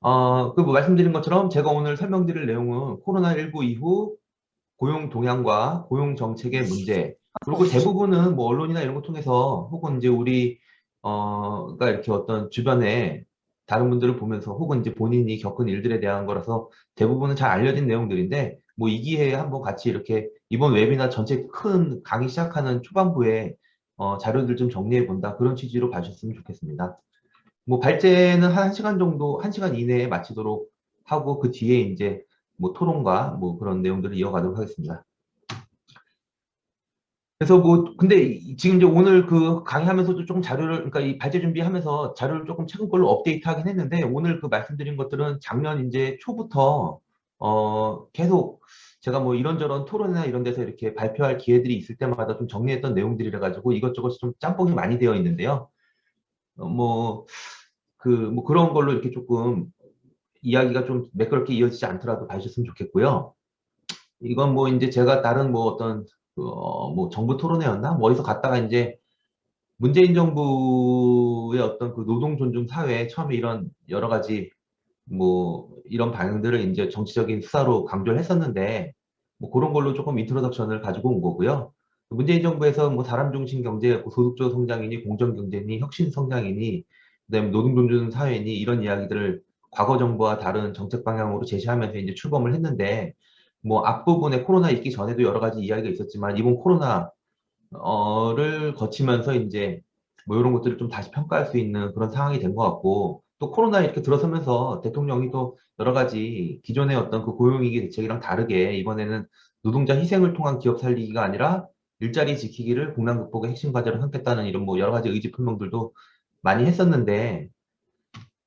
뭐 말씀드린 것처럼 제가 오늘 설명드릴 내용은 코로나19 이후 고용 동향과 고용 정책의 문제, 그리고 대부분은 뭐 언론이나 이런 거 통해서 혹은 이제 가 이렇게 어떤 주변에 다른 분들을 보면서 혹은 이제 본인이 겪은 일들에 대한 거라서 대부분은 잘 알려진 내용들인데, 뭐 이 기회에 한번 같이 이렇게 이번 웨비나 전체 큰 강의 시작하는 초반부에 자료들 좀 정리해 본다, 그런 취지로 봐주셨으면 좋겠습니다. 뭐 발제는 한 1시간 정도, 1시간 이내에 마치도록 하고 그 뒤에 이제 뭐 토론과 뭐 그런 내용들을 이어가도록 하겠습니다. 그래서 뭐 근데 지금 이제 오늘 그 강의하면서도 조금 자료를, 그러니까 이 발제 준비하면서 자료를 조금 최근 걸로 업데이트하긴 했는데, 오늘 그 말씀드린 것들은 작년 이제 초부터 계속 제가 뭐 이런저런 토론이나 이런 데서 이렇게 발표할 기회들이 있을 때마다 좀 정리했던 내용들이라 가지고 이것저것 좀 짬뽕이 많이 되어 있는데요. 뭐 뭐 그런 걸로 이렇게 조금 이야기가 좀 매끄럽게 이어지지 않더라도 봐주셨으면 좋겠고요. 이건 뭐 이제 제가 다른 뭐 어떤 뭐 정부 토론회였나? 뭐 어디서 갔다가 이제 문재인 정부의 어떤 그 노동 존중 사회, 처음에 이런 여러 가지 뭐 이런 방향들을 이제 정치적인 수사로 강조를 했었는데, 뭐 그런 걸로 조금 인트로덕션을 가지고 온 거고요. 문재인 정부에서 뭐 사람 중심 경제, 소득적 성장이니 공정 경제니 혁신 성장이니 그다음에 노동 존중 사회니 이런 이야기들을 과거 정부와 다른 정책 방향으로 제시하면서 이제 출범을 했는데, 뭐 앞부분에 코로나 있기 전에도 여러 가지 이야기가 있었지만 이번 코로나를 거치면서 이제 뭐 이런 것들을 좀 다시 평가할 수 있는 그런 상황이 된 것 같고, 또 코로나 이렇게 들어서면서 대통령이 또 여러 가지 기존의 어떤 그 고용위기 대책이랑 다르게 이번에는 노동자 희생을 통한 기업 살리기가 아니라 일자리 지키기를 국난 극복의 핵심 과제로 삼겠다는 이런 뭐 여러 가지 의지 표명들도 많이 했었는데,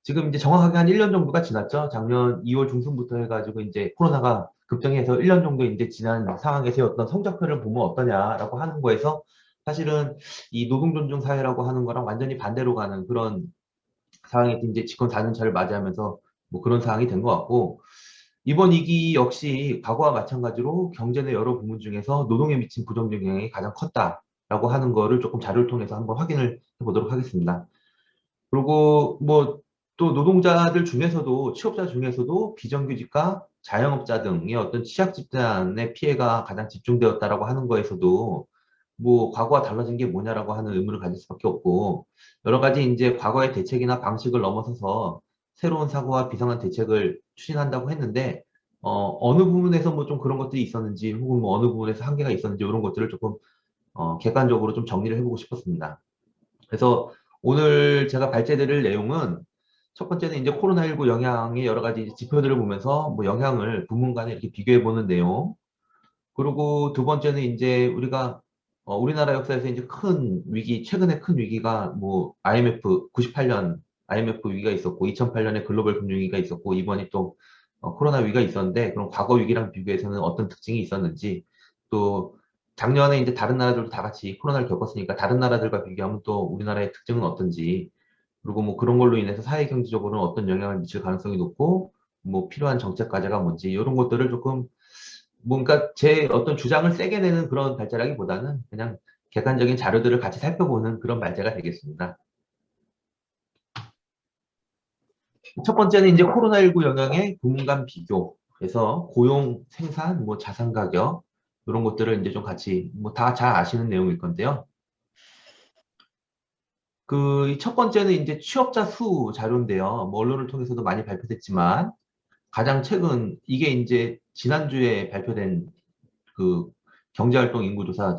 지금 이제 정확하게 한 1년 정도가 지났죠. 작년 2월 중순부터 해가지고 이제 코로나가 급증해서 1년 정도 이제 지난 상황에서 어떤 성적표를 보면 어떠냐라고 하는 거에서 사실은 이 노동 존중 사회라고 하는 거랑 완전히 반대로 가는 그런 상황이 이제 집권 4년차를 맞이하면서 뭐 그런 상황이 된 것 같고, 이번 위기 역시 과거와 마찬가지로 경제 내 여러 부문 중에서 노동에 미친 부정적 영향이 가장 컸다라고 하는 거를 조금 자료를 통해서 한번 확인을 해보도록 하겠습니다. 그리고 뭐 또 노동자들 중에서도, 취업자 중에서도 비정규직과 자영업자 등의 어떤 취약 집단의 피해가 가장 집중되었다라고 하는 거에서도 뭐 과거와 달라진 게 뭐냐라고 하는 의문을 가질 수밖에 없고, 여러 가지 이제 과거의 대책이나 방식을 넘어서서 새로운 사고와 비상한 대책을 추진한다고 했는데, 어느 부분에서 뭐 좀 그런 것들이 있었는지 혹은 뭐 어느 부분에서 한계가 있었는지 이런 것들을 조금 객관적으로 좀 정리를 해보고 싶었습니다. 그래서 오늘 제가 발제드릴 내용은, 첫 번째는 이제 코로나19 영향의 여러 가지 지표들을 보면서 뭐 영향을 부문 간에 이렇게 비교해 보는 내용. 그리고 두 번째는 이제 우리가 우리나라 역사에서 이제 큰 위기, 최근에 큰 위기가 뭐 IMF 98년 IMF 위기가 있었고 2008년에 글로벌 금융위기가 있었고 이번이 또 코로나 위기가 있었는데, 그럼 과거 위기랑 비교해서는 어떤 특징이 있었는지, 또 작년에 이제 다른 나라들도 다 같이 코로나를 겪었으니까 다른 나라들과 비교하면 또 우리나라의 특징은 어떤지, 그리고 뭐 그런 걸로 인해서 사회 경제적으로는 어떤 영향을 미칠 가능성이 높고 뭐 필요한 정책 과제가 뭔지 이런 것들을 조금 뭔가 제 어떤 주장을 세게 내는 그런 발제라기보다는 그냥 객관적인 자료들을 같이 살펴보는 그런 발제가 되겠습니다. 첫 번째는 이제 코로나19 영향의 부문 간 비교. 그래서 고용, 생산, 뭐 자산 가격 이런 것들을 이제 좀 같이 뭐 다 잘 아시는 내용일 건데요. 그 첫 번째는 이제 취업자 수 자료인데요. 뭐 언론을 통해서도 많이 발표됐지만 가장 최근 이게 이제 지난주에 발표된 그 경제활동 인구조사,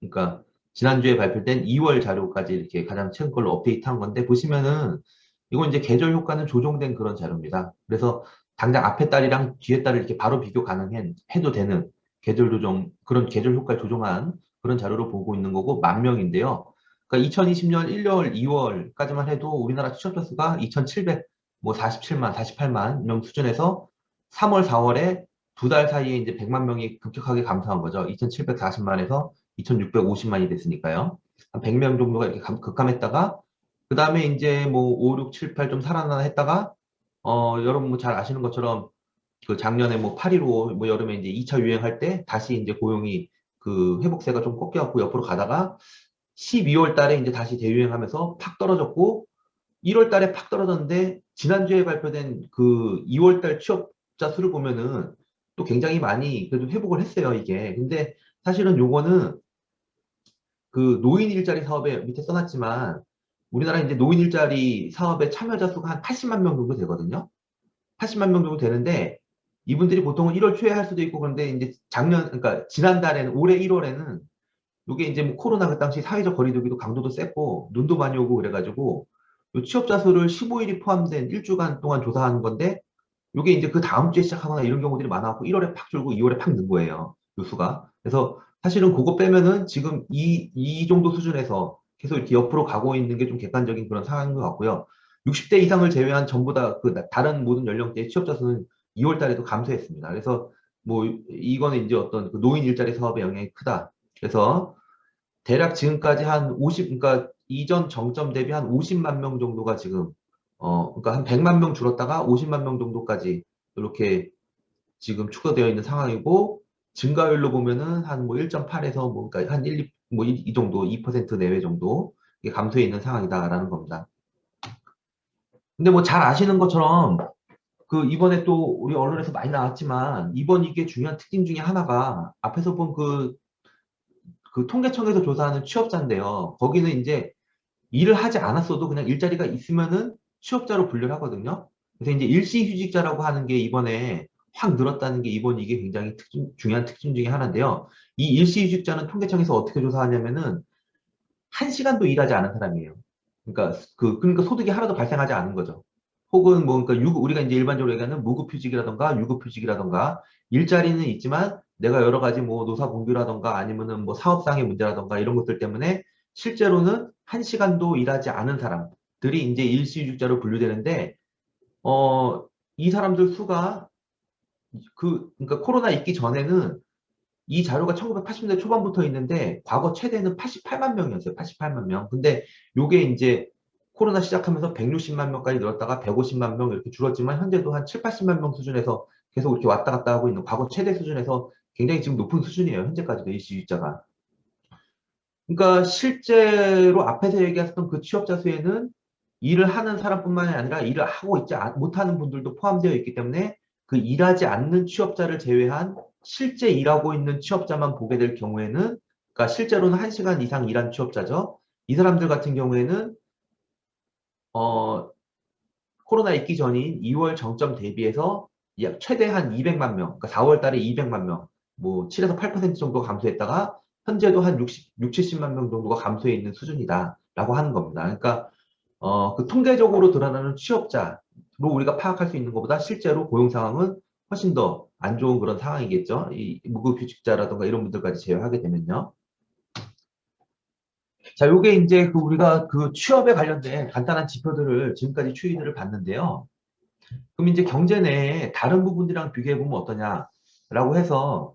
그러니까 지난주에 발표된 2월 자료까지 이렇게 가장 최근 걸로 업데이트한 건데, 보시면은 이건 이제 계절 효과는 조정된 그런 자료입니다. 그래서 당장 앞에 달이랑 뒤에 달을 이렇게 바로 비교 가능해도 되는 계절 조정, 그런 계절 효과를 조정한 그런 자료로 보고 있는 거고, 만 명인데요. 그러니까 2020년 1월, 2월까지만 해도 우리나라 취업자 수가 2,700, 뭐 47만, 48만 명 수준에서 3월, 4월에 두 달 사이에 이제 100만 명이 급격하게 감소한 거죠. 2,740만에서 2,650만이 됐으니까요. 한 100명 정도가 이렇게 급감했다가, 그 다음에 이제 뭐 5, 6, 7, 8 좀 살아나나 했다가, 여러분 뭐 잘 아시는 것처럼 그 작년에 뭐 8.15 뭐 여름에 이제 2차 유행할 때 다시 이제 고용이 그 회복세가 좀 꺾여갖고 옆으로 가다가 12월 달에 이제 다시 대유행하면서 팍 떨어졌고, 1월 달에 팍 떨어졌는데 지난주에 발표된 그 2월달 취업자 수를 보면은 또 굉장히 많이 그래도 회복을 했어요, 이게. 근데 사실은 요거는 그 노인 일자리 사업에 밑에 써놨지만 우리나라 이제 노인 일자리 사업의 참여자 수가 한 80만 명 정도 되거든요. 80만 명 정도 되는데 이분들이 보통은 1월 초에 할 수도 있고 그런데 이제 그러니까 지난달에는 올해 1월에는 이게 이제 뭐 코로나 그 당시 사회적 거리두기도 강도도 셌고 눈도 많이 오고 그래가지고 요 취업자 수를 15일이 포함된 1주간 동안 조사하는 건데 요게 이제 그 다음 주에 시작하거나 이런 경우들이 많아갖고 1월에 팍 줄고 2월에 팍 는 거예요. 요 수가. 그래서 사실은 그거 빼면은 지금 이 정도 수준에서 계속 이렇게 옆으로 가고 있는 게 좀 객관적인 그런 상황인 것 같고요. 60대 이상을 제외한 전부 다 그 다른 모든 연령대의 취업자 수는 2월 달에도 감소했습니다. 그래서 뭐 이거는 이제 어떤 그 노인 일자리 사업의 영향이 크다. 그래서 대략 지금까지 한 50, 그러니까 이전 정점 대비 한 50만 명 정도가 지금, 그러니까 한 100만 명 줄었다가 50만 명 정도까지 이렇게 지금 축소되어 있는 상황이고, 증가율로 보면은 한 뭐 1.8에서 뭐, 그러니까 한 1, 2, 뭐 이 정도, 2% 내외 정도 이게 감소해 있는 상황이다라는 겁니다. 근데 뭐 잘 아시는 것처럼 그 이번에 또 우리 언론에서 많이 나왔지만 이번 이게 중요한 특징 중에 하나가 앞에서 본 그 통계청에서 조사하는 취업자인데요. 거기는 이제 일을 하지 않았어도 그냥 일자리가 있으면은 취업자로 분류를 하거든요. 그래서 이제 일시휴직자라고 하는 게 이번에 확 늘었다는 게 이번 이게 굉장히 중요한 특징 중에 하나인데요. 이 일시휴직자는 통계청에서 어떻게 조사하냐면은 한 시간도 일하지 않은 사람이에요. 그러니까 소득이 하나도 발생하지 않은 거죠. 혹은 뭐, 그러니까 우리가 이제 일반적으로 얘기하는 무급휴직이라던가 유급휴직이라던가 일자리는 있지만 내가 여러 가지 뭐 노사 공규라던가 아니면은 뭐 사업상의 문제라던가 이런 것들 때문에 실제로는 한 시간도 일하지 않은 사람들이 이제 일시휴직자로 분류되는데, 어, 이 사람들 수가 그러니까 코로나 있기 전에는 이 자료가 1980년대 초반부터 있는데 과거 최대는 88만 명이었어요. 88만 명. 근데 요게 이제 코로나 시작하면서 160만 명까지 늘었다가 150만 명 이렇게 줄었지만 현재도 한 7, 80만 명 수준에서 계속 이렇게 왔다 갔다 하고 있는 과거 최대 수준에서 굉장히 지금 높은 수준이에요. 현재까지도 이 시주자가. 그러니까 실제로 앞에서 얘기했던 그 취업자 수에는 일을 하는 사람뿐만이 아니라 일을 하고 있지 못하는 분들도 포함되어 있기 때문에 그 일하지 않는 취업자를 제외한 실제 일하고 있는 취업자만 보게 될 경우에는, 그러니까 실제로는 1시간 이상 일한 취업자죠. 이 사람들 같은 경우에는 어, 코로나 있기 전인 2월 정점 대비해서 약 최대 한 200만 명, 그러니까 4월 달에 200만 명, 뭐 7에서 8% 정도 감소했다가 현재도 한 70만 명 정도가 감소해 있는 수준이다라고 하는 겁니다. 그러니까 그 통계적으로 드러나는 취업자로 우리가 파악할 수 있는 것보다 실제로 고용 상황은 훨씬 더 안 좋은 그런 상황이겠죠. 이 무급휴직자라든가 이런 분들까지 제외하게 되면요. 자, 요게 이제 그 우리가 그 취업에 관련된 간단한 지표들을 지금까지 추이들을 봤는데요. 그럼 이제 경제 내에 다른 부분들이랑 비교해 보면 어떠냐라고 해서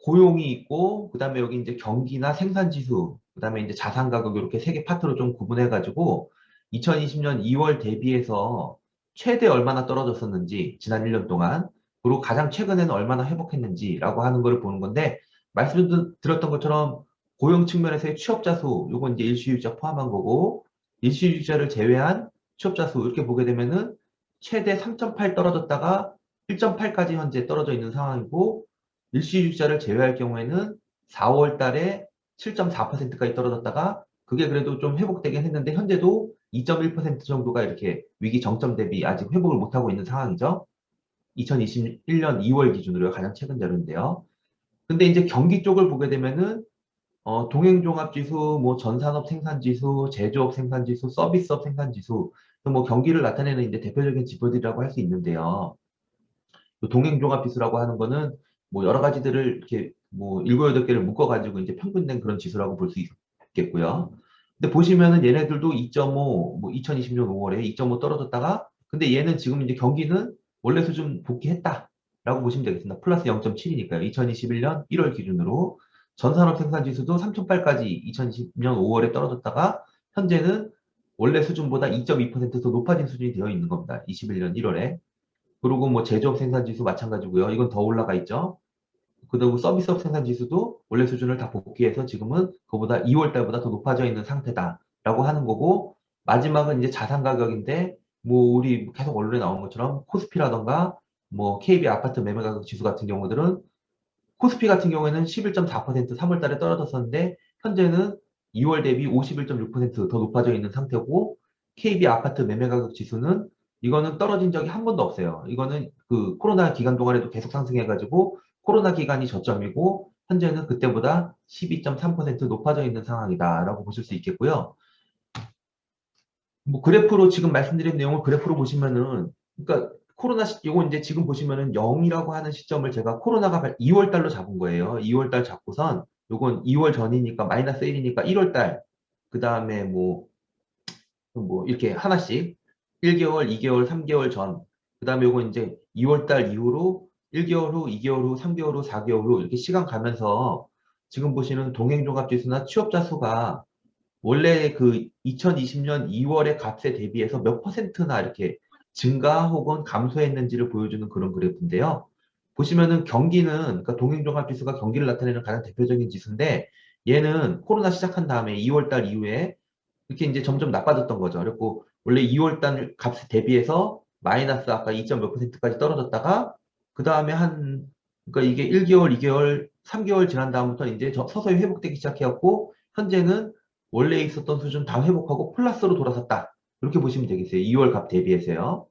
고용이 있고 그다음에 여기 이제 경기나 생산 지수, 그다음에 이제 자산 가격 이렇게 세 개 파트로 좀 구분해 가지고 2020년 2월 대비해서 최대 얼마나 떨어졌었는지 지난 1년 동안, 그리고 가장 최근에는 얼마나 회복했는지라고 하는 거를 보는 건데, 말씀드렸던 것처럼 고용 측면에서의 취업자 수, 요건 이제 일시휴직자 포함한 거고, 일시휴직자를 제외한 취업자 수 이렇게 보게 되면은 최대 3.8 떨어졌다가 1.8까지 현재 떨어져 있는 상황이고, 일시휴직자를 제외할 경우에는 4월 달에 7.4%까지 떨어졌다가 그게 그래도 좀 회복되긴 했는데 현재도 2.1% 정도가 이렇게 위기 정점 대비 아직 회복을 못하고 있는 상황이죠. 2021년 2월 기준으로 가장 최근 자료인데요. 근데 이제 경기 쪽을 보게 되면은 동행종합지수, 뭐 전산업 생산지수, 제조업 생산지수, 서비스업 생산지수, 뭐 경기를 나타내는 이제 대표적인 지표들이라고 할 수 있는데요. 동행종합지수라고 하는 거는 뭐 여러 가지들을 이렇게 뭐 일곱 여덟 개를 묶어가지고 이제 평균된 그런 지수라고 볼 수 있겠고요. 근데 보시면은 얘네들도 2.5, 뭐 2020년 5월에 2.5 떨어졌다가, 근데 얘는 지금 이제 경기는 원래 수준 복귀했다라고 보시면 되겠습니다. 플러스 0.7이니까요. 2021년 1월 기준으로 전산업 생산지수도 3.8까지 2020년 5월에 떨어졌다가 현재는 원래 수준보다 2.2%더 높아진 수준이 되어 있는 겁니다. 21년 1월에. 그리고 뭐 제조업 생산 지수 마찬가지고요. 이건 더 올라가 있죠. 그리고 서비스업 생산 지수도 원래 수준을 다 복귀해서 지금은 그보다 2월 달보다 더 높아져 있는 상태다라고 하는 거고, 마지막은 이제 자산 가격인데 뭐 우리 계속 언론에 나온 것처럼 코스피라던가 뭐 KB 아파트 매매 가격 지수 같은 경우들은 코스피 같은 경우에는 11.4% 3월 달에 떨어졌었는데 현재는 2월 대비 51.6%더 높아져 있는 상태고 KB 아파트 매매 가격 지수는 이거는 떨어진 적이 한 번도 없어요. 이거는 그 코로나 기간 동안에도 계속 상승해가지고 코로나 기간이 저점이고 현재는 그때보다 12.3% 높아져 있는 상황이다라고 보실 수 있겠고요. 뭐 그래프로 지금 말씀드린 내용을 그래프로 보시면은 그러니까 요거 이제 지금 보시면은 0이라고 하는 시점을 제가 코로나가 2월 달로 잡은 거예요. 2월 달 잡고선 요건 2월 전이니까 마이너스 1이니까 1월 달 그다음에 뭐 이렇게 하나씩 1개월, 2개월, 3개월 전 그다음에 요거 이제 2월 달 이후로 1개월 후, 2개월 후, 3개월 후, 4개월 후 이렇게 시간 가면서 지금 보시는 동행종합지수나 취업자 수가 원래 그 2020년 2월의 값에 대비해서 몇 퍼센트나 이렇게 증가 혹은 감소했는지를 보여주는 그런 그래프인데요. 보시면은 경기는, 그러니까 동행종합지수가 경기를 나타내는 가장 대표적인 지수인데 얘는 코로나 시작한 다음에 2월 달 이후에 이렇게 이제 점점 나빠졌던 거죠. 그리고 원래 2월 달 값에 대비해서 마이너스 아까 2점 몇 퍼센트까지 떨어졌다가 그 다음에 그러니까 이게 1개월, 2개월, 3개월 지난 다음부터 이제 서서히 회복되기 시작해갖고 현재는 원래 있었던 수준 다 회복하고 플러스로 돌아섰다. 이렇게 보시면 되겠어요. 2월 값 대비해서요.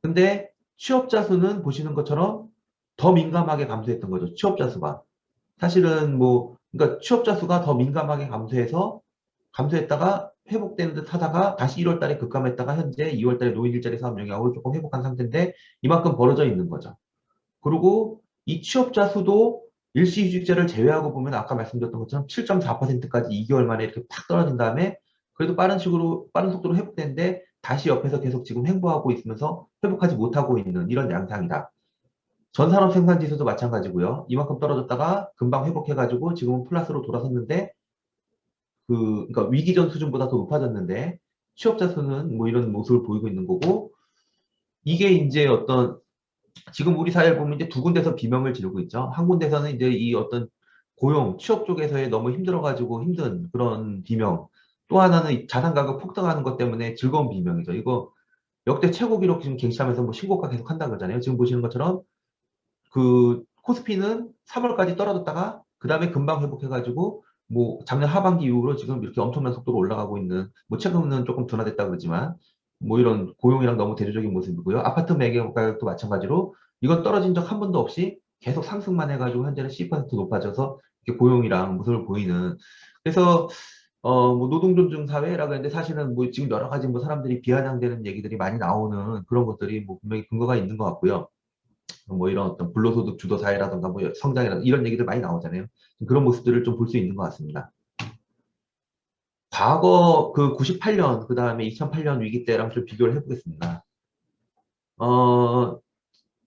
근데 취업자 수는 보시는 것처럼 더 민감하게 감소했던 거죠. 취업자 수가. 사실은 그러니까 취업자 수가 더 민감하게 감소했다가 회복되는 듯 하다가 다시 1월 달에 급감했다가 현재 2월 달에 노인 일자리 사업 영향으로 조금 회복한 상태인데 이만큼 벌어져 있는 거죠. 그리고 이 취업자 수도 일시휴직자를 제외하고 보면 아까 말씀드렸던 것처럼 7.4%까지 2개월 만에 이렇게 팍 떨어진 다음에 그래도 빠른 속도로 회복되는데 다시 옆에서 계속 지금 횡보하고 있으면서 회복하지 못하고 있는 이런 양상이다. 전산업 생산지수도 마찬가지고요. 이만큼 떨어졌다가 금방 회복해가지고 지금은 플러스로 돌아섰는데 그러니까 위기 전 수준보다 더 높아졌는데 취업자 수는 뭐 이런 모습을 보이고 있는 거고 이게 이제 지금 우리 사회를 보면 이제 두 군데서 비명을 지르고 있죠. 한 군데서는 이제 이 어떤 고용, 취업 쪽에서의 너무 힘들어가지고 힘든 그런 비명. 또 하나는 자산 가격 폭등하는 것 때문에 즐거운 비명이죠. 이거 역대 최고 기록 지금 갱신하면서 뭐 신고가 계속 한다 그러잖아요. 지금 보시는 것처럼 그 코스피는 3월까지 떨어졌다가 그 다음에 금방 회복해가지고 뭐 작년 하반기 이후로 지금 이렇게 엄청난 속도로 올라가고 있는 뭐 최근은 조금 둔화됐다 그러지만 뭐 이런 고용이랑 너무 대조적인 모습이고요. 아파트 매매 가격도 마찬가지로 이건 떨어진 적 한 번도 없이 계속 상승만 해가지고 현재는 10% 높아져서 이렇게 고용이랑 모습을 보이는 그래서 뭐 노동존중 사회라고 했는데 사실은 뭐 지금 여러 가지 뭐 사람들이 비아냥대는 얘기들이 많이 나오는 그런 것들이 뭐 분명히 근거가 있는 것 같고요. 뭐 이런 어떤 불로소득 주도 사회라든가 뭐 성장이라든가 이런 얘기들 많이 나오잖아요. 그런 모습들을 좀 볼 수 있는 것 같습니다. 과거 그 98년, 그 다음에 2008년 위기 때랑 좀 비교를 해보겠습니다. 어,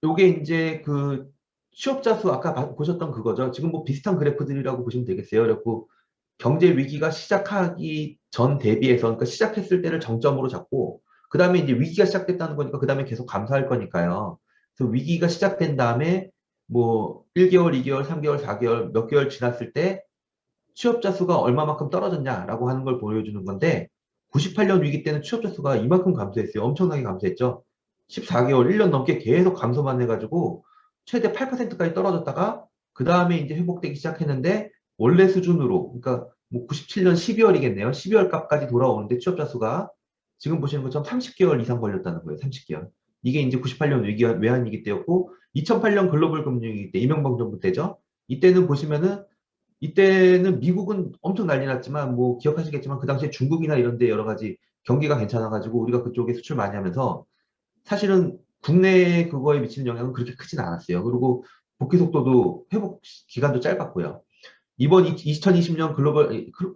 요게 이제 그 취업자 수 아까 보셨던 그거죠. 지금 뭐 비슷한 그래프들이라고 보시면 되겠어요. 그래고 경제 위기가 시작하기 전 대비해서, 그러니까 시작했을 때를 정점으로 잡고, 그 다음에 이제 위기가 시작됐다는 거니까 그 다음에 계속 감소할 거니까요. 그래서 위기가 시작된 다음에 뭐 1개월, 2개월, 3개월, 4개월 몇 개월 지났을 때 취업자 수가 얼마만큼 떨어졌냐라고 하는 걸 보여주는 건데 98년 위기 때는 취업자 수가 이만큼 감소했어요. 엄청나게 감소했죠. 14개월, 1년 넘게 계속 감소만 해가지고 최대 8%까지 떨어졌다가 그 다음에 이제 회복되기 시작했는데 원래 수준으로 그러니까 뭐 97년 12월이겠네요. 12월 값까지 돌아오는데 취업자 수가 지금 보시는 것처럼 30개월 이상 걸렸다는 거예요. 30개월. 이게 이제 98년 외환위기 때였고 2008년 글로벌 금융위기 때 이명박 정부 때죠. 이때는 미국은 엄청 난리 났지만 뭐 기억하시겠지만 그 당시에 중국이나 이런 데 여러 가지 경기가 괜찮아가지고 우리가 그쪽에 수출 많이 하면서 사실은 국내 그거에 미치는 영향은 그렇게 크진 않았어요. 그리고 복귀 속도도 회복 기간도 짧았고요. 이번 2020년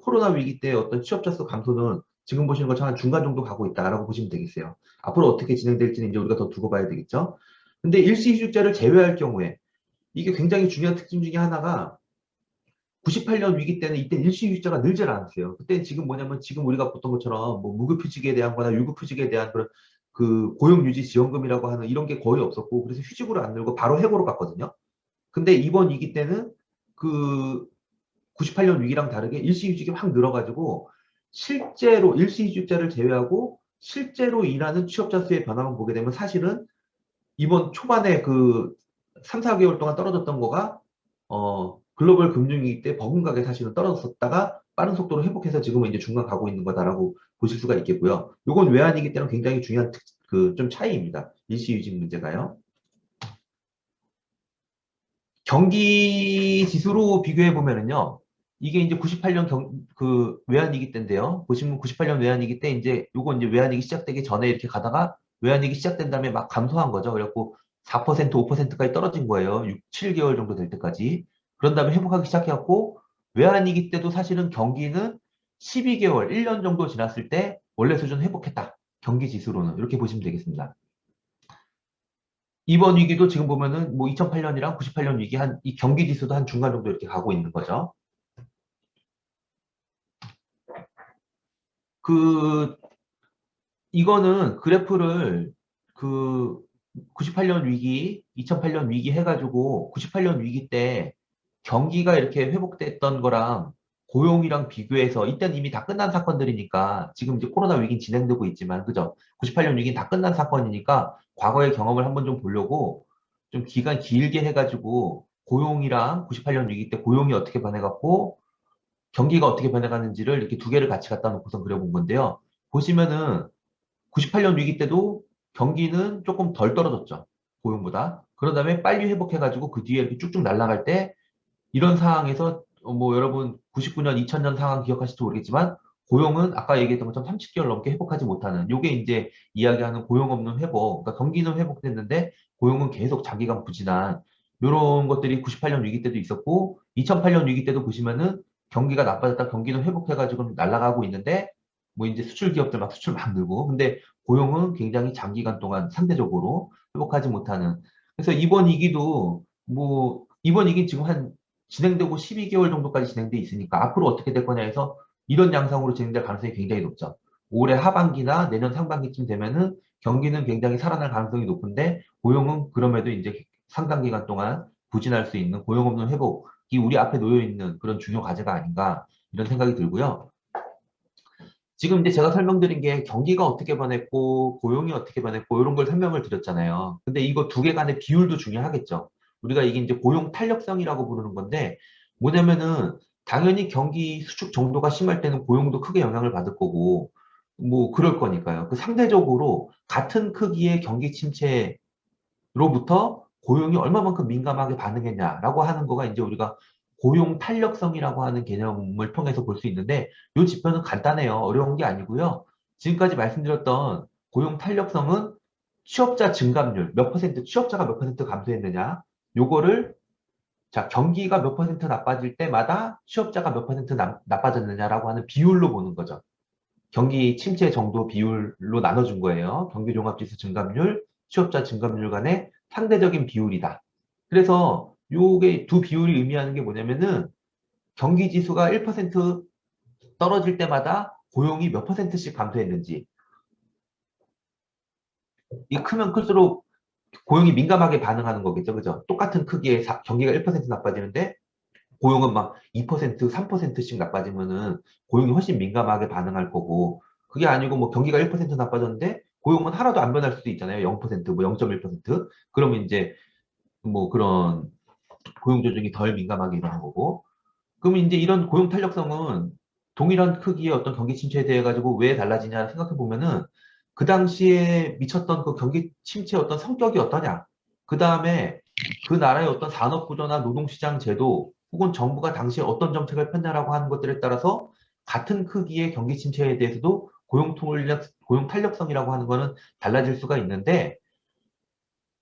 코로나 위기 때 어떤 취업자 수 감소는 지금 보시는 것처럼 한 중간 정도 가고 있다라고 보시면 되겠어요. 앞으로 어떻게 진행될지는 이제 우리가 더 두고 봐야 되겠죠. 근데 일시휴직자를 제외할 경우에 이게 굉장히 중요한 특징 중에 하나가 98년 위기 때는 이때 일시휴직자가 늘질 않았어요. 그때 지금 뭐냐면 지금 우리가 보던 것처럼 뭐 무급휴직에 대한 거나 유급휴직에 대한 그런 그 고용유지 지원금이라고 하는 이런 게 거의 없었고 그래서 휴직으로 안 늘고 바로 해고로 갔거든요. 근데 이번 위기 때는 그 98년 위기랑 다르게 일시휴직이 확 늘어가지고 실제로 일시휴직자를 제외하고 실제로 일하는 취업자 수의 변화만 보게 되면 사실은 이번 초반에 그 3, 4개월 동안 떨어졌던 거가 글로벌 금융위기 때 버금가게 사실은 떨어졌었다가 빠른 속도로 회복해서 지금은 이제 중간 가고 있는 거다라고 보실 수가 있겠고요. 요건 외환위기 때는 굉장히 중요한 그 좀 차이입니다. 일시유직 문제가요. 경기 지수로 비교해 보면은요. 이게 이제 98년 그 외환위기 때인데요. 보시면 98년 외환위기 때 이제 요거 이제 외환위기 시작되기 전에 이렇게 가다가 외환위기 시작된 다음에 막 감소한 거죠. 그래갖고 4%, 5%까지 떨어진 거예요. 6, 7개월 정도 될 때까지. 그런 다음에 회복하기 시작해갖고 외환위기 때도 사실은 경기는 12개월, 1년 정도 지났을 때 원래 수준 회복했다. 경기 지수로는 이렇게 보시면 되겠습니다. 이번 위기도 지금 보면은 뭐 2008년이랑 98년 위기 이 경기 지수도 한 중간 정도 이렇게 가고 있는 거죠. 그 이거는 그래프를 그 98년 위기, 2008년 위기 해가지고 98년 위기 때 경기가 이렇게 회복됐던 거랑 고용이랑 비교해서 이때는 이미 다 끝난 사건들이니까 지금 이제 코로나 위기는 진행되고 있지만 그죠? 98년 위기는 다 끝난 사건이니까 과거의 경험을 한번 좀 보려고 좀 기간 길게 해가지고 고용이랑 98년 위기 때 고용이 어떻게 변해갖고 경기가 어떻게 변해가는지를 이렇게 두 개를 같이 갖다 놓고서 그려본 건데요. 보시면은 98년 위기 때도 경기는 조금 덜 떨어졌죠. 고용보다. 그런 다음에 빨리 회복해가지고 그 뒤에 이렇게 쭉쭉 날아갈 때 이런 상황에서 뭐 여러분 99년, 2000년 상황 기억하실지 모르겠지만 고용은 아까 얘기했던 것처럼 30개월 넘게 회복하지 못하는 요게 이제 이야기하는 고용 없는 회복. 그러니까 경기는 회복됐는데 고용은 계속 장기간 부진한 이런 것들이 98년 위기 때도 있었고 2008년 위기 때도 보시면은 경기가 나빠졌다 경기는 회복해가지고 날아가고 있는데 뭐 이제 수출 기업들 막 수출 막 늘고 근데 고용은 굉장히 장기간 동안 상대적으로 회복하지 못하는 그래서 이번 위기도 뭐 이번 위기 지금 한 진행되고 12개월 정도까지 진행돼 있으니까 앞으로 어떻게 될 거냐 해서 이런 양상으로 진행될 가능성이 굉장히 높죠. 올해 하반기나 내년 상반기쯤 되면은 경기는 굉장히 살아날 가능성이 높은데 고용은 그럼에도 이제 상당 기간 동안 부진할 수 있는 고용 없는 회복이 우리 앞에 놓여 있는 그런 중요 과제가 아닌가 이런 생각이 들고요. 지금 이제 제가 설명드린 게 경기가 어떻게 변했고 고용이 어떻게 변했고 이런 걸 설명을 드렸잖아요. 근데 이거 두 개 간의 비율도 중요하겠죠. 우리가 이게 이제 고용 탄력성이라고 부르는 건데 뭐냐면은 당연히 경기 수축 정도가 심할 때는 고용도 크게 영향을 받을 거고 뭐 그럴 거니까요. 그 상대적으로 같은 크기의 경기 침체로부터 고용이 얼마만큼 민감하게 반응했냐라고 하는 거가 이제 우리가 고용 탄력성이라고 하는 개념을 통해서 볼 수 있는데 이 지표는 간단해요. 어려운 게 아니고요. 지금까지 말씀드렸던 고용 탄력성은 취업자 증감률 몇 퍼센트, 취업자가 몇 퍼센트 감소했느냐 요거를 자 경기가 몇 퍼센트 나빠질 때마다 취업자가 몇 퍼센트 나빠졌느냐라고 하는 비율로 보는 거죠. 경기 침체 정도 비율로 나눠준 거예요. 경기 종합지수 증감률, 취업자 증감률 간의 상대적인 비율이다. 그래서 요게 두 비율이 의미하는 게 뭐냐면은 경기 지수가 1% 떨어질 때마다 고용이 몇 퍼센트씩 감소했는지 이게 크면 클수록 고용이 민감하게 반응하는 거겠죠. 그죠? 똑같은 크기의 경기가 1% 나빠지는데 고용은 막 2%, 3%씩 나빠지면은 고용이 훨씬 민감하게 반응할 거고 그게 아니고 뭐 경기가 1% 나빠졌는데 고용은 하나도 안 변할 수도 있잖아요. 0%, 뭐 0.1%. 그러면 이제 뭐 그런 고용 조정이 덜 민감하게 일어나는 거고 그러면 이제 이런 고용 탄력성은 동일한 크기의 어떤 경기 침체에 대해 가지고 왜 달라지냐 생각해 보면은 그 당시에 미쳤던 그 경기 침체의 어떤 성격이 어떠냐. 그 다음에 그 나라의 어떤 산업 구조나 노동시장 제도 혹은 정부가 당시에 어떤 정책을 폈냐라고 하는 것들에 따라서 같은 크기의 경기 침체에 대해서도 고용 탄력성이라고 하는 거는 달라질 수가 있는데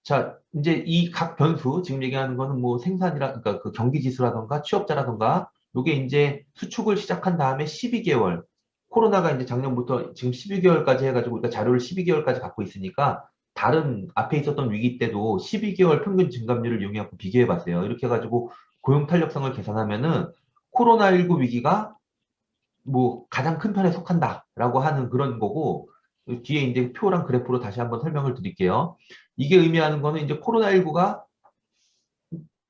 자, 이제 이 각 변수, 지금 얘기하는 거는 뭐 그러니까 그 경기 지수라던가 취업자라던가, 요게 이제 수축을 시작한 다음에 12개월, 코로나가 이제 작년부터 지금 12개월까지 해가지고, 우리가 자료를 12개월까지 갖고 있으니까, 다른 앞에 있었던 위기 때도 12개월 평균 증감률을 이용해서 비교해 봤어요. 이렇게 해가지고 고용 탄력성을 계산하면은 코로나19 위기가 뭐 가장 큰 편에 속한다라고 하는 그런 거고 뒤에 이제 표랑 그래프로 다시 한번 설명을 드릴게요. 이게 의미하는 거는 이제 코로나19가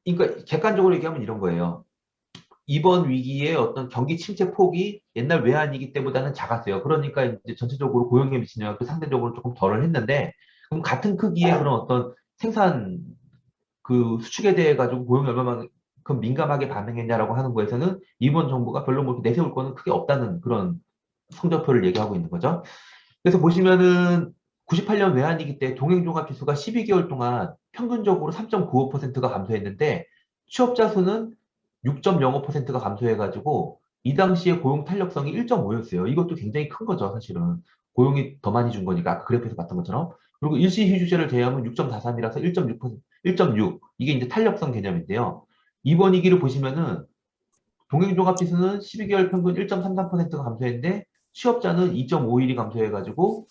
그러니까 객관적으로 얘기하면 이런 거예요. 이번 위기의 어떤 경기 침체 폭이 옛날 외환위기 때보다는 작았어요. 그러니까 이제 전체적으로 고용에 미치는 영향도 상대적으로 조금 덜을 했는데, 그럼 같은 크기의 그런 어떤 생산 그 수축에 대해 가지고 고용이 얼마만큼 민감하게 반응했냐라고 하는 거에서는 이번 정부가 별로 뭐 이렇게 내세울 거는 크게 없다는 그런 성적표를 얘기하고 있는 거죠. 그래서 보시면은 98년 외환위기 때 동행종합지수가 12개월 동안 평균적으로 3.95%가 감소했는데 취업자 수는 6.05%가 감소해가지고 이 당시에 고용 탄력성이 1.5였어요. 이것도 굉장히 큰 거죠, 사실은. 고용이 더 많이 준 거니까 아까 그래프에서 봤던 것처럼. 그리고 일시휴직제를 제외하면 6.43이라서 1.6%, 1.6 이게 이제 탄력성 개념인데요. 이번 위기를 보시면은 동행종합지수는 12개월 평균 1.33%가 감소했는데 취업자는 2.51이 감소해가지고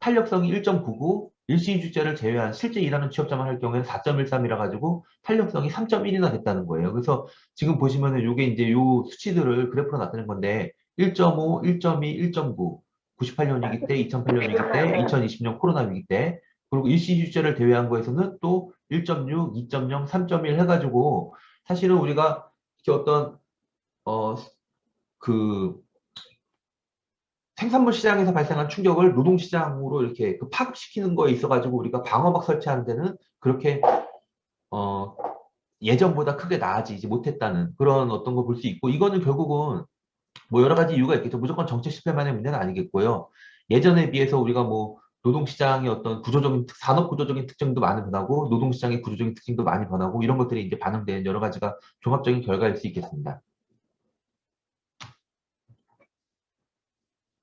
탄력성이 1.99, 일시주제를 제외한 실제 일하는 취업자만 할 경우에는 4.13이라 가지고 탄력성이 3.1이나 됐다는 거예요. 그래서 지금 보시면은 요게 이제 요 수치들을 그래프로 나타낸 건데 1.5, 1.2, 1.9, 98년 위기 때, 2008년 위기 때, 2020년 코로나 위기 때, 그리고 일시주제를 제외한 거에서는 또 1.6, 2.0, 3.1 해가지고 사실은 우리가 이렇게 어떤 어, 그 생산물 시장에서 발생한 충격을 노동시장으로 이렇게 그 파급시키는 거에 있어가지고 우리가 방어막 설치하는 데는 그렇게 어, 예전보다 크게 나아지지 못했다는 그런 어떤 걸 볼 수 있고 이거는 결국은 뭐 여러 가지 이유가 있겠죠. 무조건 정책 실패만의 문제는 아니겠고요. 예전에 비해서 우리가 뭐 노동시장의 어떤 구조적인 산업 구조적인 특징도 많이 변하고 노동시장의 구조적인 특징도 많이 변하고 이런 것들이 이제 반영된 여러 가지가 종합적인 결과일 수 있겠습니다.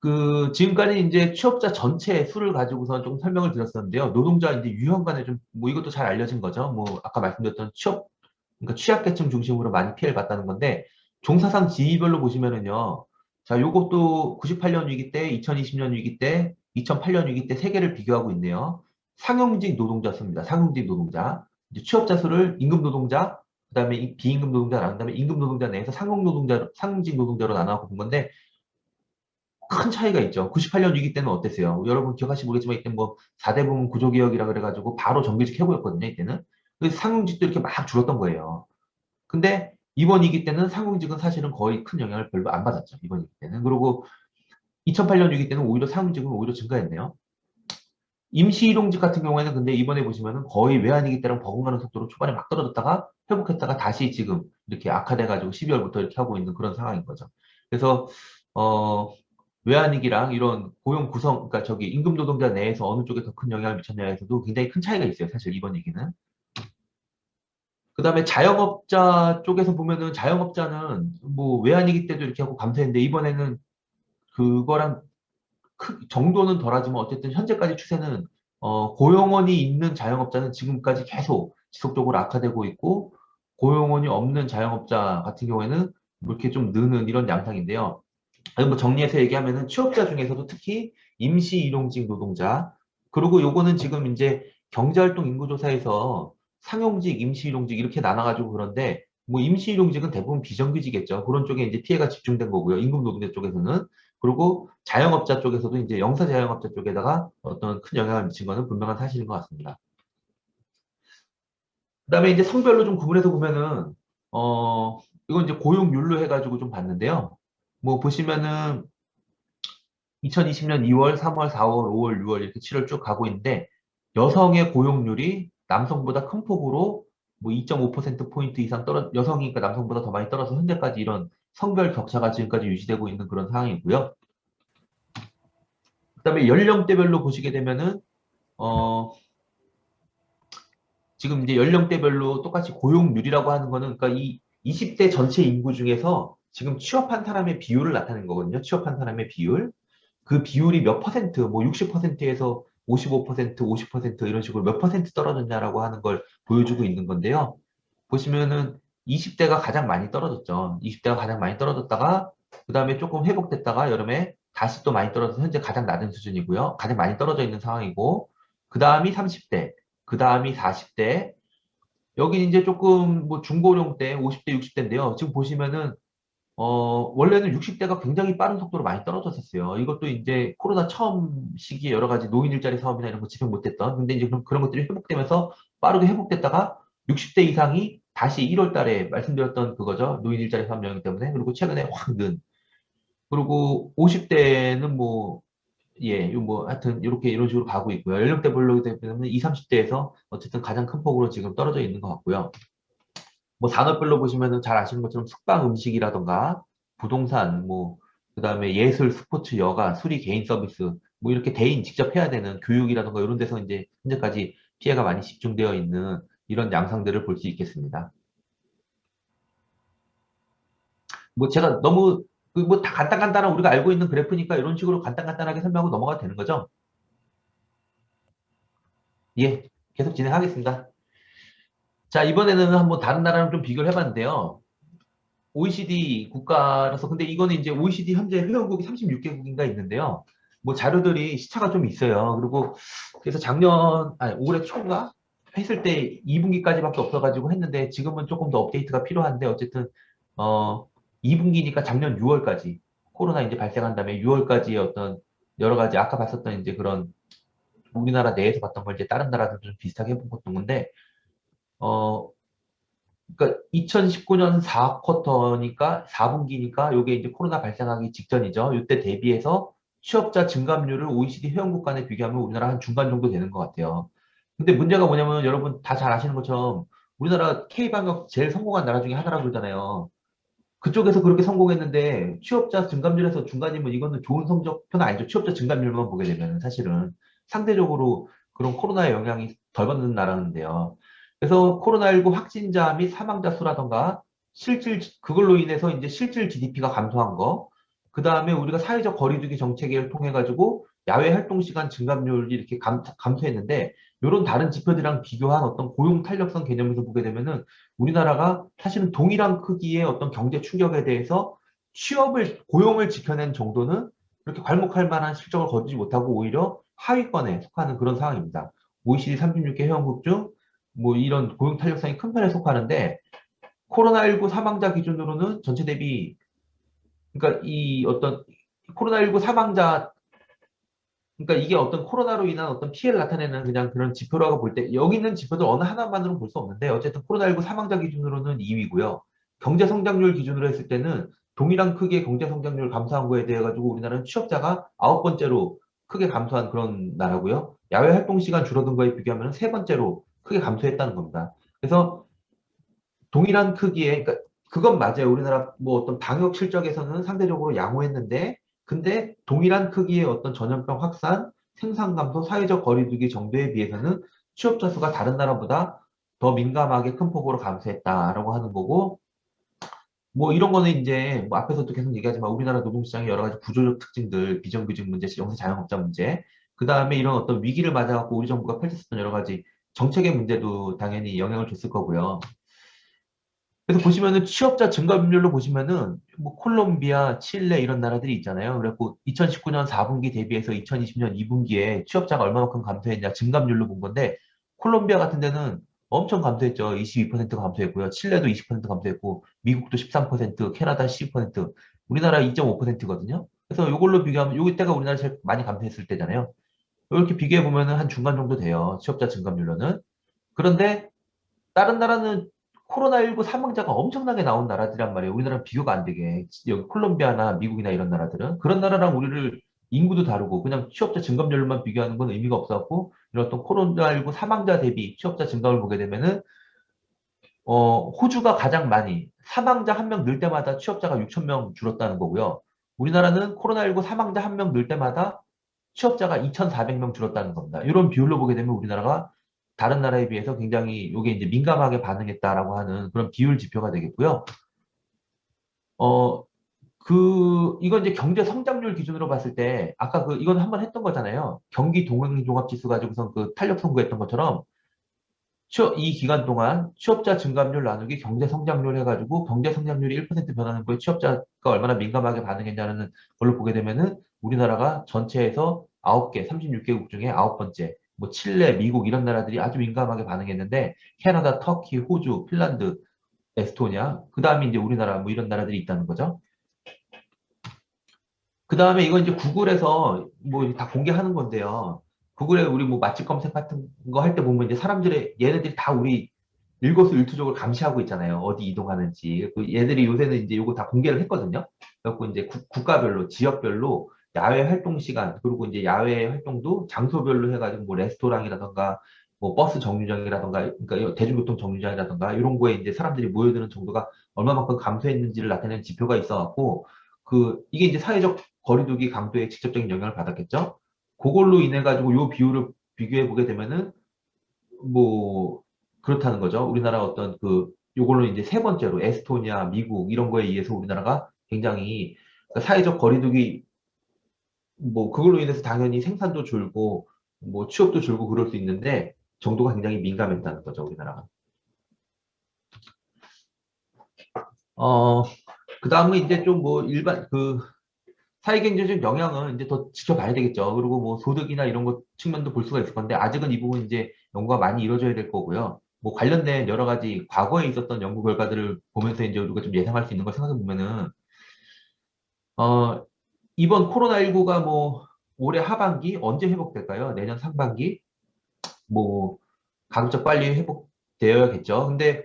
그 지금까지 이제 취업자 전체 수를 가지고서 좀 설명을 드렸었는데요. 노동자 이제 유형간에 좀 뭐 이것도 잘 알려진 거죠. 뭐 아까 말씀드렸던 그러니까 취약계층 중심으로 많이 피해를 봤다는 건데 종사상 지위별로 보시면은요. 자, 요것도 98년 위기 때, 2020년 위기 때, 2008년 위기 때 세 개를 비교하고 있네요. 상용직 노동자 수입니다. 상용직 노동자. 이제 취업자 수를 임금 노동자, 그다음에 비임금 노동자 나눈 다음에 임금 노동자 내에서 상용 노동자, 상용직 노동자로 나눠서 본 건데 큰 차이가 있죠. 98년 위기 때는 어땠어요? 여러분 기억하시지 모르겠지만 이때 뭐 4대 부문 구조개혁이라 그래가지고 바로 정규직 해고였거든요, 이때는. 그래서 상용직도 이렇게 막 줄었던 거예요. 근데 이번 위기 때는 상용직은 사실은 거의 큰 영향을 별로 안 받았죠, 이번 위기 때는. 그리고 2008년 위기 때는 오히려 상용직은 오히려 증가했네요. 임시일용직 같은 경우에는 근데 이번에 보시면은 거의 외환위기 때랑 버금가는 속도로 초반에 막 떨어졌다가 회복했다가 다시 지금 이렇게 악화돼가지고 12월부터 이렇게 하고 있는 그런 상황인 거죠. 그래서 어, 외환위기랑 이런 고용 구성, 그러니까 저기 임금 노동자 내에서 어느 쪽에 더 큰 영향을 미쳤냐에서도 굉장히 큰 차이가 있어요. 사실 이번 얘기는. 그 다음에 자영업자 쪽에서 보면은 자영업자는 뭐 외환위기 때도 이렇게 하고 감소했는데 이번에는 그거랑 정도는 덜하지만 어쨌든 현재까지 추세는 고용원이 있는 자영업자는 지금까지 계속 지속적으로 악화되고 있고 고용원이 없는 자영업자 같은 경우에는 뭐 이렇게 좀 느는 이런 양상인데요. 뭐 정리해서 얘기하면은 취업자 중에서도 특히 임시 일용직 노동자 그리고 요거는 지금 이제 경제활동 인구조사에서 상용직, 임시 일용직 이렇게 나눠가지고 그런데 뭐 임시 일용직은 대부분 비정규직이겠죠. 그런 쪽에 이제 피해가 집중된 거고요. 임금 노동자 쪽에서는 그리고 자영업자 쪽에서도 이제 영세 자영업자 쪽에다가 어떤 큰 영향을 미친 거는 분명한 사실인 것 같습니다. 그다음에 이제 성별로 좀 구분해서 보면은 어 이건 이제 고용률로 해가지고 좀 봤는데요. 뭐 보시면은 2020년 2월, 3월, 4월, 5월, 6월 이렇게 7월 쭉 가고 있는데 여성의 고용률이 남성보다 큰 폭으로 뭐 2.5%포인트 이상 여성이니까 남성보다 더 많이 떨어져서 현재까지 이런 성별 격차가 지금까지 유지되고 있는 그런 상황이고요. 그다음에 연령대별로 보시게 되면은 어 지금 이제 연령대별로 똑같이 고용률이라고 하는 거는 그러니까 이 20대 전체 인구 중에서 지금 취업한 사람의 비율을 나타낸 거거든요. 취업한 사람의 비율. 그 비율이 몇 퍼센트, 뭐 60%에서 55%, 50% 이런 식으로 몇 퍼센트 떨어졌냐라고 하는 걸 보여주고 있는 건데요. 보시면은 20대가 가장 많이 떨어졌죠. 20대가 가장 많이 떨어졌다가 그 다음에 조금 회복됐다가 여름에 다시 또 많이 떨어져서 현재 가장 낮은 수준이고요. 가장 많이 떨어져 있는 상황이고 그 다음이 30대, 그 다음이 40대, 여기 이제 조금 뭐 중고령 때 50대, 60대인데요. 지금 보시면은 원래는 60대가 굉장히 빠른 속도로 많이 떨어졌었어요. 이것도 이제 코로나 처음 시기에 여러 가지 노인 일자리 사업이나 이런 거 집행 못했던, 근데 이제 그런 것들이 회복되면서 빠르게 회복됐다가 60대 이상이 다시 1월 달에 말씀드렸던 그거죠. 노인 일자리 사업 영역 때문에. 그리고 최근에 확 는. 그리고 50대는 뭐, 예, 뭐, 하여튼, 이렇게 이런 식으로 가고 있고요. 연령대 별로 되면 20, 30대에서 어쨌든 가장 큰 폭으로 지금 떨어져 있는 것 같고요. 뭐, 산업별로 보시면은 잘 아시는 것처럼 숙박 음식이라던가, 부동산, 뭐, 그 다음에 예술, 스포츠, 여가, 수리, 개인 서비스, 뭐, 이렇게 대인 직접 해야 되는 교육이라던가 이런 데서 이제 현재까지 피해가 많이 집중되어 있는 이런 양상들을 볼 수 있겠습니다. 뭐, 제가 너무, 그 뭐, 다 간단간단한 우리가 알고 있는 그래프니까 이런 식으로 간단간단하게 설명하고 넘어가도 되는 거죠? 예, 계속 진행하겠습니다. 자, 이번에는 한번 다른 나라랑 좀 비교를 해봤는데요. OECD 국가라서, 근데 이거는 이제 OECD 현재 회원국이 36개국인가 있는데요. 뭐 자료들이 시차가 좀 있어요. 그리고 그래서 아니, 올해 초인가? 했을 때 2분기까지밖에 없어가지고 했는데 지금은 조금 더 업데이트가 필요한데 어쨌든, 2분기니까 작년 6월까지 코로나 이제 발생한 다음에 6월까지의 어떤 여러 가지 아까 봤었던 이제 그런 우리나라 내에서 봤던 걸 이제 다른 나라들도 좀 비슷하게 해본 건데, 어, 그러니까 2019년 4쿼터니까 4분기니까 요게 이제 코로나 발생하기 직전이죠. 이때 대비해서 취업자 증감률을 OECD 회원국 간에 비교하면 우리나라 한 중간 정도 되는 것 같아요. 근데 문제가 뭐냐면 여러분 다 잘 아시는 것처럼 우리나라 K방역 제일 성공한 나라 중에 하나라고 그러잖아요. 그쪽에서 그렇게 성공했는데 취업자 증감률에서 중간이면 이거는 좋은 성적표는 아니죠. 취업자 증감률만 보게 되면 사실은 상대적으로 그런 코로나의 영향이 덜 받는 나라인데요. 그래서 코로나19 확진자 및 사망자 수라던가 그걸로 인해서 이제 실질 GDP가 감소한 거, 그 다음에 우리가 사회적 거리두기 정책을 통해 가지고 야외 활동 시간 증감률이 이렇게 감소했는데 이런 다른 지표들이랑 비교한 어떤 고용 탄력성 개념에서 보게 되면은 우리나라가 사실은 동일한 크기의 어떤 경제 충격에 대해서 고용을 지켜낸 정도는 그렇게 괄목할 만한 실적을 거두지 못하고 오히려 하위권에 속하는 그런 상황입니다. OECD 36개 회원국 중 뭐 이런 고용 탄력성이 큰 편에 속하는데 코로나19 사망자 기준으로는 전체 대비 그러니까 이 어떤 코로나19 사망자 그러니까 이게 어떤 코로나로 인한 어떤 피해를 나타내는 그냥 그런 지표라고 볼 때 여기 있는 지표들 어느 하나만으로 볼 수 없는데 어쨌든 코로나19 사망자 기준으로는 2위고요. 경제 성장률 기준으로 했을 때는 동일한 크기의 경제 성장률 감소한 거에 대해 가지고 우리나라는 취업자가 9번째로 크게 감소한 그런 나라고요. 야외 활동 시간 줄어든 거에 비교하면 세 번째로 크게 감소했다는 겁니다. 그래서 동일한 크기의, 그러니까 그건 맞아요. 우리나라 뭐 어떤 방역 실적에서는 상대적으로 양호했는데, 근데 동일한 크기의 어떤 전염병 확산, 생산 감소, 사회적 거리두기 정도에 비해서는 취업자 수가 다른 나라보다 더 민감하게 큰 폭으로 감소했다라고 하는 거고, 뭐 이런 거는 이제 뭐 앞에서도 계속 얘기하지만 우리나라 노동시장의 여러 가지 구조적 특징들, 비정규직 문제, 영세 자영업자 문제, 그 다음에 이런 어떤 위기를 맞아갖고 우리 정부가 펼쳤었던 여러 가지 정책의 문제도 당연히 영향을 줬을 거고요. 그래서 보시면은 취업자 증가율로 보시면은 뭐 콜롬비아, 칠레 이런 나라들이 있잖아요. 그래갖고 2019년 4분기 대비해서 2020년 2분기에 취업자가 얼마만큼 감소했냐 증감률로 본 건데 콜롬비아 같은 데는 엄청 감소했죠. 22% 감소했고요. 칠레도 20% 감소했고 미국도 13%, 캐나다 12%, 우리나라 2.5%거든요. 그래서 이걸로 비교하면 요 때가 우리나라 제일 많이 감소했을 때잖아요. 이렇게 비교해 보면은 한 중간 정도 돼요. 취업자 증감률로는. 그런데 다른 나라는 코로나19 사망자가 엄청나게 나온 나라들이란 말이에요. 우리나라랑 비교가 안 되게. 여기 콜롬비아나 미국이나 이런 나라들은. 그런 나라랑 우리를 인구도 다르고 그냥 취업자 증감률만 비교하는 건 의미가 없었고 이런 어떤 코로나19 사망자 대비 취업자 증감을 보게 되면은 호주가 가장 많이 사망자 한 명 늘 때마다 취업자가 6천 명 줄었다는 거고요. 우리나라는 코로나19 사망자 한 명 늘 때마다 취업자가 2,400명 줄었다는 겁니다. 이런 비율로 보게 되면 우리나라가 다른 나라에 비해서 굉장히 이게 이제 민감하게 반응했다라고 하는 그런 비율 지표가 되겠고요. 어, 이건 이제 경제 성장률 기준으로 봤을 때, 아까 이건 한번 했던 거잖아요. 경기 동행종합지수 가지고선 그 탄력 선고했던 것처럼, 이 기간 동안 취업자 증감률 나누기 경제 성장률 해가지고 경제 성장률이 1% 변하는 거에 취업자가 얼마나 민감하게 반응했냐는 걸로 보게 되면은 우리나라가 전체에서 9개, 36개국 중에 9번째, 뭐 칠레, 미국 이런 나라들이 아주 민감하게 반응했는데 캐나다, 터키, 호주, 핀란드, 에스토니아, 그 다음에 이제 우리나라 뭐 이런 나라들이 있다는 거죠. 그 다음에 이거 이제 구글에서 뭐 다 공개하는 건데요. 구글에 우리 뭐 맛집 검색 같은 거 할 때 보면 이제 사람들의 얘네들이 다 우리 일거수일투족을 감시하고 있잖아요. 어디 이동하는지. 그 얘들이 요새는 이제 요거 다 공개를 했거든요. 그래갖고 이제 국가별로, 지역별로 야외 활동 시간, 그리고 이제 야외 활동도 장소별로 해가지고 뭐 레스토랑이라던가 뭐 버스 정류장이라던가, 그러니까 대중교통 정류장이라던가 이런 거에 이제 사람들이 모여드는 정도가 얼마만큼 감소했는지를 나타내는 지표가 있어갖고 이게 이제 사회적 거리두기 강도에 직접적인 영향을 받았겠죠. 그걸로 인해 가지고 요 비율을 비교해 보게 되면은 뭐 그렇다는 거죠. 우리나라 어떤 요걸로 이제 세 번째로 에스토니아, 미국 이런 거에 의해서 우리나라가 굉장히 그러니까 사회적 거리두기 뭐 그걸로 인해서 당연히 생산도 줄고 뭐 취업도 줄고 그럴 수 있는데 정도가 굉장히 민감했다는 거죠, 우리나라가. 어, 그 다음은 이제 좀 뭐 일반 사회경제적 영향은 이제 더 지켜봐야 되겠죠. 그리고 뭐 소득이나 이런 것 측면도 볼 수가 있을 건데 아직은 이 부분 이제 연구가 많이 이루어져야 될 거고요. 뭐 관련된 여러 가지 과거에 있었던 연구 결과들을 보면서 이제 우리가 좀 예상할 수 있는 걸 생각해 보면은 어, 이번 코로나19가 뭐 올해 하반기 언제 회복될까요? 내년 상반기? 뭐 가급적 빨리 회복되어야겠죠. 근데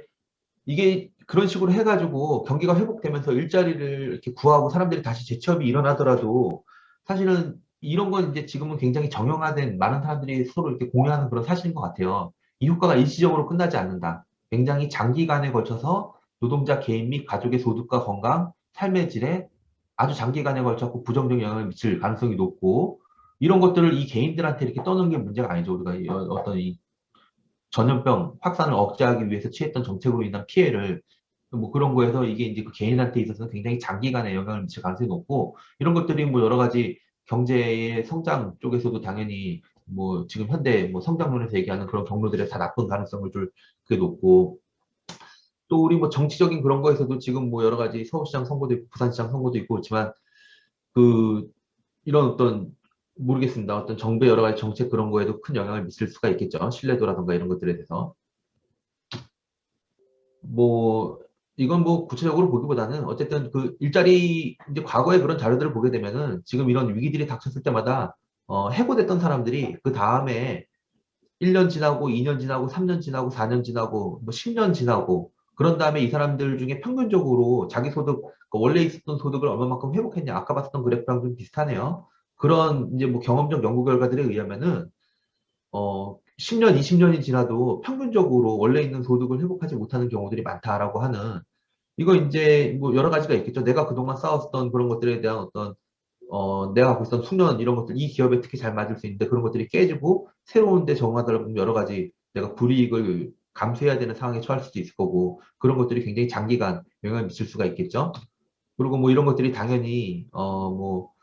이게 그런 식으로 해가지고 경기가 회복되면서 일자리를 이렇게 구하고 사람들이 다시 재취업이 일어나더라도 사실은 이런 건 이제 지금은 굉장히 정형화된 많은 사람들이 서로 이렇게 공유하는 그런 사실인 것 같아요. 이 효과가 일시적으로 끝나지 않는다. 굉장히 장기간에 걸쳐서 노동자 개인 및 가족의 소득과 건강, 삶의 질에 아주 장기간에 걸쳐 부정적 영향을 미칠 가능성이 높고 이런 것들을 이 개인들한테 이렇게 떠는 게 문제가 아니죠. 우리가 어떤 이 전염병 확산을 억제하기 위해서 취했던 정책으로 인한 피해를 뭐 그런 거에서 이게 이제 그 개인한테 있어서는 굉장히 장기간에 영향을 미칠 가능성이 높고 이런 것들이 뭐 여러 가지 경제의 성장 쪽에서도 당연히 뭐 지금 현대 뭐 성장론에서 얘기하는 그런 경로들에 다 나쁜 가능성을 줄 그게 높고 또 우리 뭐 정치적인 그런 거에서도 지금 뭐 여러 가지 서울시장 선거도 있고 부산시장 선거도 있고 그렇지만 그 이런 어떤 모르겠습니다. 어떤 정부의 여러 가지 정책 그런 거에도 큰 영향을 미칠 수가 있겠죠. 신뢰도라든가 이런 것들에 대해서. 뭐 이건 뭐 구체적으로 보기보다는 어쨌든 그 일자리 이제 과거의 그런 자료들을 보게 되면은 지금 이런 위기들이 닥쳤을 때마다 해고됐던 사람들이 그 다음에 1년 지나고 2년 지나고 3년 지나고 4년 지나고 뭐 10년 지나고 그런 다음에 이 사람들 중에 평균적으로 자기 소득 원래 있었던 소득을 얼마만큼 회복했냐 아까 봤었던 그래프랑 좀 비슷하네요. 그런 이제 뭐 경험적 연구 결과들에 의하면은 10년, 20년이 지나도 평균적으로 원래 있는 소득을 회복하지 못하는 경우들이 많다라고 하는 이거 이제 뭐 여러 가지가 있겠죠. 내가 그동안 쌓았던 그런 것들에 대한 어떤 내가 갖고 있었던 숙련 이런 것들 이 기업에 특히 잘 맞을 수 있는데 그런 것들이 깨지고 새로운 데 적응하다 보면 여러 가지 내가 불이익을 감수해야 되는 상황에 처할 수도 있을 거고 그런 것들이 굉장히 장기간 영향을 미칠 수가 있겠죠. 그리고 뭐 이런 것들이 당연히 뭐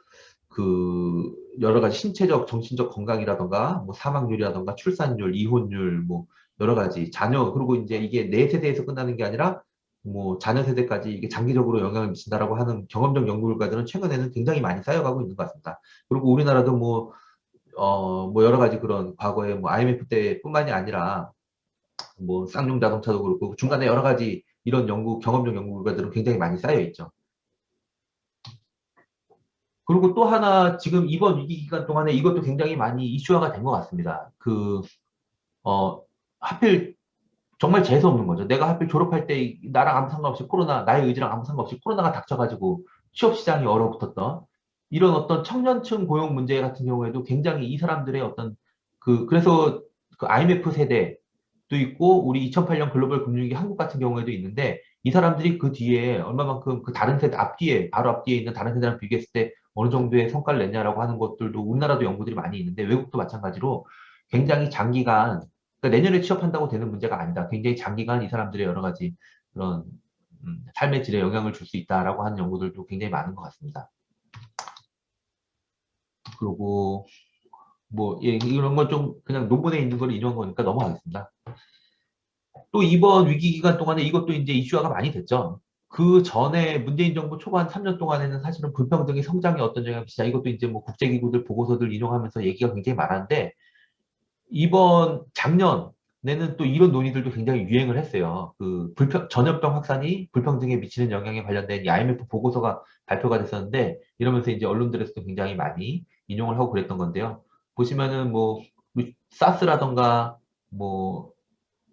여러 가지 신체적, 정신적 건강이라던가, 뭐 사망률이라던가, 출산율, 이혼율, 뭐 여러 가지 자녀, 그리고 이제 이게 내 세대에서 끝나는 게 아니라 뭐 자녀 세대까지 이게 장기적으로 영향을 미친다라고 하는 경험적 연구 결과들은 최근에는 굉장히 많이 쌓여가고 있는 것 같습니다. 그리고 우리나라도 뭐 여러 가지 그런 과거에 뭐 IMF 때뿐만이 아니라 뭐 쌍용 자동차도 그렇고 중간에 여러 가지 이런 경험적 연구 결과들은 굉장히 많이 쌓여 있죠. 그리고 또 하나 지금 이번 위기 기간 동안에 이것도 굉장히 많이 이슈화가 된 것 같습니다. 어, 하필 정말 재수 없는 거죠. 내가 하필 졸업할 때 나랑 아무 상관없이 나의 의지랑 아무 상관없이 코로나가 닥쳐가지고 취업 시장이 얼어붙었던 이런 어떤 청년층 고용 문제 같은 경우에도 굉장히 이 사람들의 어떤 그래서 그 IMF 세대도 있고 우리 2008년 글로벌 금융위기 한국 같은 경우에도 있는데 이 사람들이 그 뒤에 얼마만큼 그 다른 세대 앞뒤에 바로 앞뒤에 있는 다른 세대랑 비교했을 때 어느 정도의 성과를 냈냐라고 하는 것들도 우리나라도 연구들이 많이 있는데 외국도 마찬가지로 굉장히 장기간 그러니까 내년에 취업한다고 되는 문제가 아니다. 굉장히 장기간 이 사람들의 여러 가지 그런 삶의 질에 영향을 줄 수 있다라고 하는 연구들도 굉장히 많은 것 같습니다. 그리고 뭐 예, 이런 건 좀 그냥 논문에 있는 걸 인용한 거니까 넘어가겠습니다. 또 이번 위기 기간 동안에 이것도 이제 이슈화가 많이 됐죠. 그 전에 문재인 정부 초반 3년 동안에는 사실은 불평등의 성장에 어떤 영향을 미치자 이것도 이제 뭐 국제기구들 보고서들 인용하면서 얘기가 굉장히 많았는데 이번 작년에는 또 이런 논의들도 굉장히 유행을 했어요. 전염병 확산이 불평등에 미치는 영향에 관련된 이 IMF 보고서가 발표가 됐었는데 이러면서 이제 언론들에서도 굉장히 많이 인용을 하고 그랬던 건데요. 보시면은 뭐 사스라던가 뭐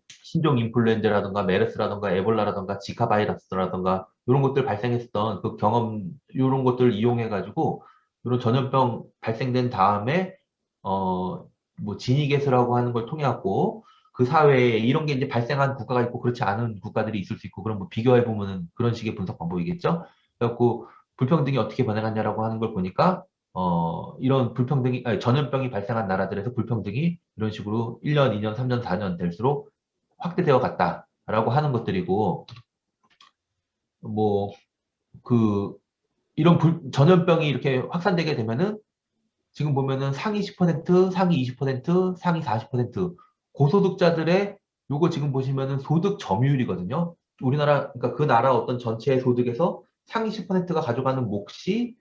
신종 인플루엔자라든가 메르스라든가 에볼라라든가 지카 바이러스라든가 이런 것들 발생했었던 그 경험 이런 것들을 이용해 가지고 이런 전염병 발생된 다음에 뭐 진위계수라고 하는 걸 통해 갖고 그 사회에 이런 게 이제 발생한 국가가 있고 그렇지 않은 국가들이 있을 수 있고 그런 뭐 비교해 보면은 그런 식의 분석 방법이겠죠. 그래갖고 불평등이 어떻게 변해갔냐라고 하는 걸 보니까 이런 불평등이 아니, 전염병이 발생한 나라들에서 불평등이 이런 식으로 1년, 2년, 3년, 4년 될수록 확대되어 갔다라고 하는 것들이고, 뭐, 그, 이런 전염병이 이렇게 확산되게 되면은, 지금 보면은 상위 10%, 상위 20%, 상위 40%, 고소득자들의 요거 지금 보시면은 소득 점유율이거든요. 우리나라, 그러니까 그 나라 어떤 전체의 소득에서 상위 10%가 가져가는 몫이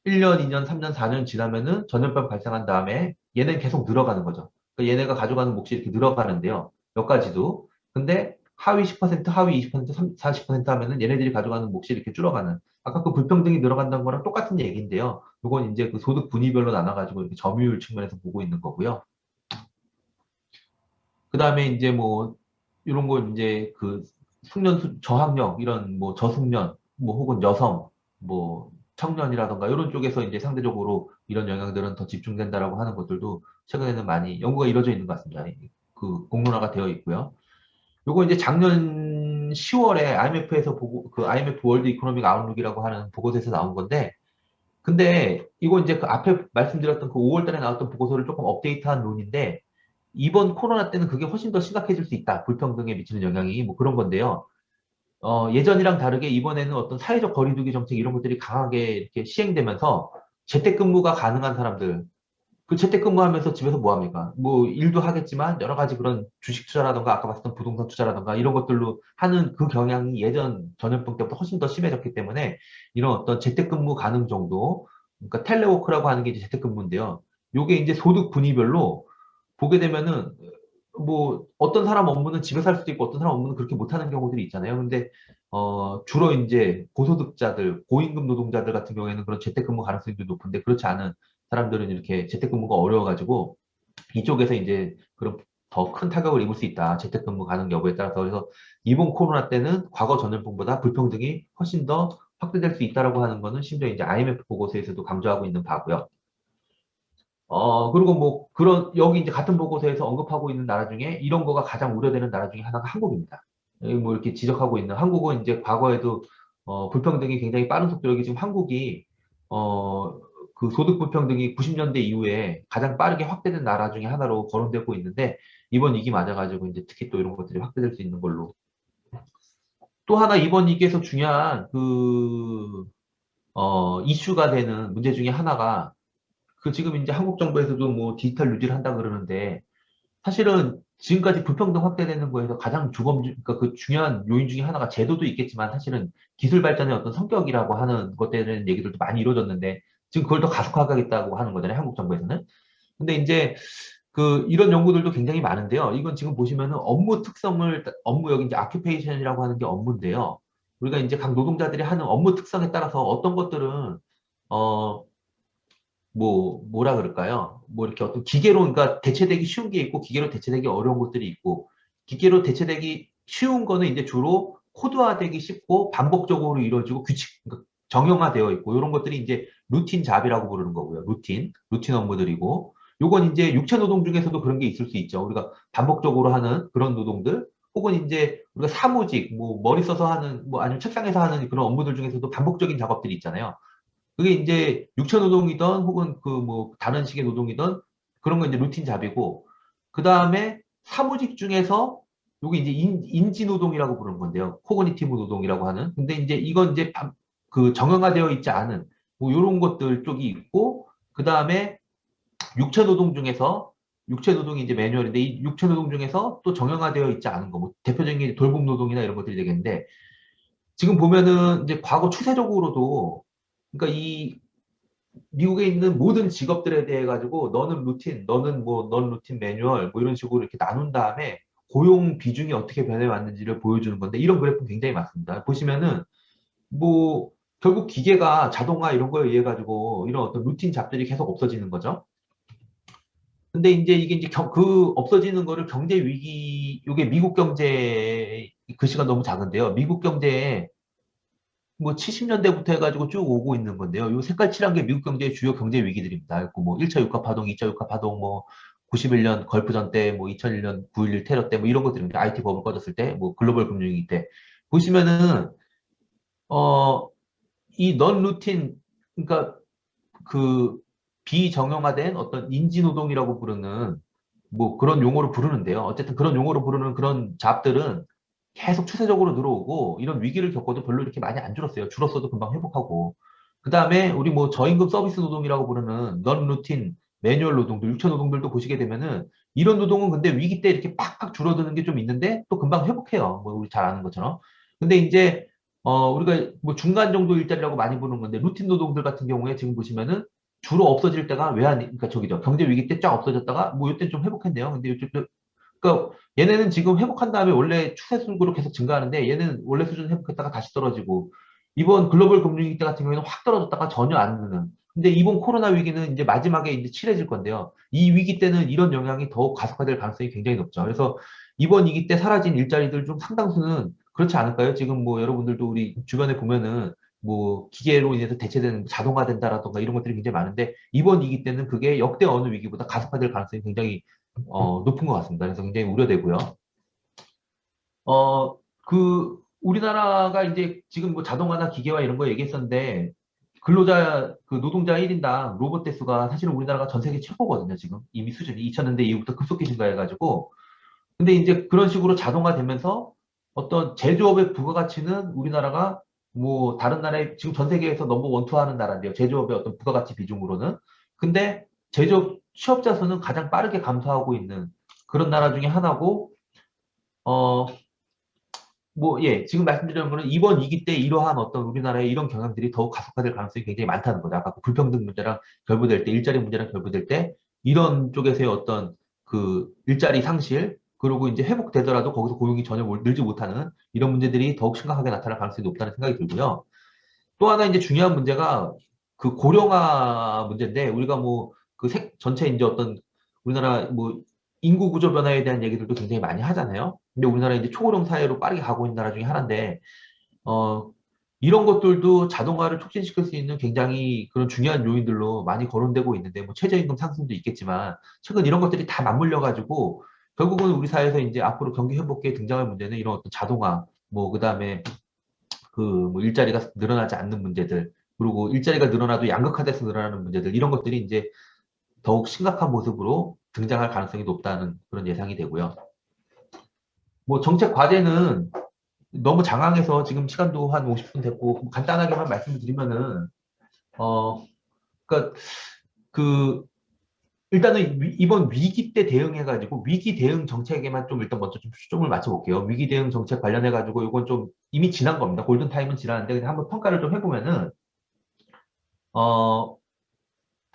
1년, 2년, 3년, 4년 지나면은 전염병 발생한 다음에 얘는 계속 늘어가는 거죠. 그러니까 얘네가 가져가는 몫이 이렇게 늘어가는데요. 몇 가지도. 근데 하위 10%, 하위 20%, 40% 하면은 얘네들이 가져가는 몫이 이렇게 줄어가는. 아까 그 불평등이 늘어간다는 거랑 똑같은 얘기인데요. 이건 이제 그 소득 분위별로 나눠가지고 이렇게 점유율 측면에서 보고 있는 거고요. 그 다음에 이제 뭐, 이런 거 이제 그 숙련, 저학력, 이런 뭐 저숙련, 뭐 혹은 여성, 뭐 청년이라던가 이런 쪽에서 이제 상대적으로 이런 영향들은 더 집중된다라고 하는 것들도 최근에는 많이 연구가 이루어져 있는 것 같습니다. 그 공론화가 되어 있고요. 요거 이제 작년 10월에 IMF에서 보고, 그 IMF 월드 이코노믹 아웃룩이라고 하는 보고서에서 나온 건데, 근데 이거 이제 그 앞에 말씀드렸던 그 5월 달에 나왔던 보고서를 조금 업데이트한 론인데, 이번 코로나 때는 그게 훨씬 더 심각해질 수 있다. 불평등에 미치는 영향이 뭐 그런 건데요. 예전이랑 다르게 이번에는 어떤 사회적 거리두기 정책 이런 것들이 강하게 이렇게 시행되면서 재택근무가 가능한 사람들, 그 재택근무하면서 집에서 뭐 합니까? 뭐 일도 하겠지만 여러 가지 그런 주식 투자라던가 아까 말했던 부동산 투자라던가 이런 것들로 하는 그 경향이 예전 전염병 때보다 훨씬 더 심해졌기 때문에 이런 어떤 재택근무 가능 정도, 그러니까 텔레워크라고 하는 게 이제 재택근무인데요. 요게 이제 소득 분위별로 보게 되면은 뭐 어떤 사람 업무는 집에서 할 수도 있고 어떤 사람 업무는 그렇게 못하는 경우들이 있잖아요. 근데 주로 이제 고소득자들, 고임금 노동자들 같은 경우에는 그런 재택근무 가능성이 높은데 그렇지 않은 사람들은 이렇게 재택근무가 어려워가지고 이쪽에서 이제 그런 더 큰 타격을 입을 수 있다. 재택근무 가능 여부에 따라서. 그래서 이번 코로나 때는 과거 전염병보다 불평등이 훨씬 더 확대될 수 있다라고 하는 거는 심지어 이제 IMF 보고서에서도 강조하고 있는 바고요. 그리고 뭐, 여기 이제 같은 보고서에서 언급하고 있는 나라 중에 이런 거가 가장 우려되는 나라 중에 하나가 한국입니다. 여기 뭐 이렇게 지적하고 있는 한국은 이제 과거에도, 불평등이 굉장히 빠른 속도로 여기 지금 한국이, 어, 그 소득 불평등이 90년대 이후에 가장 빠르게 확대된 나라 중에 하나로 거론되고 있는데, 이번 위기 맞아가지고 이제 특히 또 이런 것들이 확대될 수 있는 걸로. 또 하나 이번 위기에서 중요한 이슈가 되는 문제 중에 하나가 그 지금 이제 한국 정부에서도 뭐 디지털 유지를 한다 그러는데 사실은 지금까지 불평등 확대되는 거에서 가장 그러니까 그 중요한 요인 중에 하나가 제도도 있겠지만 사실은 기술 발전의 어떤 성격이라고 하는 것에 대한 얘기들도 많이 이루어졌는데 지금 그걸 더 가속화하겠다고 하는 거잖아요. 한국 정부에서는. 근데 이제 그 이런 연구들도 굉장히 많은데요. 이건 지금 보시면은 업무 여기 이제 아큐페이션이라고 하는 게 업무인데요. 우리가 이제 각 노동자들이 하는 업무 특성에 따라서 어떤 것들은 어 뭐라 그럴까요? 뭐 이렇게 어떤 기계로, 그러니까 대체되기 쉬운 게 있고, 기계로 대체되기 어려운 것들이 있고, 기계로 대체되기 쉬운 거는 이제 주로 코드화되기 쉽고, 반복적으로 이루어지고, 그러니까 정형화되어 있고, 이런 것들이 이제 루틴 잡이라고 부르는 거고요. 루틴 업무들이고, 요건 이제 육체 노동 중에서도 그런 게 있을 수 있죠. 우리가 반복적으로 하는 그런 노동들, 혹은 이제 우리가 사무직, 뭐 머리 써서 하는, 뭐 아니면 책상에서 하는 그런 업무들 중에서도 반복적인 작업들이 있잖아요. 그게 이제 육체 노동이든 혹은 그 뭐 다른 식의 노동이든 그런 건 이제 루틴 잡이고 그 다음에 사무직 중에서 요게 이제 인지 노동이라고 부르는 건데요. 코그니티브 노동이라고 하는. 근데 이제 이건 이제 그 정형화되어 있지 않은 뭐 요런 것들 쪽이 있고 그 다음에 육체 노동 중에서 육체 노동이 이제 매뉴얼인데 이 육체 노동 중에서 또 정형화되어 있지 않은 거, 뭐 대표적인 게 돌봄 노동이나 이런 것들이 되겠는데 지금 보면은 이제 과거 추세적으로도 그러니까 이 미국에 있는 모든 직업들에 대해 가지고 너는 루틴, 너는 뭐 넌 루틴 매뉴얼 뭐 이런 식으로 이렇게 나눈 다음에 고용 비중이 어떻게 변해 왔는지를 보여주는 건데 이런 그래프 굉장히 많습니다. 보시면은 뭐 결국 기계가 자동화 이런 거에 의해 가지고 이런 어떤 루틴 잡들이 계속 없어지는 거죠. 근데 이게 그 없어지는 거를 경제 위기, 이게 미국 경제 글씨가 너무 작은데요. 미국 경제에 뭐 70년대부터 해가지고 쭉 오고 있는 건데요. 요 색깔 칠한 게 미국 경제의 주요 경제 위기들입니다. 그뭐 1차 유가 파동, 2차 유가 파동, 뭐 91년 걸프전 때, 뭐 2001년 9.11 테러 때, 뭐 이런 것들입니다. IT 버블 꺼졌을 때, 뭐 글로벌 금융위기 때. 보시면은 어, 이 넌 루틴, 그러니까 그 비정형화된 어떤 인지노동이라고 부르는 뭐 그런 용어로 부르는데요. 어쨌든 그런 용어로 부르는 그런 잡들은 계속 추세적으로 늘어오고 이런 위기를 겪어도 별로 이렇게 많이 안 줄었어요. 줄었어도 금방 회복하고. 그 다음에 우리 뭐 저임금 서비스 노동이라고 부르는 넌 루틴 매뉴얼 노동들, 육체 노동들도 보시게 되면은 이런 노동은 근데 위기 때 이렇게 빡빡 줄어드는 게 좀 있는데 또 금방 회복해요. 뭐 우리 잘 아는 것처럼. 근데 이제 우리가 뭐 중간 정도 일자리라고 많이 부르는 건데 루틴 노동들 같은 경우에 지금 보시면은 주로 없어질 때가 그러니까 저기죠. 경제 위기 때 쫙 없어졌다가 뭐 이때 좀 회복했네요. 근데 요즘 그러니까 얘네는 지금 회복한 다음에 원래 추세 속으로 계속 증가하는데 얘는 원래 수준 회복했다가 다시 떨어지고 이번 글로벌 금융위기 때 같은 경우에는 확 떨어졌다가 전혀 안 느는. 근데 이번 코로나 위기는 이제 마지막에 이제 칠해질 건데요. 이 위기 때는 이런 영향이 더욱 가속화될 가능성이 굉장히 높죠. 그래서 이번 위기 때 사라진 일자리들 중 상당수는 그렇지 않을까요? 지금 뭐 여러분들도 우리 주변에 보면은 뭐 기계로 인해서 대체되는 자동화된다라던가 이런 것들이 굉장히 많은데 이번 위기 때는 그게 역대 어느 위기보다 가속화될 가능성이 굉장히 높은 것 같습니다. 그래서 굉장히 우려되고요. 우리나라가 이제 지금 뭐 자동화나 기계화 이런 거 얘기했었는데, 근로자, 그 노동자 1인당 로봇 대수가 사실은 우리나라가 전 세계 최고거든요, 지금. 이미 수준이 2000년대 이후부터 급속히 증가해가지고. 근데 이제 그런 식으로 자동화되면서 어떤 제조업의 부가가치는 우리나라가 뭐 다른 나라에 지금 전 세계에서 넘버 원투 하는 나라인데요. 제조업의 어떤 부가가치 비중으로는. 근데 제조업 취업자 수는 가장 빠르게 감소하고 있는 그런 나라 중에 하나고, 어, 뭐, 예, 지금 말씀드리는 거는 이번 위기 때 이러한 어떤 우리나라의 이런 경향들이 더욱 가속화될 가능성이 굉장히 많다는 거죠. 아까 그 불평등 문제랑 결부될 때, 일자리 문제랑 결부될 때, 이런 쪽에서의 어떤 그 일자리 상실, 그리고 이제 회복되더라도 거기서 고용이 전혀 늘지 못하는 이런 문제들이 더욱 심각하게 나타날 가능성이 높다는 생각이 들고요. 또 하나 이제 중요한 문제가 그 고령화 문제인데 우리가 뭐 그 전체 이제 어떤 우리나라 뭐 인구 구조 변화에 대한 얘기들도 굉장히 많이 하잖아요. 근데 우리나라 이제 초고령 사회로 빠르게 가고 있는 나라 중에 하나인데 어 이런 것들도 자동화를 촉진시킬 수 있는 굉장히 그런 중요한 요인들로 많이 거론되고 있는데 뭐 최저임금 상승도 있겠지만 최근 이런 것들이 다 맞물려 가지고 결국은 우리 사회에서 이제 앞으로 경기 회복기에 등장할 문제는 이런 어떤 자동화 뭐 그다음에 그 뭐 일자리가 늘어나지 않는 문제들, 그리고 일자리가 늘어나도 양극화돼서 늘어나는 문제들, 이런 것들이 이제 더욱 심각한 모습으로 등장할 가능성이 높다는 그런 예상이 되고요. 뭐 정책 과제는 너무 장황해서 지금 시간도 한 50분 됐고 간단하게만 말씀을 드리면은 어 그러니까 그 일단은 이번 위기 때 대응해가지고 위기 대응 정책에만 좀 일단 먼저 좀 초점을 맞춰볼게요. 위기 대응 정책 관련해가지고 이건 좀 이미 지난 겁니다. 골든 타임은 지났는데 그냥 한번 평가를 좀 해보면은 어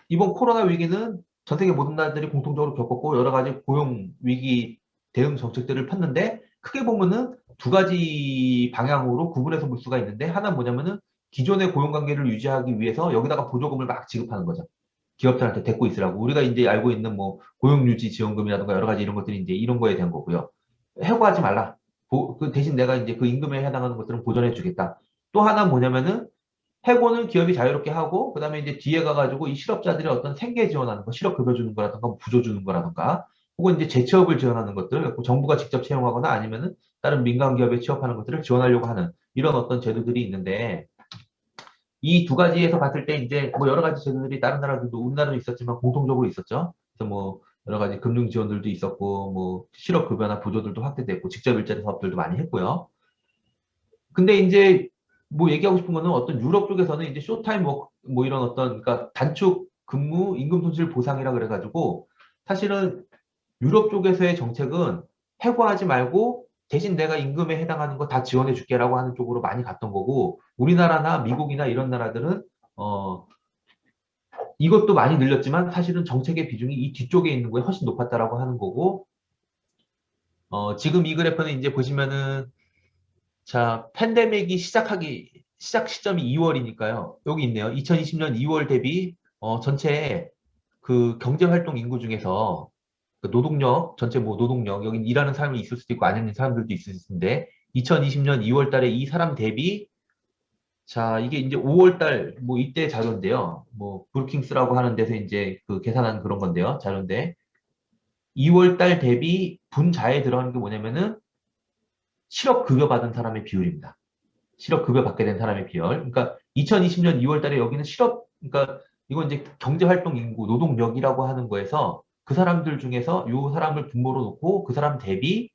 이번 코로나 위기는 전 세계 모든 나라들이 공통적으로 겪었고 여러 가지 고용 위기 대응 정책들을 폈는데 크게 보면은 두 가지 방향으로 구분해서 볼 수가 있는데 하나는 뭐냐면은 기존의 고용 관계를 유지하기 위해서 여기다가 보조금을 막 지급하는 거죠. 기업들한테 데리고 있으라고. 우리가 이제 알고 있는 뭐 고용 유지 지원금이라든가 여러 가지 이런 것들이 이제 이런 거에 대한 거고요. 해고하지 말라. 그 대신 내가 이제 그 임금에 해당하는 것들은 보전해 주겠다. 또 하나 뭐냐면은 해고는 기업이 자유롭게 하고, 그 다음에 이제 뒤에 가가지고 이 실업자들의 어떤 생계 지원하는 거, 실업급여 주는 거라든가, 뭐 부조 주는 거라든가, 혹은 이제 재취업을 지원하는 것들, 정부가 직접 채용하거나 아니면은 다른 민간 기업에 취업하는 것들을 지원하려고 하는 이런 어떤 제도들이 있는데, 이 두 가지에서 봤을 때 이제 뭐 여러 가지 제도들이 다른 나라들도 우리나라도 있었지만 공통적으로 있었죠. 그래서 뭐 여러 가지 금융 지원들도 있었고, 뭐 실업급여나 부조들도 확대됐고, 직접 일자리 사업들도 많이 했고요. 근데 이제 뭐 얘기하고 싶은 거는 어떤 유럽 쪽에서는 이제 쇼타임 워크 뭐 이런 어떤 그러니까 단축 근무 임금 손실 보상이라 그래가지고 사실은 유럽 쪽에서의 정책은 해고하지 말고 대신 내가 임금에 해당하는 거 다 지원해 줄게라고 하는 쪽으로 많이 갔던 거고 우리나라나 미국이나 이런 나라들은 어 이것도 많이 늘렸지만 사실은 정책의 비중이 이 뒤쪽에 있는 거에 훨씬 높았다라고 하는 거고 지금 이 그래프는 이제 보시면은 자, 팬데믹이 시작 시점이 2월이니까요. 여기 있네요. 2020년 2월 대비 전체 그 경제활동 인구 중에서 노동력, 전체 뭐 노동력, 여기 일하는 사람이 있을 수도 있고 안 있는 사람들도 있을 텐데, 2020년 2월 달에 이 사람 대비, 자, 이게 이제 5월 달, 뭐 이때 자료인데요. 뭐, 브루킹스라고 하는 데서 이제 그 계산한 그런 건데요. 자료인데, 2월 달 대비 분자에 들어가는 게 뭐냐면은, 실업급여 받은 사람의 비율입니다. 실업급여 받게 된 사람의 비율. 그러니까 2020년 2월 달에 여기는 그러니까 이건 이제 경제활동 인구, 노동력이라고 하는 거에서 그 사람들 중에서 요 사람을 분모로 놓고 그 사람 대비,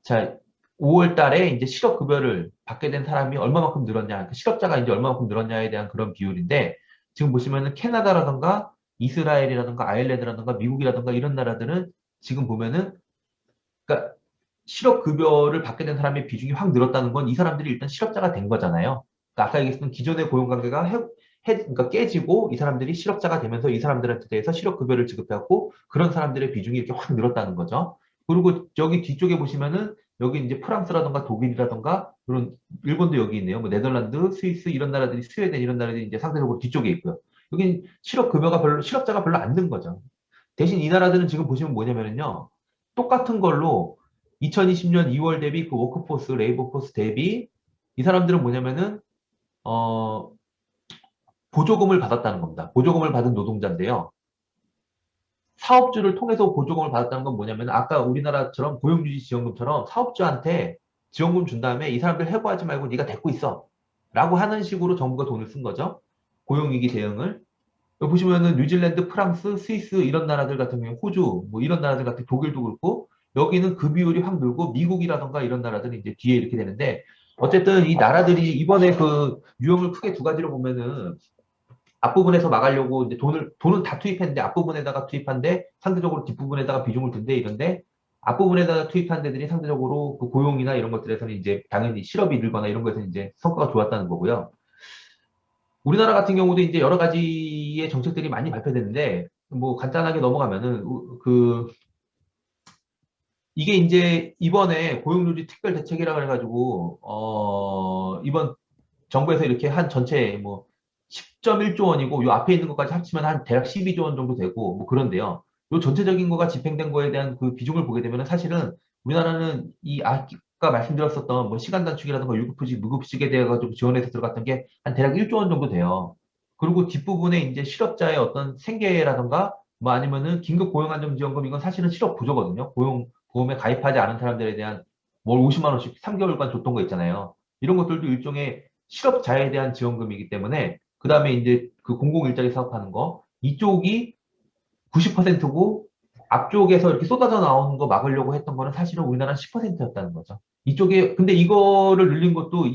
자, 5월 달에 이제 실업급여를 받게 된 사람이 얼마만큼 늘었냐, 그 실업자가 이제 얼마만큼 늘었냐에 대한 그런 비율인데, 지금 보시면은 캐나다라든가 이스라엘이라든가 아일랜드라든가 미국이라든가 이런 나라들은 지금 보면은, 그러니까 실업급여를 받게 된 사람의 비중이 확 늘었다는 건 이 사람들이 일단 실업자가 된 거잖아요. 그러니까 아까 얘기했던 기존의 고용관계가 그러니까 깨지고 이 사람들이 실업자가 되면서 이 사람들한테 대해서 실업급여를 지급하고 그런 사람들의 비중이 이렇게 확 늘었다는 거죠. 그리고 여기 뒤쪽에 보시면은 여기 이제 프랑스라든가 독일이라든가 그런 일본도 여기 있네요. 뭐 네덜란드, 스위스 이런 나라들이 스웨덴 이런 나라들이 이제 상대적으로 뒤쪽에 있고요. 여기 실업자가 별로 안 는 거죠. 대신 이 나라들은 지금 보시면 뭐냐면요. 똑같은 걸로 2020년 2월 대비 그 워크포스, 레이버포스 대비 이 사람들은 뭐냐면은, 어, 보조금을 받았다는 겁니다. 보조금을 받은 노동자인데요. 사업주를 통해서 보조금을 받았다는 건 뭐냐면 아까 우리나라처럼 고용유지지원금처럼 사업주한테 지원금 준 다음에 이 사람들 해고하지 말고 네가 데리고 있어. 라고 하는 식으로 정부가 돈을 쓴 거죠. 고용위기 대응을. 여기 보시면은 뉴질랜드, 프랑스, 스위스 이런 나라들 같은 경우에 호주 뭐 이런 나라들 같은 독일도 그렇고 여기는 그 비율이 확 늘고 미국이라던가 이런 나라들은 이제 뒤에 이렇게 되는데 어쨌든 이 나라들이 이번에 그 유형을 크게 두 가지로 보면은 앞부분에서 막으려고 이제 돈은 다 투입했는데 앞부분에다가 투입한데 상대적으로 뒷부분에다가 비중을 둔대 이런데 앞부분에다가 투입한 데들이 상대적으로 그 고용이나 이런 것들에서는 이제 당연히 실업이 늘거나 이런 거에서는 이제 성과가 좋았다는 거고요. 우리나라 같은 경우도 이제 여러 가지의 정책들이 많이 발표됐는데, 뭐 간단하게 넘어가면은, 이게 이제 이번에 고용유지 특별대책이라고 해가지고, 이번 정부에서 이렇게 한 전체 뭐 10.1조 원이고, 요 앞에 있는 것까지 합치면 한 대략 12조 원 정도 되고, 뭐 그런데요. 요 전체적인 거가 집행된 거에 대한 그 비중을 보게 되면 사실은 우리나라는 아까 말씀드렸었던 뭐 시간 단축이라든가 유급휴직, 무급휴직에 대해 가지고 지원해서 들어갔던 게 한 대략 1조 원 정도 돼요. 그리고 뒷부분에 이제 실업자의 어떤 생계라든가 뭐 아니면은 긴급 고용안정지원금 이건 사실은 실업 보조거든요. 고용보험에 가입하지 않은 사람들에 대한 월 50만 원씩 3개월간 줬던 거 있잖아요. 이런 것들도 일종의 실업자에 대한 지원금이기 때문에 그 다음에 이제 그 공공일자리 사업하는 거 이쪽이 90%고 앞쪽에서 이렇게 쏟아져 나오는 거 막으려고 했던 거는 사실은 우리나라 10%였다는 거죠. 이쪽에 근데 이거를 늘린 것도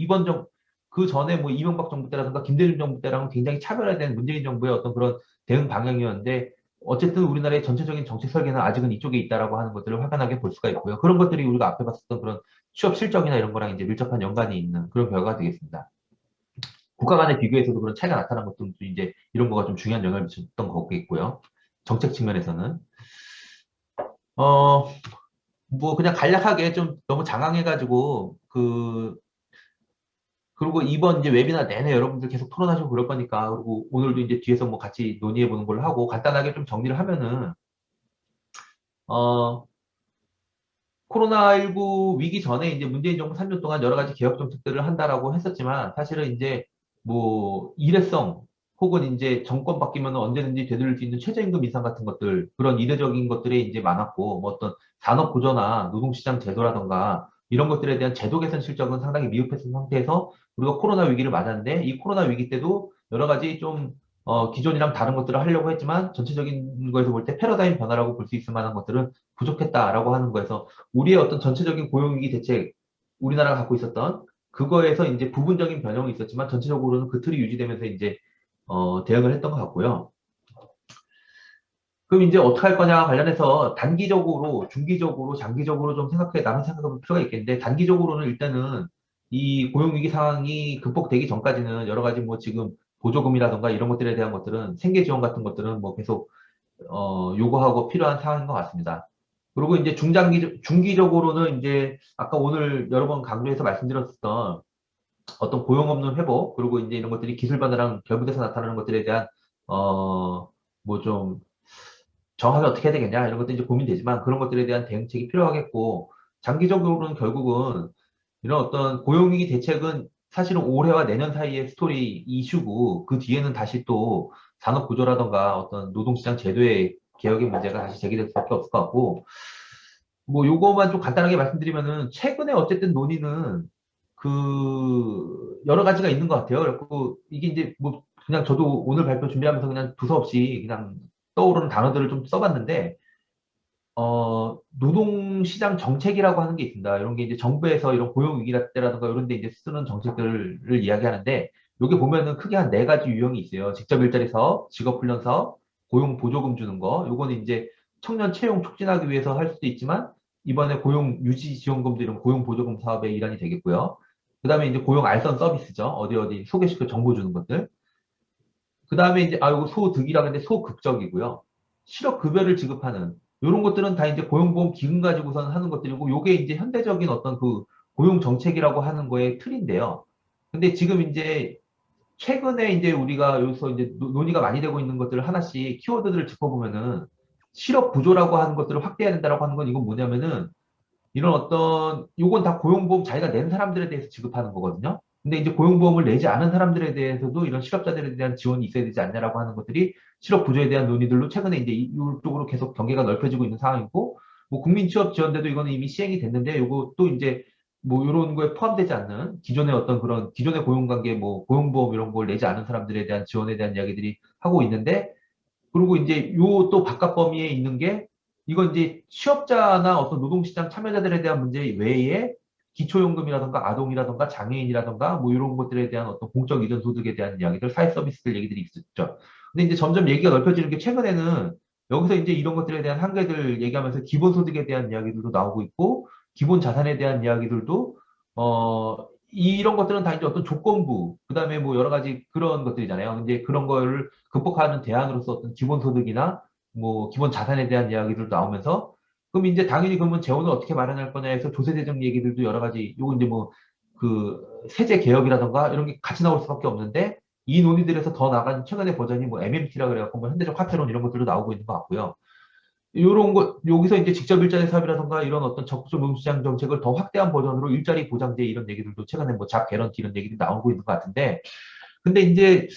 그 전에 뭐 이명박 정부 때라든가 김대중 정부 때랑은 굉장히 차별화된 문재인 정부의 어떤 그런 대응 방향이었는데 어쨌든 우리나라의 전체적인 정책 설계는 아직은 이쪽에 있다라고 하는 것들을 확연하게 볼 수가 있고요. 그런 것들이 우리가 앞에 봤었던 그런 취업 실적이나 이런 거랑 이제 밀접한 연관이 있는 그런 결과가 되겠습니다. 국가 간의 비교에서도 그런 차이가 나타난 것도 이제 이런 거가 좀 중요한 영향을 미쳤던 거겠고요. 정책 측면에서는. 어, 뭐 그냥 간략하게 좀 너무 장황해가지고 그리고 이번 이제 웨비나 내내 여러분들 계속 토론하시고 그럴 거니까 그리고 오늘도 이제 뒤에서 뭐 같이 논의해 보는 걸로 하고 간단하게 좀 정리를 하면은 어, 코로나19 위기 전에 이제 문재인 정부 3년 동안 여러 가지 개혁 정책들을 한다라고 했었지만 사실은 이제 뭐 일회성 혹은 이제 정권 바뀌면 언제든지 되돌릴 수 있는 최저임금 인상 같은 것들 그런 이례적인 것들이 이제 많았고 뭐 어떤 산업 구조나 노동시장 제도라던가 이런 것들에 대한 제도 개선 실적은 상당히 미흡했던 상태에서 우리가 코로나 위기를 맞았는데 이 코로나 위기 때도 여러 가지 좀 기존이랑 다른 것들을 하려고 했지만 전체적인 거에서 볼 때 패러다임 변화라고 볼 수 있을 만한 것들은 부족했다라고 하는 거에서 우리의 어떤 전체적인 고용위기 대책, 우리나라가 갖고 있었던 그거에서 이제 부분적인 변형이 있었지만 전체적으로는 그 틀이 유지되면서 이제 대응을 했던 것 같고요. 그럼 이제 어떻게 할 거냐 관련해서 단기적으로, 중기적으로, 장기적으로 좀 나눠 생각해 볼 필요가 있겠는데 단기적으로는 일단은 이 고용위기 상황이 극복되기 전까지는 여러 가지 뭐 지금 보조금이라던가 이런 것들에 대한 것들은 생계 지원 같은 것들은 뭐 계속 요구하고 필요한 상황인 것 같습니다. 그리고 이제 중기적으로는 이제 아까 오늘 여러 번 강조해서 말씀드렸던 어떤 고용 없는 회복, 그리고 이제 이런 것들이 기술 변화랑 결부돼서 나타나는 것들에 대한, 뭐 좀 정확하게 어떻게 해야 되겠냐 이런 것도 이제 고민되지만 그런 것들에 대한 대응책이 필요하겠고 장기적으로는 결국은 이런 어떤 고용위기 대책은 사실은 올해와 내년 사이의 스토리 이슈고 그 뒤에는 다시 또 산업 구조라던가 어떤 노동시장 제도의 개혁의 문제가 다시 제기될 수밖에 없을 것 같고 뭐 요거만 좀 간단하게 말씀드리면은 최근에 어쨌든 논의는 그 여러 가지가 있는 것 같아요. 그래고 이게 이제 뭐 그냥 저도 오늘 발표 준비하면서 그냥 두서없이 그냥 떠오르는 단어들을 좀 써봤는데 노동시장 정책이라고 하는 게 있습니다. 이런 게 이제 정부에서 이런 고용위기 때라든가 이런 데 이제 쓰는 정책들을 이야기하는데, 여기 보면은 크게 한 네 가지 유형이 있어요. 직접 일자리 사업, 직업훈련 사업, 고용 보조금 주는 거. 요거는 이제 청년 채용 촉진하기 위해서 할 수도 있지만, 이번에 고용 유지 지원금도 이런 고용 보조금 사업의 일환이 되겠고요. 그 다음에 이제 고용 알선 서비스죠. 어디 어디 소개시켜 정보 주는 것들. 그 다음에 이제, 요거 소득이라 는데 소극적이고요. 실업급여를 지급하는, 이런 것들은 다 이제 고용보험 기금 가지고선 하는 것들이고, 요게 이제 현대적인 어떤 그 고용 정책이라고 하는 거의 틀인데요. 근데 지금 이제 최근에 이제 우리가 여기서 이제 논의가 많이 되고 있는 것들을 하나씩 키워드들을 짚어보면은 실업 구조라고 하는 것들을 확대해야 된다라고 하는 건 이건 뭐냐면은 이런 어떤 요건 다 고용보험 자기가 낸 사람들에 대해서 지급하는 거거든요. 근데 이제 고용보험을 내지 않은 사람들에 대해서도 이런 실업자들에 대한 지원이 있어야 되지 않냐라고 하는 것들이 실업 구조에 대한 논의들로 최근에 이제 이쪽으로 계속 경계가 넓혀지고 있는 상황이고, 뭐 국민 취업 지원제도 이거는 이미 시행이 됐는데 요것도 이제 뭐 이런 거에 포함되지 않는 기존의 어떤 그런 기존의 고용관계 뭐 고용보험 이런 걸 내지 않은 사람들에 대한 지원에 대한 이야기들이 하고 있는데, 그리고 이제 요 또 바깥 범위에 있는 게 이건 이제 취업자나 어떤 노동시장 참여자들에 대한 문제 외에 기초연금이라던가 아동이라던가 장애인이라던가 뭐 이런 것들에 대한 어떤 공적 이전 소득에 대한 이야기들, 사회 서비스들 얘기들이 있었죠. 근데 이제 점점 얘기가 넓혀지는 게 최근에는 여기서 이제 이런 것들에 대한 한계들 얘기하면서 기본소득에 대한 이야기들도 나오고 있고 기본 자산에 대한 이야기들도 이런 것들은 다 이제 어떤 조건부, 그다음에 뭐 여러 가지 그런 것들이잖아요. 이제 그런 거를 극복하는 대안으로서 어떤 기본소득이나 뭐 기본 자산에 대한 이야기들도 나오면서 그럼 이제 당연히 그러면 재원을 어떻게 마련할 거냐 해서 조세재정 얘기들도 여러 가지 요거 이제 뭐 그 세제 개혁이라던가 이런 게 같이 나올 수밖에 없는데 이 논의들에서 더 나간 최근의 버전이 뭐 MMT라 그래갖고 뭐 현대적 화폐론 이런 것들도 나오고 있는 것 같고요. 요런 거, 여기서 이제 직접 일자리 사업이라던가 이런 어떤 적극적 노동시장 정책을 더 확대한 버전으로 일자리 보장제 이런 얘기들도 최근에 뭐 잡 개런티 이런 얘기들이 나오고 있는 것 같은데, 근데 이제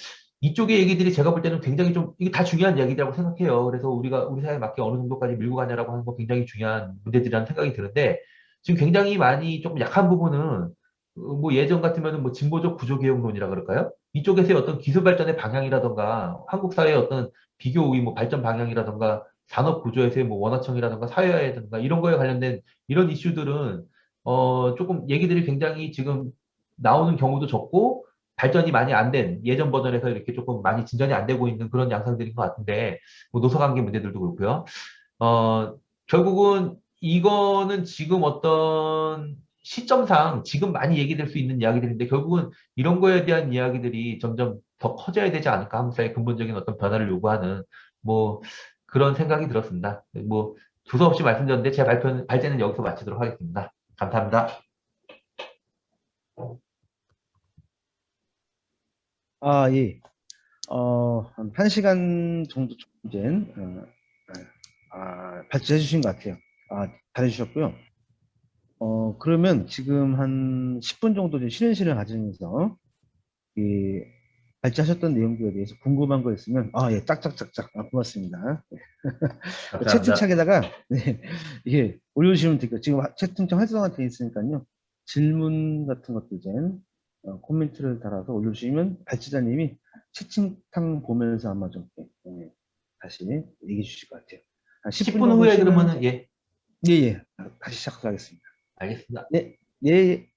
이쪽의 얘기들이 제가 볼 때는 굉장히 좀 이게 다 중요한 얘기라고 생각해요. 그래서 우리가 우리 사회에 맞게 어느 정도까지 밀고 가냐라고 하는 거 굉장히 중요한 문제들이라는 생각이 드는데 지금 굉장히 많이 조금 약한 부분은 뭐 예전 같으면은 뭐 진보적 구조개혁론이라 그럴까요? 이쪽에서의 어떤 기술 발전의 방향이라던가 한국 사회의 어떤 비교 우위 뭐 발전 방향이라던가 산업 구조에서의 뭐 원화청이라던가 사회화라든가 이런 거에 관련된 이런 이슈들은 조금 얘기들이 굉장히 지금 나오는 경우도 적고 발전이 많이 안 된 예전 버전에서 이렇게 조금 많이 진전이 안 되고 있는 그런 양상들인 것 같은데, 뭐 노사관계 문제들도 그렇고요. 어, 결국은 이거는 지금 어떤 시점상 지금 많이 얘기될 수 있는 이야기들인데 결국은 이런 거에 대한 이야기들이 점점 더 커져야 되지 않을까 하면서의 근본적인 어떤 변화를 요구하는 뭐 그런 생각이 들었습니다. 뭐 두서없이 말씀드렸는데 제 발제는 여기서 마치도록 하겠습니다. 감사합니다. 아, 예. 한 1시간 정도 된, 발제해 주신 것 같아요. 잘해주셨고요. 그러면 지금 한 10분 정도 좀 쉬는 시간을 가지면서, 이, 발제하셨던 내용들에 대해서 궁금한 거 있으면, 예, 짝짝짝짝. 고맙습니다. 감사합니다. 채팅창에다가, 네, 이게 올려주시면 되겠고, 지금 채팅창 활성화 되어 있으니까요. 질문 같은 것도 이제, 코멘트를 달아서 올려주시면 발제자님이 채팅창 보면서 아마 좀, 다시 얘기해 주실 것 같아요. 한 10분 10분 정도 후에 쉬면, 그러면은 예, 예, 예. 다시 시작하겠습니다. 알겠습니다. 네, 예. 예.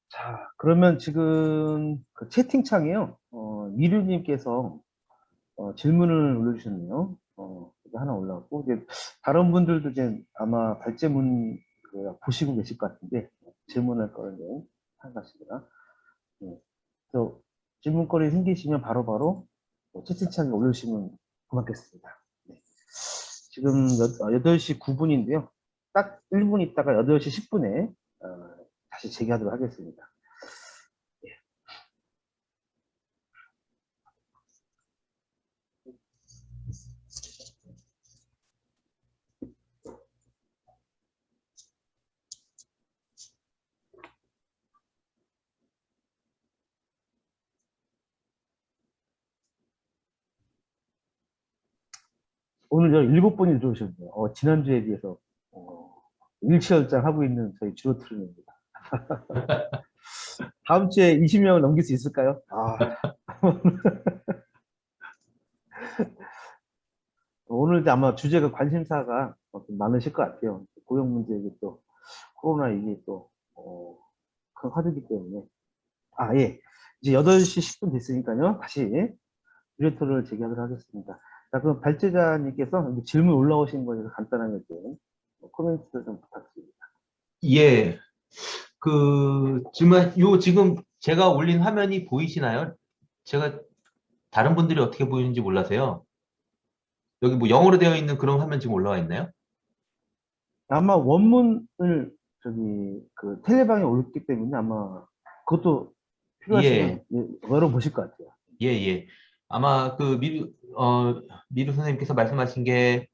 자, 그러면 지금 그 채팅창에요. 미르님께서 질문을 올려주셨네요. 이게 하나 올라왔고, 이제 다른 분들도 이제 아마 발제문 보시고 계실 것 같은데, 질문할 거를 이제 하시더라. 네. 그래서 질문거리 생기시면 바로바로 채팅창에 올려주시면 고맙겠습니다. 네. 지금 8시 9분인데요. 딱 1분 있다가 8시 10분에 다시 재개하도록 하겠습니다. 오늘 저 7분이 들어오셨네요. 지난주에 비해서 일치월장 하고 있는 저희 주로 트림입니다. 다음 주에 20명을 넘길 수 있을까요? 오늘 아마 주제가 관심사가 좀 많으실 것 같아요. 고용 문제, 이게 또 코로나 이게 또 큰 화두이기 때문에. 예. 이제 8시 10분 됐으니까요. 다시 디렉터를 재개하도록 하겠습니다. 자, 그럼 발제자님께서 질문 올라오신 거에 대해서 간단하게 좀 코멘트를 좀 부탁드립니다. 예. 지금 제가 올린 화면이 보이시나요? 제가 다른 분들이 어떻게 보이는지 몰라서요. 여기 뭐 영어로 되어 있는 그런 화면 지금 올라와 있나요? 아마 원문을 그 텔레방에 올렸기 때문에 아마 그것도 예, 필요하시면 열어보실 것 같아요. 예, 예. 아마 미루 선생님께서 말씀하신 게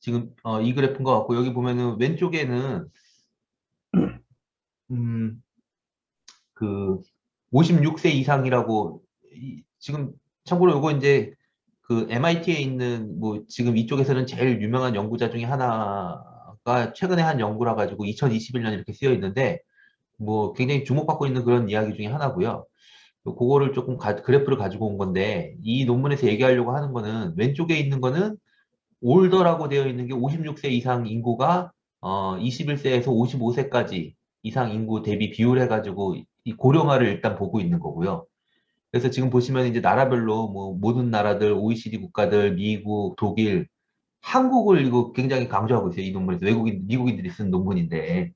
지금 이 그래프인 것 같고, 여기 보면은 왼쪽에는 음, 그 56세 이상이라고 지금 참고로 이거 이제 그 MIT에 있는 뭐 지금 이쪽에서는 제일 유명한 연구자 중에 하나가 최근에 한 연구라 가지고 2021년 이렇게 쓰여 있는데 뭐 굉장히 주목받고 있는 그런 이야기 중에 하나고요. 그거를 조금 그래프를 가지고 온 건데 이 논문에서 얘기하려고 하는 거는 왼쪽에 있는 거는 올더라고 되어 있는 게 56세 이상 인구가 21세에서 55세까지 이상 인구 대비 비율 해가지고 이 고령화를 일단 보고 있는 거고요. 그래서 지금 보시면 이제 나라별로 뭐 모든 나라들, OECD 국가들, 미국, 독일, 한국을 이거 굉장히 강조하고 있어요. 이 논문에서 미국인들이 쓴 논문인데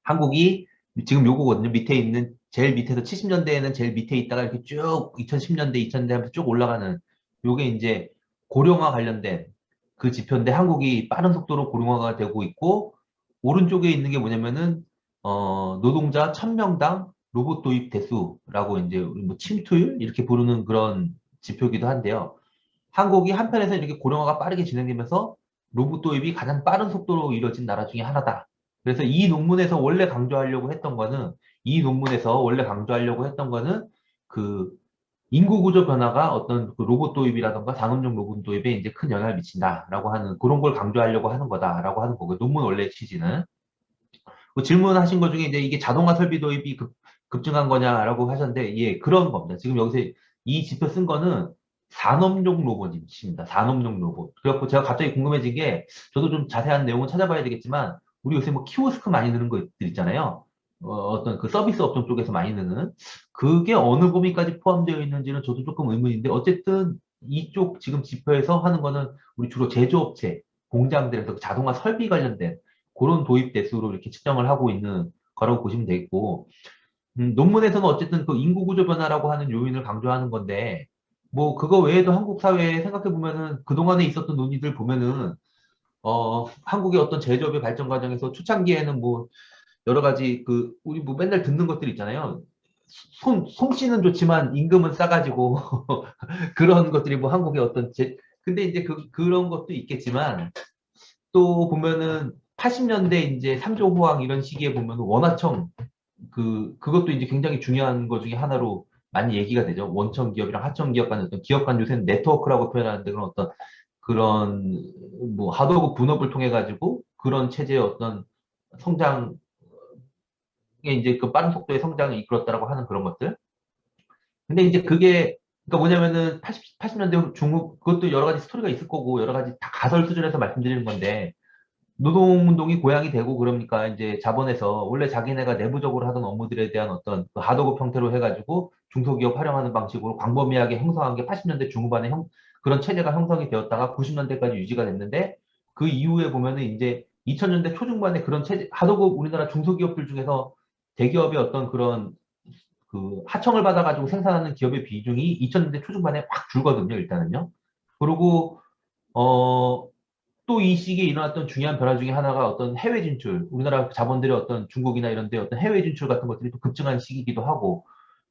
한국이 지금 요거거든요. 밑에 있는 제일 밑에서 70년대에는 제일 밑에 있다가 이렇게 쭉 2010년대, 2000년대 하면서 쭉 올라가는 요게 이제 고령화 관련된 그 지표인데 한국이 빠른 속도로 고령화가 되고 있고 오른쪽에 있는 게 뭐냐면은 노동자 1000명당 로봇 도입 대수라고 이제 우리 뭐 침투율 이렇게 부르는 그런 지표기도 한데요. 한국이 한편에서 이렇게 고령화가 빠르게 진행되면서 로봇 도입이 가장 빠른 속도로 이루어진 나라 중에 하나다. 그래서 이 논문에서 원래 강조하려고 했던 거는 그 인구 구조 변화가 어떤 그 로봇 도입이라던가 상업용 로봇 도입에 이제 큰 영향을 미친다라고 하는 그런 걸 강조하려고 하는 거다라고 하는 거고요. 논문 원래 취지는. 그 질문하신 것 중에 이제 이게 자동화 설비 도입이 급증한 거냐라고 하셨는데, 예, 그런 겁니다. 지금 여기서 이 지표 쓴 거는 산업용 로봇입니다. 산업용 로봇. 그래갖고 제가 갑자기 궁금해진 게, 저도 좀 자세한 내용은 찾아봐야 되겠지만, 우리 요새 뭐 키오스크 많이 넣는 것들 있잖아요. 어떤 그 서비스 업종 쪽에서 많이 넣는. 그게 어느 범위까지 포함되어 있는지는 저도 조금 의문인데, 어쨌든 이쪽 지금 지표에서 하는 거는 우리 주로 제조업체, 공장들에서 자동화 설비 관련된 그런 도입 대수로 이렇게 측정을 하고 있는 거라고 보시면 되겠고, 논문에서는 어쨌든 그 인구 구조 변화라고 하는 요인을 강조하는 건데, 뭐 그거 외에도 한국 사회에 생각해 보면은 그동안에 있었던 논의들 보면은 한국의 어떤 제조업의 발전 과정에서 초창기에는 뭐 여러 가지 그 우리 뭐 맨날 듣는 것들 있잖아요. 솜씨는 좋지만 임금은 싸가지고 그런 것들이 뭐 한국의 어떤 근데 이제 그런 것도 있겠지만 또 보면은 80년대 이제 3조 호황 이런 시기에 보면은 원화청 그것도 이제 굉장히 중요한 것 중에 하나로 많이 얘기가 되죠. 원청 기업이랑 하청 기업 간의 어떤 기업 간 요새는 네트워크라고 표현하는데 그런 어떤 그런 뭐 하도급 분업을 통해 가지고 그런 체제의 어떤 성장에 이제 그 빠른 속도의 성장을 이끌었다라고 하는 그런 것들. 근데 이제 그게 그러니까 뭐냐면은 80년대 중국 그것도 여러 가지 스토리가 있을 거고 여러 가지 다 가설 수준에서 말씀드리는 건데 노동운동이 고양이 되고 그러니까 이제 자본에서 원래 자기네가 내부적으로 하던 업무들에 대한 어떤 그 하도급 형태로 해가지고 중소기업 활용하는 방식으로 광범위하게 형성한 게 80년대 중후반에 그런 체제가 형성이 되었다가 90년대까지 유지가 됐는데 그 이후에 보면은 이제 2000년대 초중반에 그런 체제, 하도급 우리나라 중소기업들 중에서 대기업의 어떤 그런 그 하청을 받아가지고 생산하는 기업의 비중이 2000년대 초중반에 확 줄거든요, 일단은요. 그리고, 또 이 시기에 일어났던 중요한 변화 중에 하나가 어떤 해외 진출, 우리나라 자본들의 어떤 중국이나 이런 데 어떤 해외 진출 같은 것들이 또 급증한 시기이기도 하고,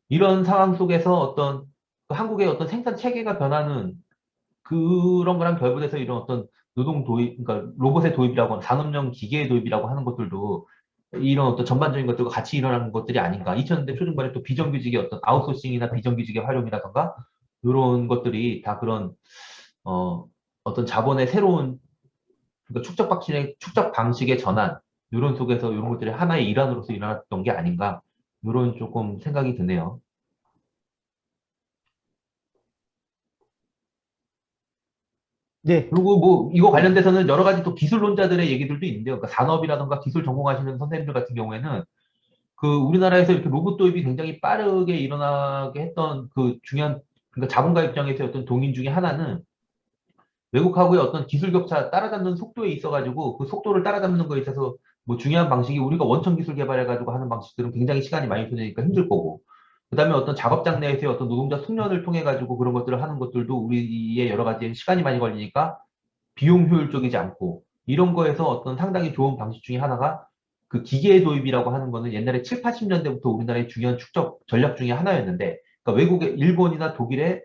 이런 상황 속에서 어떤 그 한국의 어떤 생산 체계가 변하는 그런 거랑 결부돼서 이런 어떤 노동 도입, 그러니까 로봇의 도입이라고 하는 산업용 기계의 도입이라고 하는 것들도 이런 어떤 전반적인 것들과 같이 일어나는 것들이 아닌가. 2000년대 초중반에 또 비정규직의 어떤 아웃소싱이나 비정규직의 활용이라던가 이런 것들이 다 그런 어, 어떤 자본의 새로운 그러니까 축적 방식의 전환 이런 속에서 이런 것들이 하나의 일환으로서 일어났던 게 아닌가. 이런 조금 생각이 드네요. 네. 그리고 뭐 이거 네. 관련돼서는 여러 가지 또 기술론자들의 얘기들도 있는데요. 그러니까 산업이라든가 기술 전공하시는 선생님들 같은 경우에는 그 우리나라에서 이렇게 로봇 도입이 굉장히 빠르게 일어나게 했던 그 중요한 그러니까 자본가 입장에서 어떤 동인 중에 하나는 외국하고의 어떤 기술 격차 따라잡는 속도에 있어가지고 그 속도를 따라잡는 거에 있어서 뭐 중요한 방식이 우리가 원천 기술 개발해가지고 하는 방식들은 굉장히 시간이 많이 소요되니까 힘들 거고 그다음에 어떤 작업장 내에서의 어떤 노동자 숙련을 통해 가지고 그런 것들을 하는 것들도 우리의 여러 가지 시간이 많이 걸리니까 비용 효율적이지 않고 이런 거에서 어떤 상당히 좋은 방식 중에 하나가 그 기계 도입이라고 하는 거는 옛날에 7, 80년대부터 우리나라의 중요한 축적 전략 중에 하나였는데 그러니까 외국의 일본이나 독일의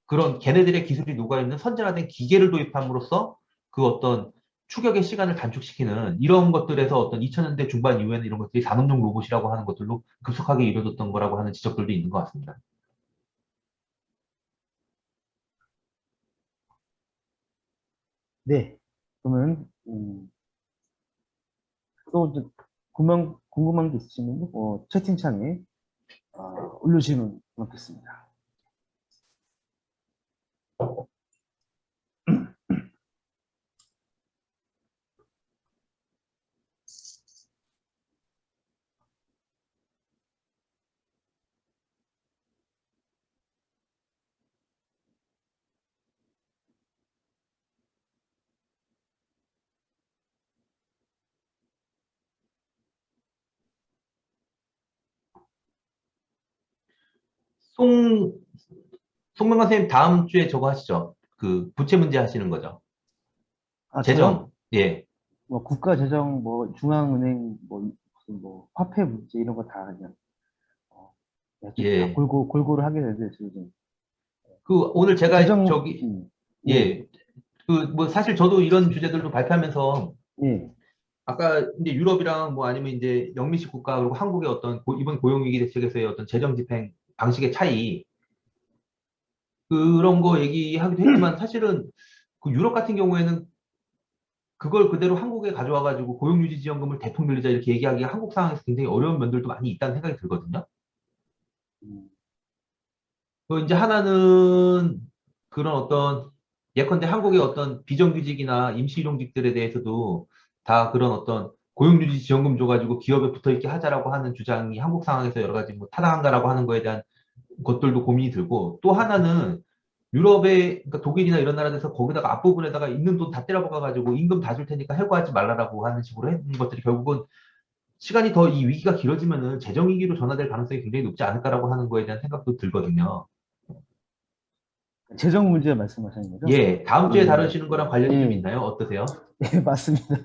그런 걔네들의 기술이 녹아있는 선진화된 기계를 도입함으로써 그 어떤 추격의 시간을 단축시키는 이런 것들에서 어떤 2000년대 중반 이후에는 이런 것들이 산업용 로봇이라고 하는 것들로 급속하게 이루어졌던 거라고 하는 지적들도 있는 것 같습니다. 네. 그러면 또 이제 궁금한 게 있으시면 채팅창에 올려주시면 고맙겠습니다. 송, 송명관 선생님 다음 주에 저거 하시죠. 그 부채 문제 하시는 거죠. 아, 저요? 재정. 예. 뭐 국가재정, 뭐 중앙은행, 무슨 화폐 문제 이런 거 다 그냥 다 예. 골고루 하게 되는데 지금 그 오늘 제가 재정, 저기 예, 예. 그 뭐 사실 저도 이런 주제들도 발표하면서 예, 아까 이제 유럽이랑 뭐 아니면 이제 영미식 국가 그리고 한국의 어떤 이번 고용위기 대책에서의 어떤 재정 집행 방식의 차이 그런 거 얘기하기도 했지만 사실은 그 유럽 같은 경우에는 그걸 그대로 한국에 가져와 가지고 고용유지지원금을 대폭 늘리자 이렇게 얘기하기가 한국 상황에서 굉장히 어려운 면들도 많이 있다는 생각이 들거든요. 음, 그 이제 하나는 그런 어떤 예컨대 한국의 어떤 비정규직이나 임시일용직들에 대해서도 다 그런 어떤 고용유지 지원금 줘가지고 기업에 붙어있게 하자라고 하는 주장이 한국 상황에서 여러 가지 뭐 타당한가라고 하는 거에 대한 것들도 고민이 들고 또 하나는 유럽의 그러니까 독일이나 이런 나라에서 거기다가 앞부분에다가 있는 돈 다 때려박아가지고 임금 다 줄 테니까 해고하지 말라라고 하는 식으로 했는 것들이 결국은 시간이 더 이 위기가 길어지면은 재정 위기로 전환될 가능성이 굉장히 높지 않을까라고 하는 거에 대한 생각도 들거든요. 재정 문제 말씀하시는 거죠? 예, 다음 주에 예, 다루시는 거랑 관련이 좀 예, 있나요? 어떠세요? 예, 맞습니다.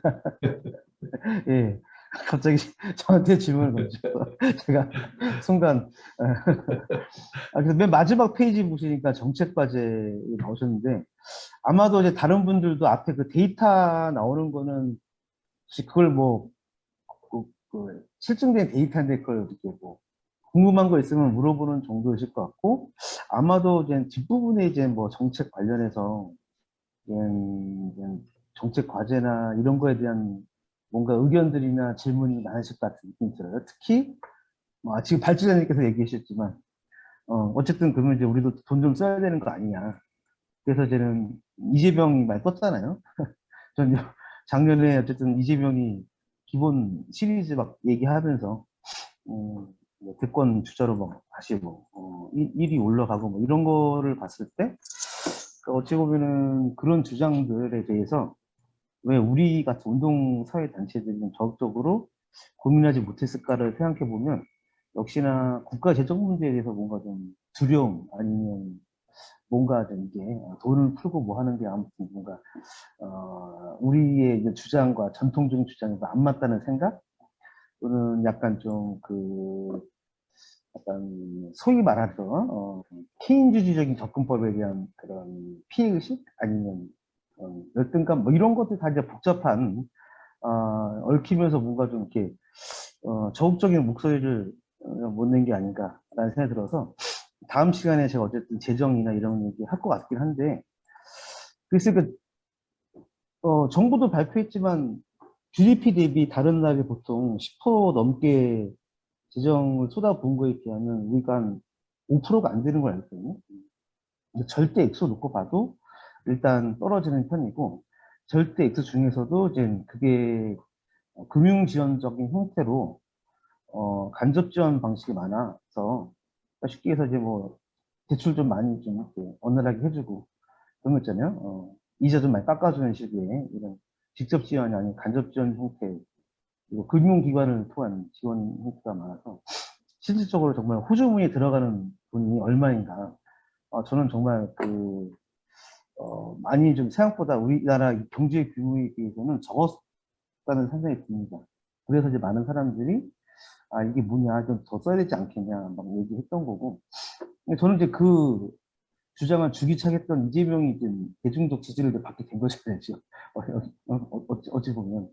예, 갑자기 저한테 질문을 던져서 제가 순간 그래서 맨 마지막 페이지 보시니까 정책 과제 나오셨는데 아마도 이제 다른 분들도 앞에 그 데이터 나오는 거는 혹시 그걸 실증된 데이터인데 그걸 이렇게 궁금한 거 있으면 물어보는 정도이실 것 같고 아마도 이제 뒷부분에 이제 정책 관련해서 이제 정책 과제나 이런 거에 대한 뭔가 의견들이나 질문이 많으실 것 같은 느낌이 들어요. 특히 지금 발주자님께서 얘기해 주셨지만 어쨌든 그러면 이제 우리도 돈 좀 써야 되는 거 아니냐. 그래서 이제는 이재명이 많이 떴잖아요. 전 작년에 어쨌든 이재명이 기본 시리즈 막 얘기하면서 뭐 대권 주자로 막 다시 뭐 1위 올라가고 뭐 이런 거를 봤을 때 어찌 보면은 그런 주장들에 대해서 왜 우리 같은 운동 사회 단체들이 좀 적극적으로 고민하지 못했을까를 생각해 보면 역시나 국가 재정 문제에 대해서 뭔가 좀 두려움 아니면 뭔가 좀 이게 돈을 풀고 뭐 하는 게 아무튼 뭔가 우리의 이제 주장과 전통적인 주장이 안 맞다는 생각 또는 약간 좀 약간 소위 말하는 케인주의적인 접근법에 대한 그런 피해의식 아니면 열등감 뭐 이런 것들 다 이제 복잡한 얽히면서 뭔가 좀 이렇게 적극적인 목소리를 못 낸 게 아닌가라는 생각이 들어서 다음 시간에 제가 어쨌든 재정이나 이런 얘기 할 것 같긴 한데 그래서 정부도 발표했지만 GDP 대비 다른 나라에 보통 10% 넘게 재정을 쏟아부은 거에 비하면 우리가 한 5%가 안 되는 걸 알고 있거든요. 근데 절대 액수 놓고 봐도 일단 떨어지는 편이고 절대 액수 중에서도 이제 그게 금융 지원적인 형태로 간접 지원 방식이 많아서 쉽게 해서 이제 뭐 대출 좀 많이 좀 이렇게 어눌하게 해주고 그런 거 있잖아요. 이자 좀 많이 깎아주는 식의 이런 직접 지원이 아닌 간접 지원 형태 그리고 금융기관을 통한 지원 형태가 많아서 실질적으로 정말 호주머니에 들어가는 돈이 얼마인가 저는 정말 많이 좀 생각보다 우리나라 경제 규모에 비해서는 적었다는 생각이 듭니다. 그래서 이제 많은 사람들이 이게 뭐냐 좀 더 써야 되지 않겠냐 막 얘기했던 거고 근데 저는 이제 그 주장을 주기차게 했던 이재명이 이제 대중적 지지를 받게 된 거잖아요. 어찌 보면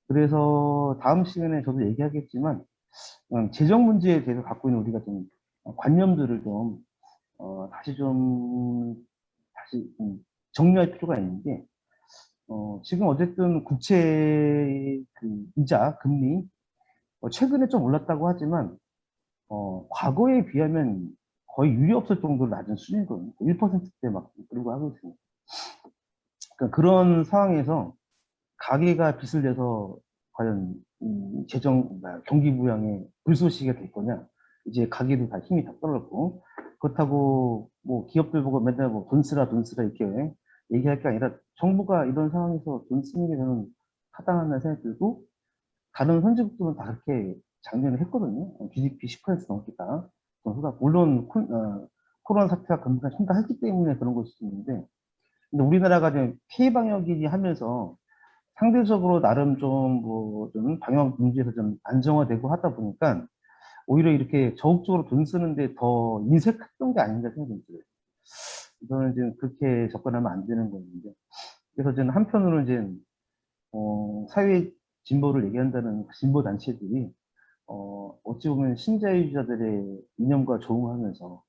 그래서 다음 시간에 저도 얘기하겠지만 재정 문제에 대해서 갖고 있는 우리가 좀 관념들을 좀 다시 좀 정리할 필요가 있는 게 지금 어쨌든 국채 이자 금리 최근에 좀 올랐다고 하지만 과거에 비하면 거의 유례 없을 정도로 낮은 수준이거든요. 1%대 막 그러고 하고 있습니다. 그러니까 그런 상황에서 가계가 빚을 내서 과연 경기 부양에 불쏘시개가 될 거냐? 이제 가계도 다 힘이 다 떨어졌고 그렇다고 뭐 기업들 보고 맨날 뭐 돈 쓰라 돈 쓰라 이렇게 얘기할 게 아니라 정부가 이런 상황에서 돈 쓰는 게 저는 타당하다는 생각이 들고 다른 선진국들은 다 그렇게 작년에 했거든요. GDP 10% 넘겠다. 물론 코로나 사태가 금방 심각했기 때문에 그런 것일 수 있는데 근데 우리나라가 지금 피해 방역이지 하면서 상대적으로 나름 좀 방역 문제에서 좀 안정화되고 하다 보니까 오히려 이렇게 적극적으로 돈 쓰는데 더 인색했던 게 아닌가 생각이 들어요. 저는 지금 그렇게 접근하면 안 되는 건데. 그래서 저는 한편으로는 이제, 사회 진보를 얘기한다는 진보 단체들이, 어찌 보면 신자유주의자들의 이념과 조응하면서,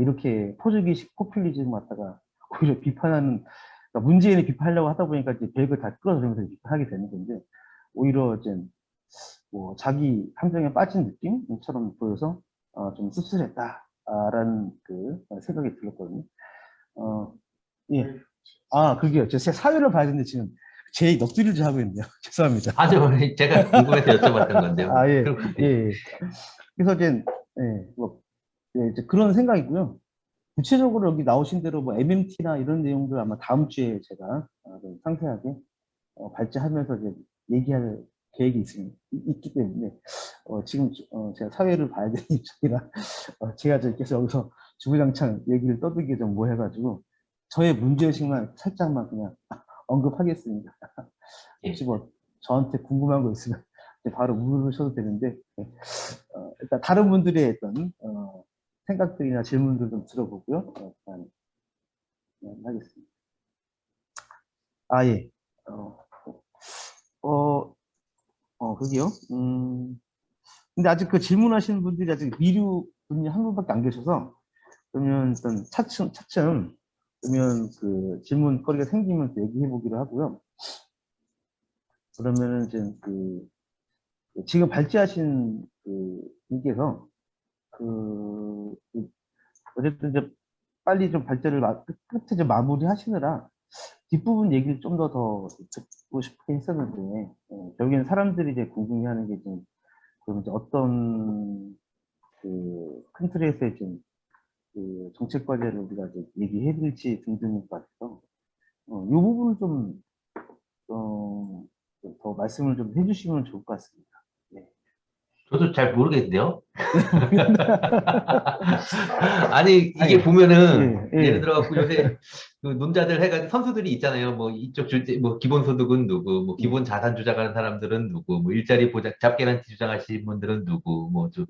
이렇게 포주기식 포퓰리즘 갖다가 오히려 비판하는, 그러니까 문재인을 비판하려고 하다 보니까 이제 벽을 다 끌어들이면서 비판하게 되는 건데, 오히려 이제 뭐 자기 함정에 빠진 느낌처럼 보여서 좀 씁쓸했다라는 생각이 들었거든요. 어, 예. 그게요. 제가 사회를 봐야 되는데 지금 제 넋두리를 하고 있네요. 죄송합니다. 아주 제가 궁금해서 여쭤봤던 건데요. 예, 그럼 예. 예. 그래서 이제, 예, 뭐, 예, 이제 그런 생각이고요. 구체적으로 여기 나오신 대로 뭐 MMT나 이런 내용들 아마 다음 주에 제가 좀 상세하게 발제하면서 이제 얘기할 계획이 있기 때문에 지금 제가 사회를 봐야 되는 입장이라 제가 계속 여기서 주구장창 얘기를 떠들기 좀 뭐해가지고 저의 문제의식만 살짝만 그냥 언급하겠습니다. 예. 혹시 뭐 저한테 궁금한 거 있으면 바로 물으셔도 되는데 일단 다른 분들의 어떤 생각들이나 질문들 좀 들어보고요. 일단 하겠습니다. 예. 그게요. 근데 아직 그 질문하시는 분들이 아직 미루 분이 한 분밖에 안 계셔서 그러면 일단 차츰 그러면 그 질문거리가 생기면 또 얘기해 보기로 하고요. 그러면은 이제 지금 발제하신 분께서 어쨌든 이제 빨리 좀 발제를 끝에 좀 마무리 하시느라 뒷부분 얘기를 좀 더 듣고 싶긴 했었는데, 결국엔 사람들이 이제 궁금해하는 게 좀, 그럼 이제 어떤 큰 틀에서 좀 정책 과제를 우리가 이제 얘기해 드릴지 등등인 것 같아서, 이 부분을 좀, 어, 좀더 말씀을 좀 해주시면 좋을 것 같습니다. 네. 저도 잘 모르겠는데요. 모르겠나? 아니, 아니, 이게 보면은, 예, 예를 예. 들어 갖고 요새 그 논자들 해가지고 선수들이 있잖아요. 뭐 이쪽 줄때, 뭐 기본소득은 누구, 뭐 예. 기본 자산 주장하는 사람들은 누구, 뭐 일자리 보장, 잡개란티 주장하시는 분들은 누구, 뭐 좀,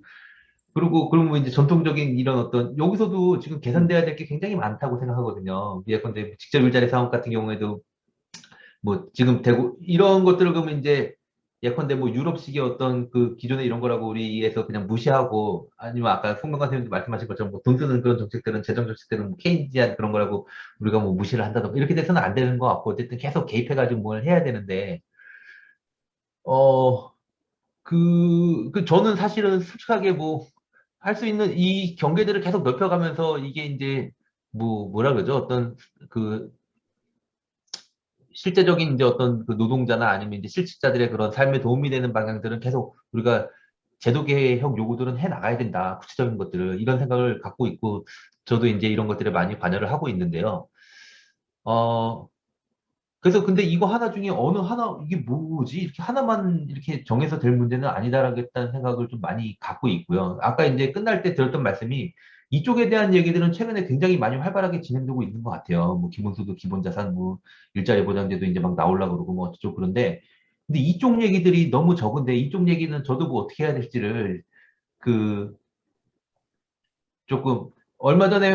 그리고, 그러면 이제 전통적인 이런 어떤, 여기서도 지금 예. 개선돼야 될 게 굉장히 많다고 생각하거든요. 예컨대 직접 일자리 사업 같은 경우에도 뭐 지금 대구 이런 것들을 그러면 이제 예컨대 뭐 유럽식의 어떤 그 기존의 이런 거라고 우리에서 그냥 무시하고 아니면 아까 송명관 선생님도 말씀하신 것처럼 뭐 돈 쓰는 그런 정책들은 재정 정책들은 뭐 케인지한 그런 거라고 우리가 뭐 무시를 한다던가 이렇게 돼서는 안 되는 것 같고 어쨌든 계속 개입해가지고 뭘 해야 되는데 어 저는 사실은 솔직하게 뭐 할 수 있는 이 경계들을 계속 넓혀가면서 이게 이제 뭐 뭐라 그러죠 어떤 그 실제적인 이제 어떤 그 노동자나 아니면 이제 실직자들의 그런 삶에 도움이 되는 방향들은 계속 우리가 제도 개혁 요구들은 해 나가야 된다. 구체적인 것들을 이런 생각을 갖고 있고 저도 이제 이런 것들에 많이 관여를 하고 있는데요. 어 그래서 근데 이거 하나 중에 어느 하나 이게 뭐지? 이렇게 하나만 이렇게 정해서 될 문제는 아니다라겠다는 생각을 좀 많이 갖고 있고요. 아까 이제 끝날 때 들었던 말씀이 이쪽에 대한 얘기들은 최근에 굉장히 많이 활발하게 진행되고 있는 것 같아요. 뭐 기본소득, 기본자산, 뭐 일자리 보장제도 이제 막 나오려고 그러고 뭐 어쩌고 그런데 근데 이쪽 얘기들이 너무 적은데 이쪽 얘기는 저도 뭐 어떻게 해야 될지를 그 조금 얼마 전에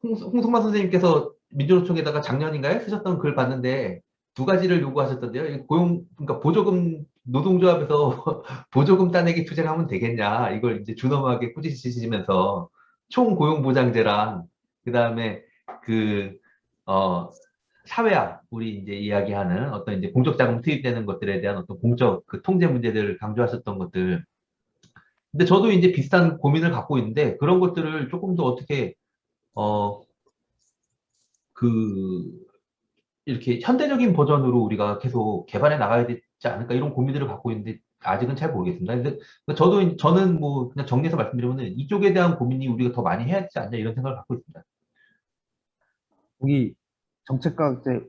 홍성만 선생님께서 민주노총에다가 작년인가에 쓰셨던 글 봤는데 두 가지를 요구하셨던데요. 이 고용 그러니까 보조금 노동조합에서 보조금 따내기 투쟁을 하면 되겠냐 이걸 이제 준엄하게 꾸짖으시면서 총고용보장제랑 그다음에 그 어 사회화 우리 이제 이야기하는 어떤 이제 공적 자금 투입되는 것들에 대한 어떤 공적 그 통제 문제들을 강조하셨던 것들 근데 저도 이제 비슷한 고민을 갖고 있는데 그런 것들을 조금 더 어떻게 어 그 이렇게 현대적인 버전으로 우리가 계속 개발해 나가야 되지 않을까 이런 고민들을 갖고 있는데 아직은 잘 모르겠습니다. 근데 저는 뭐 그냥 정리해서 말씀드리면은 이쪽에 대한 고민이 우리가 더 많이 해야 되지 않냐 이런 생각을 갖고 있습니다. 거기 정책과 이제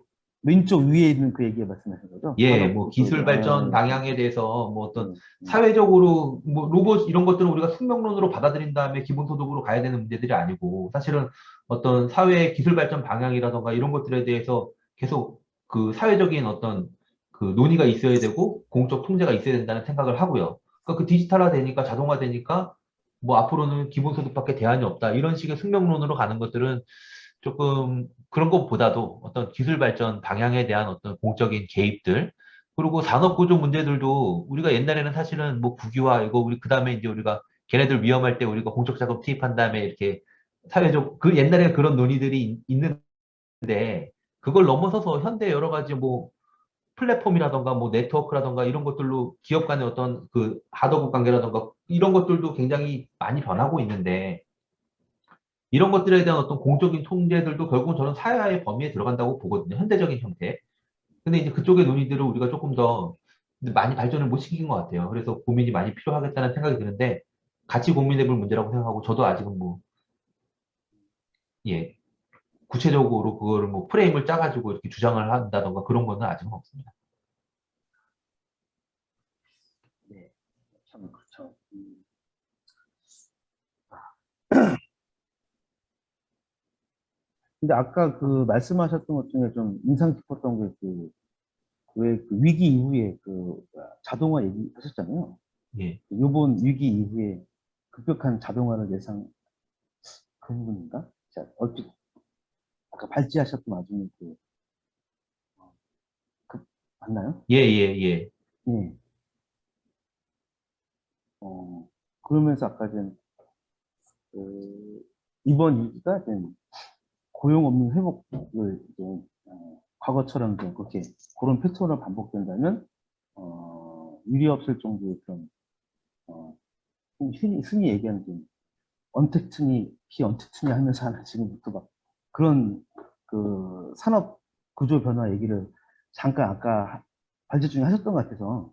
왼쪽 위에 있는 그 얘기 말씀하신 거죠? 예, 뭐 산업부 그, 기술 발전 방향에 대해서 뭐 어떤 음, 음. 사회적으로 뭐 로봇 이런 것들은 우리가 숙명론으로 받아들인 다음에 기본소득으로 가야 되는 문제들이 아니고 사실은 어떤 사회 기술 발전 방향이라던가 이런 것들에 대해서 계속 그 사회적인 어떤 그 논의가 있어야 되고 공적 통제가 있어야 된다는 생각을 하고요. 그러니까 그 디지털화 되니까 자동화 되니까 뭐 앞으로는 기본소득밖에 대안이 없다 이런 식의 숙명론으로 가는 것들은 조금 그런 것보다도 어떤 기술 발전 방향에 대한 어떤 공적인 개입들, 그리고 산업 구조 문제들도 우리가 옛날에는 사실은 뭐 국유화 이거 우리 그다음에 이제 우리가 걔네들 위험할 때 우리가 공적 자금 투입한 다음에 이렇게 사회적 그 옛날에 그런 논의들이 있는데 그걸 넘어서서 현대 여러 가지 뭐 플랫폼이라던가 뭐 네트워크라던가 이런 것들로 기업 간의 어떤 그 하도급 관계라던가 이런 것들도 굉장히 많이 변하고 있는데 이런 것들에 대한 어떤 공적인 통제들도 결국은 저는 사회화의 범위에 들어간다고 보거든요. 현대적인 형태. 근데 이제 그쪽의 논의들을 우리가 조금 더 많이 발전을 못 시킨 것 같아요. 그래서 고민이 많이 필요하겠다는 생각이 드는데 같이 고민해 볼 문제라고 생각하고 저도 아직은 뭐, 예, 구체적으로 그거를 뭐 프레임을 짜가지고 이렇게 주장을 한다던가 그런 거는 아직은 없습니다. 네, 참 그렇죠. 근데 아까 그 말씀하셨던 것 중에 좀 인상 깊었던 게 왜 그 위기 이후에 자동화 얘기하셨잖아요. 예, 요번 위기 이후에 급격한 자동화를 예상 그 부분인가? 자, 얼핏 아까 발제하셨던 와중에 그 맞나요? 예, 예, 예. 예. 어, 그러면서 아까 이번 위기가 고용 없는 회복을 과거처럼 좀 그렇게 그런 패턴으로 반복된다면 유리 없을 정도의 그런 어, 흔히 얘기하는 좀 언택트니 비언택트니 하면서 하는 지금부터 막 그런 그 산업 구조 변화 얘기를 잠깐 아까 발제 중에 하셨던 것 같아서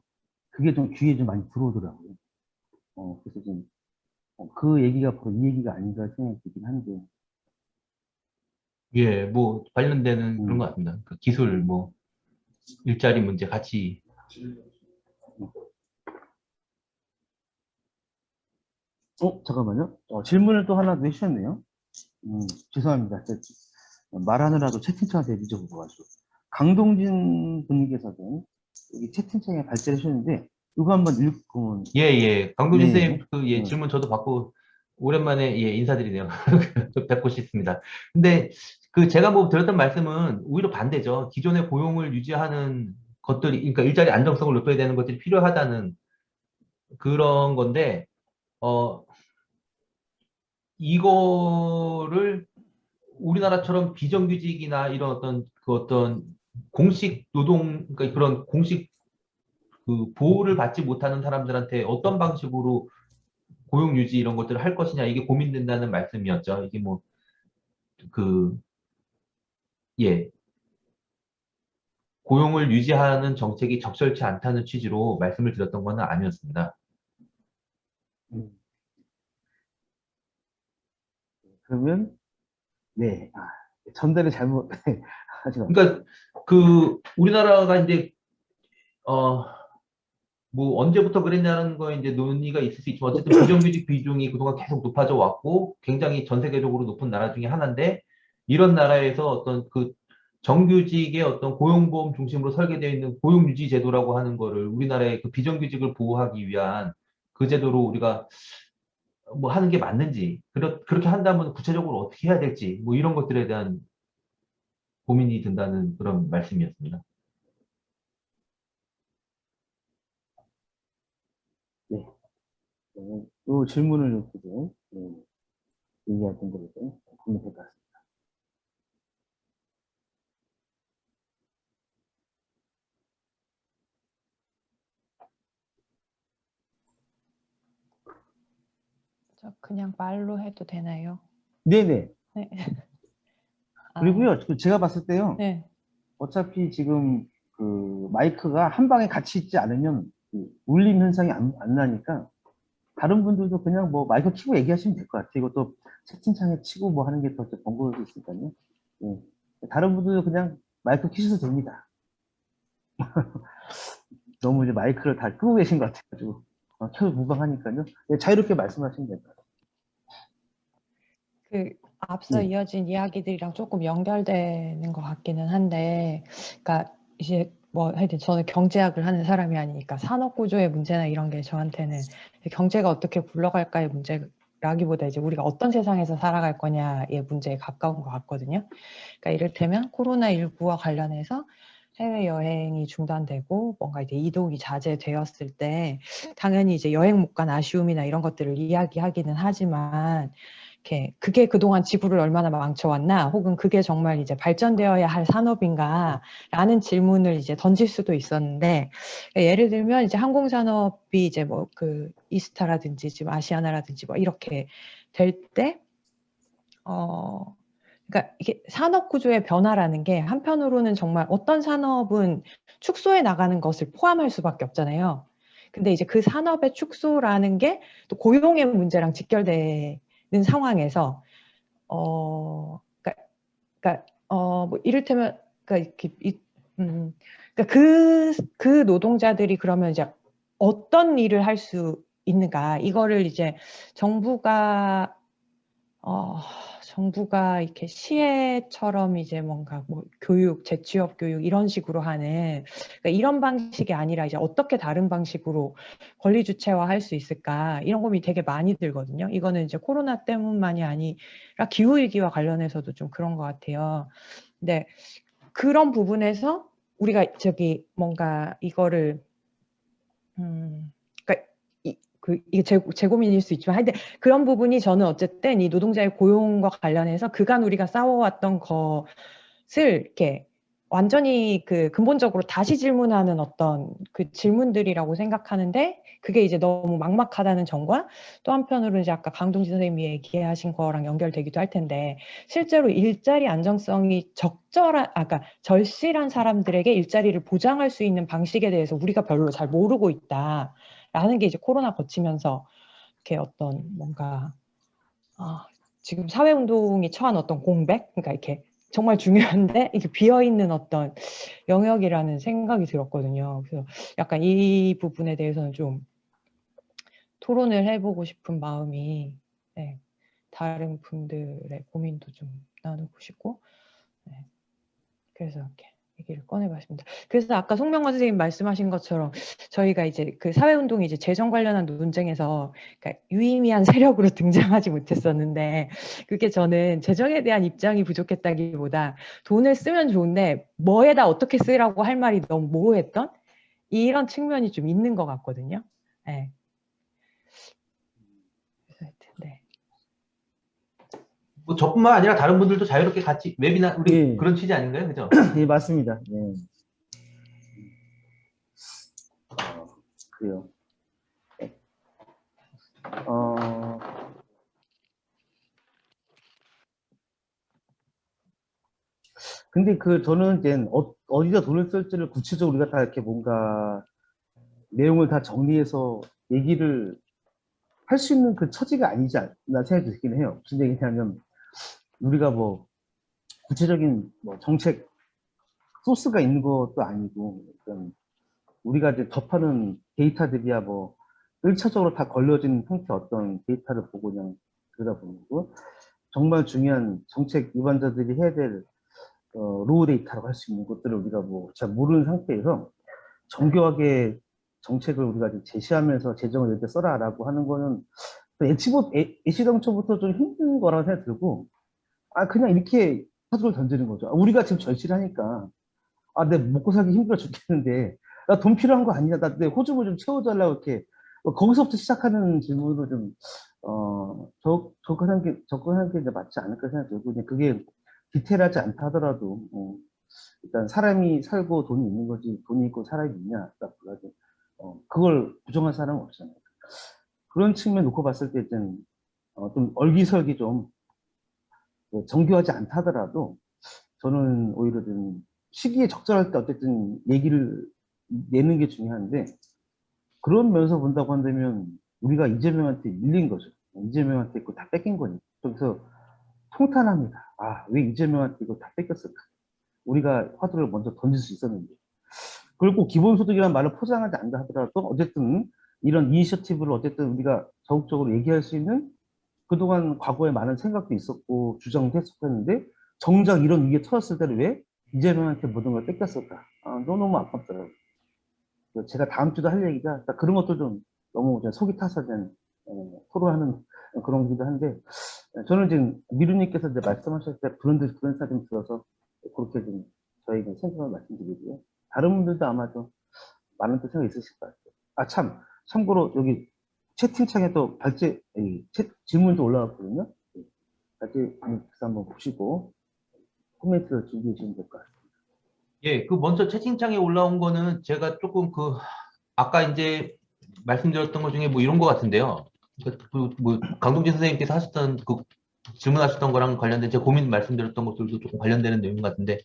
그게 좀 귀에 좀 많이 들어오더라고요. 그래서 좀 그 얘기가 바로 이 얘기가 아닌가 생각이 들긴 한데, 예, 뭐 관련되는 그런 것 음, 같습니다. 그 기술, 뭐 일자리 문제 같이. 잠깐만요. 질문을 또 하나 더 해주셨네요. 죄송합니다. 말하느라도 채팅창한테 늦어보고가지고. 강동진 분께서도 여기 채팅창에 발제를 해주셨는데, 이거 한번 읽고, 예, 예. 강도진 선생님 네, 그 예, 네, 질문 저도 받고 오랜만에 예, 인사드리네요. 좀 뵙고 싶습니다. 근데 그 제가 뭐 드렸던 말씀은 오히려 반대죠. 기존의 고용을 유지하는 것들이, 그러니까 일자리 안정성을 높여야 되는 것들이 필요하다는 그런 건데, 어, 이거를 우리나라처럼 비정규직이나 이런 어떤 그 어떤 공식 노동, 그러니까 그런 공식 그 보호를 받지 못하는 사람들한테 어떤 방식으로 고용 유지 이런 것들을 할 것이냐 이게 고민된다는 말씀이었죠. 이게 뭐 그 예, 고용을 유지하는 정책이 적절치 않다는 취지로 말씀을 드렸던 건 아니었습니다. 음, 그러면, 네, 전달을 잘못, 하지만, 그러니까 그 우리나라가 이제 어 뭐 언제부터 그랬냐는 거에 이제 논의가 있을 수 있지만 어쨌든 비정규직 비중이 그동안 계속 높아져 왔고 굉장히 전 세계적으로 높은 나라 중에 하나인데 이런 나라에서 어떤 그 정규직의 어떤 고용보험 중심으로 설계되어 있는 고용유지 제도라고 하는 거를 우리나라의 그 비정규직을 보호하기 위한 그 제도로 우리가 뭐 하는 게 맞는지 그렇게 한다면 구체적으로 어떻게 해야 될지 뭐 이런 것들에 대한 고민이 든다는 그런 말씀이었습니다. 네, 이 질문을 놓고, 네, 얘기하신 거에 대해서 보면 될것 같습니다. 저 그냥 말로 해도 되나요? 네네. 네. 아, 그리고요, 제가 봤을 때요, 네. 어차피 지금 그 마이크가 한 방에 같이 있지 않으면 그 울림 현상이 안 나니까 다른 분들도 그냥 뭐 마이크 켜고 얘기하시면 될 것 같아요. 이것도 채팅창에 치고 뭐 하는 게 더 번거로울 수 있으니까요. 예. 다른 분들도 그냥 마이크 켜셔도 됩니다. 너무 이제 마이크를 다 끄고 계신 것 같아가지고 켜도 무방하니까요. 예, 자유롭게 말씀하시면 될 것 같아요. 그 앞서 네. 이어진 이야기들이랑 조금 연결되는 것 같기는 한데, 그러니까 이제 뭐 하여튼 저는 경제학을 하는 사람이 아니니까 산업 구조의 문제나 이런 게 저한테는 경제가 어떻게 굴러갈까의 문제라기보다 이제 우리가 어떤 세상에서 살아갈 거냐의 문제에 가까운 것 같거든요. 그러니까 이를테면 코로나19와 관련해서 해외여행이 중단되고 뭔가 이제 이동이 자제되었을 때 당연히 이제 여행 못 간 아쉬움이나 이런 것들을 이야기하기는 하지만 그게 그동안 지구를 얼마나 망쳐왔나 혹은 그게 정말 이제 발전되어야 할 산업인가라는 질문을 이제 던질 수도 있었는데 예를 들면 이제 항공산업이 이제 뭐 그 이스타라든지 지금 아시아나라든지 뭐 이렇게 될 때 그러니까 이게 산업 구조의 변화라는 게 한편으로는 정말 어떤 산업은 축소해 나가는 것을 포함할 수밖에 없잖아요. 근데 이제 그 산업의 축소라는 게 또 고용의 문제랑 직결되는 상황에서 뭐 이를테면 그러니까 그러니까 그 노동자들이 그러면 이제 어떤 일을 할 수 있는가 이거를 이제 정부가 어, 정부가 이렇게 시혜처럼 이제 뭔가 뭐 교육, 재취업 교육 이런 식으로 하는 그러니까 이런 방식이 아니라 이제 어떻게 다른 방식으로 권리 주체화 할 수 있을까 이런 고민이 되게 많이 들거든요. 이거는 이제 코로나 때문만이 아니라 기후 위기와 관련해서도 좀 그런 것 같아요. 근데 그런 부분에서 우리가 저기 뭔가 이거를 그러니까 이게 제 고민일 수 있지만 하여튼 그런 부분이 저는 어쨌든 이 노동자의 고용과 관련해서 그간 우리가 싸워왔던 것을 이렇게 완전히 그 근본적으로 다시 질문하는 어떤 그 질문들이라고 생각하는데 그게 이제 너무 막막하다는 점과 또 한편으로는 이제 아까 강동진 선생님이 얘기하신 거랑 연결되기도 할 텐데 실제로 일자리 안정성이 그러니까 절실한 사람들에게 일자리를 보장할 수 있는 방식에 대해서 우리가 별로 잘 모르고 있다라는 게 이제 코로나 거치면서 이렇게 어떤 뭔가 지금 사회운동이 처한 어떤 공백? 그러니까 이렇게 정말 중요한데 이게 비어있는 어떤 영역이라는 생각이 들었거든요. 그래서 약간 이 부분에 대해서는 좀 토론을 해보고 싶은 마음이 네, 다른 분들의 고민도 좀 나누고 싶고 네, 그래서 이렇게 얘기를 꺼내봤습니다. 그래서 아까 송명관 선생님 말씀하신 것처럼 저희가 이제 그 사회운동이 이제 재정 관련한 논쟁에서 그러니까 유의미한 세력으로 등장하지 못했었는데 그게 저는 재정에 대한 입장이 부족했다기보다 돈을 쓰면 좋은데 뭐에다 어떻게 쓰라고 할 말이 너무 모호했던 이런 측면이 좀 있는 것 같거든요. 네. 그래서 하여튼, 네. 뭐 저뿐만 아니라 다른 분들도 자유롭게 같이 웹이나 우리 예. 그런 취지 아닌가요? 그죠? 예, 맞습니다. 예. 그래요. 근데 저는 이제 어디다 돈을 쓸지를 구체적으로 우리가 다 이렇게 뭔가 내용을 다 정리해서 얘기를 할 수 있는 그 처지가 아니지 않나 생각이 들긴 해요. 무슨 얘기냐면 우리가 뭐 구체적인 뭐 정책 소스가 있는 것도 아니고 우리가 이제 접하는 데이터들이야 뭐 1차적으로 다 걸려진 형태 어떤 데이터를 보고 그냥 들여다보는 거고 정말 중요한 정책 위반자들이 해야 될 로우 데이터라고 할 수 있는 것들을 우리가 뭐 잘 모르는 상태에서 정교하게 정책을 우리가 제시하면서 재정을 이렇게 써라라고 하는 거는 애시당초부터 좀 힘든 거라고 생각이 들고 그냥 이렇게 화두를 던지는 거죠. 우리가 지금 절실하니까 내 먹고 살기 힘들어 죽겠는데 나 돈 필요한 거 아니냐, 나 내 호주부 좀 채워달라고 이렇게 거기서부터 시작하는 질문으로 좀 접근하는 게 이제 맞지 않을까 생각이 들고 그냥 그게 디테일하지 않다 하더라도 일단 사람이 살고 돈이 있는 거지 돈이 있고 사람이 있냐 딱 그거지. 그걸 부정할 사람은 없잖아요. 그런 측면 놓고 봤을 때 좀 얼기설기 좀 정교하지 않다 하더라도 저는 오히려 좀 시기에 적절할 때 어쨌든 얘기를 내는 게 중요한데 그런 면에서 본다고 한다면 우리가 이재명한테 밀린 거죠. 이재명한테 그거 다 뺏긴 거니까. 그래서 통탄합니다. 왜 이재명한테 이거 다 뺏겼을까? 우리가 화두를 먼저 던질 수 있었는데. 그리고 기본소득이라는 말을 포장하지 않는다 하더라도 어쨌든 이런 이니셔티브를 어쨌든 우리가 적극적으로 얘기할 수 있는 그동안 과거에 많은 생각도 있었고 주장도 했었는데 정작 이런 위기에 터졌을 때는 왜 이재명한테 모든 걸 뺏겼을까? 너무 아깝더라고요. 제가 다음 주도 할 얘기가 그런 것도 좀 너무 속이 타서 토로하는 그런 거기도 한데 저는 지금 미루님께서 이제 말씀하셨을 때 그런 생각 좀 들어서 그렇게 좀 저희가 생각을 말씀드리고요. 다른 분들도 아마 좀 많은 또 생각이 있으실 것 같아요. 참고로 여기 채팅창에 또 질문도 올라왔거든요. 발제 한번 보시고 코멘트를 준비해 주시면 될 것 같습니다. 예, 먼저 채팅창에 올라온 거는 제가 조금 아까 이제 말씀드렸던 것 중에 뭐 이런 것 같은데요. 강동진 선생님께서 하셨던 질문하셨던 거랑 관련된 제 고민 말씀드렸던 것들도 조금 관련되는 내용 같은데,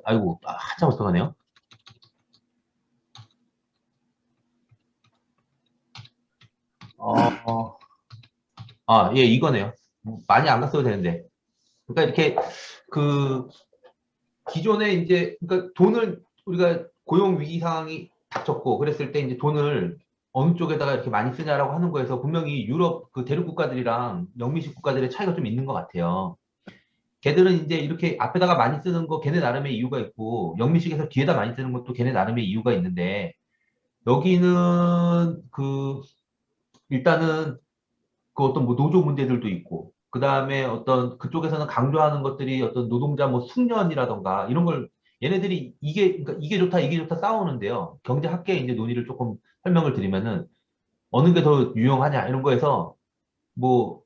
아이고, 한참 어떡하네요. 예, 이거네요. 많이 안 갔어도 되는데. 그러니까 이렇게 기존에 이제 그러니까 돈을 우리가 고용 위기 상황이 닥쳤고 그랬을 때 이제 돈을 어느 쪽에다가 이렇게 많이 쓰냐라고 하는 거에서 분명히 유럽 대륙 국가들이랑 영미식 국가들의 차이가 좀 있는 것 같아요. 걔들은 이제 이렇게 앞에다가 많이 쓰는 거 걔네 나름의 이유가 있고 영미식에서 뒤에다 많이 쓰는 것도 걔네 나름의 이유가 있는데 여기는 일단은 어떤 뭐 노조 문제들도 있고 그 다음에 어떤 그쪽에서는 강조하는 것들이 어떤 노동자 뭐 숙련이라던가 이런 걸 얘네들이 그러니까 이게 좋다 싸우는데요. 경제학계 이제 논의를 조금 설명을 드리면은 어느 게 더 유용하냐 이런 거에서 뭐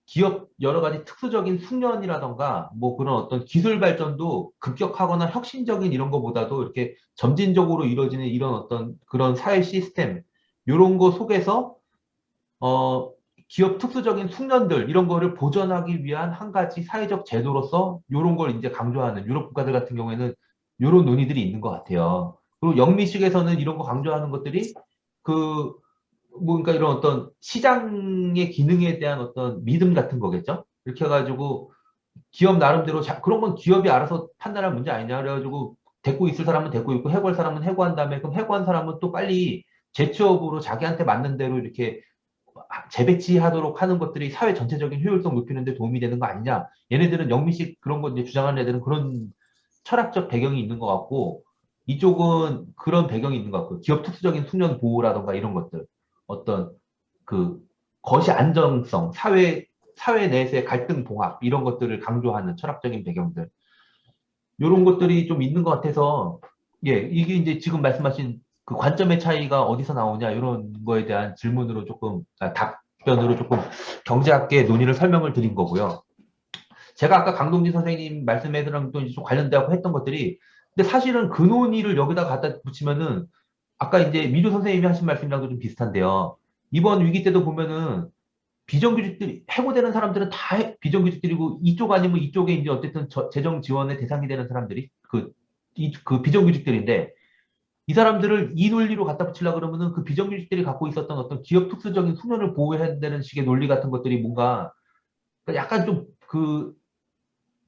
기업 여러 가지 특수적인 숙련이라던가 뭐 그런 어떤 기술 발전도 급격하거나 혁신적인 이런 거보다도 이렇게 점진적으로 이루어지는 이런 어떤 그런 사회 시스템 이런 거 속에서 어, 기업 특수적인 숙련들 이런 거를 보존하기 위한 한 가지 사회적 제도로서 이런 걸 이제 강조하는 유럽 국가들 같은 경우에는 이런 논의들이 있는 것 같아요. 그리고 영미식에서는 이런 거 강조하는 것들이 그 뭔가 이런 어떤 시장의 기능에 대한 어떤 믿음 같은 거겠죠. 이렇게 해가지고 기업 나름대로 그런 건 기업이 알아서 판단할 문제 아니냐 그래가지고 데리고 있을 사람은 데리고 있고 해고할 사람은 해고한 다음에 그럼 해고한 사람은 또 빨리 재취업으로 자기한테 맞는 대로 이렇게 재배치하도록 하는 것들이 사회 전체적인 효율성 높이는 데 도움이 되는 거 아니냐. 얘네들은 영미식 그런 거 이제 주장하는 애들은 그런 철학적 배경이 있는 것 같고 이쪽은 그런 배경이 있는 것 같고 기업 특수적인 숙련 보호라던가 이런 것들 어떤 그 거시 안정성, 사회 내에서의 갈등 봉합 이런 것들을 강조하는 철학적인 배경들 이런 것들이 좀 있는 것 같아서 예 이게 이제 지금 말씀하신 그 관점의 차이가 어디서 나오냐 이런 거에 대한 질문으로 조금 답변으로 조금 경제학계 논의를 설명을 드린 거고요. 제가 아까 강동진 선생님 말씀에랑 또 이제 좀 관련되고 했던 것들이 근데 사실은 그 논의를 여기다 갖다 붙이면은 아까 이제 미주 선생님이 하신 말씀이랑도 좀 비슷한데요. 이번 위기 때도 보면은 비정규직들이 해고되는 사람들은 다 비정규직들이고 이쪽 아니면 이쪽에 이제 어쨌든 재정 지원의 대상이 되는 사람들이 그 비정규직들인데 이 사람들을 이 논리로 갖다 붙이려고 그러면은 그 비정규직들이 갖고 있었던 어떤 기업 특수적인 숙련을 보호해야 되는 식의 논리 같은 것들이 뭔가 약간 좀 그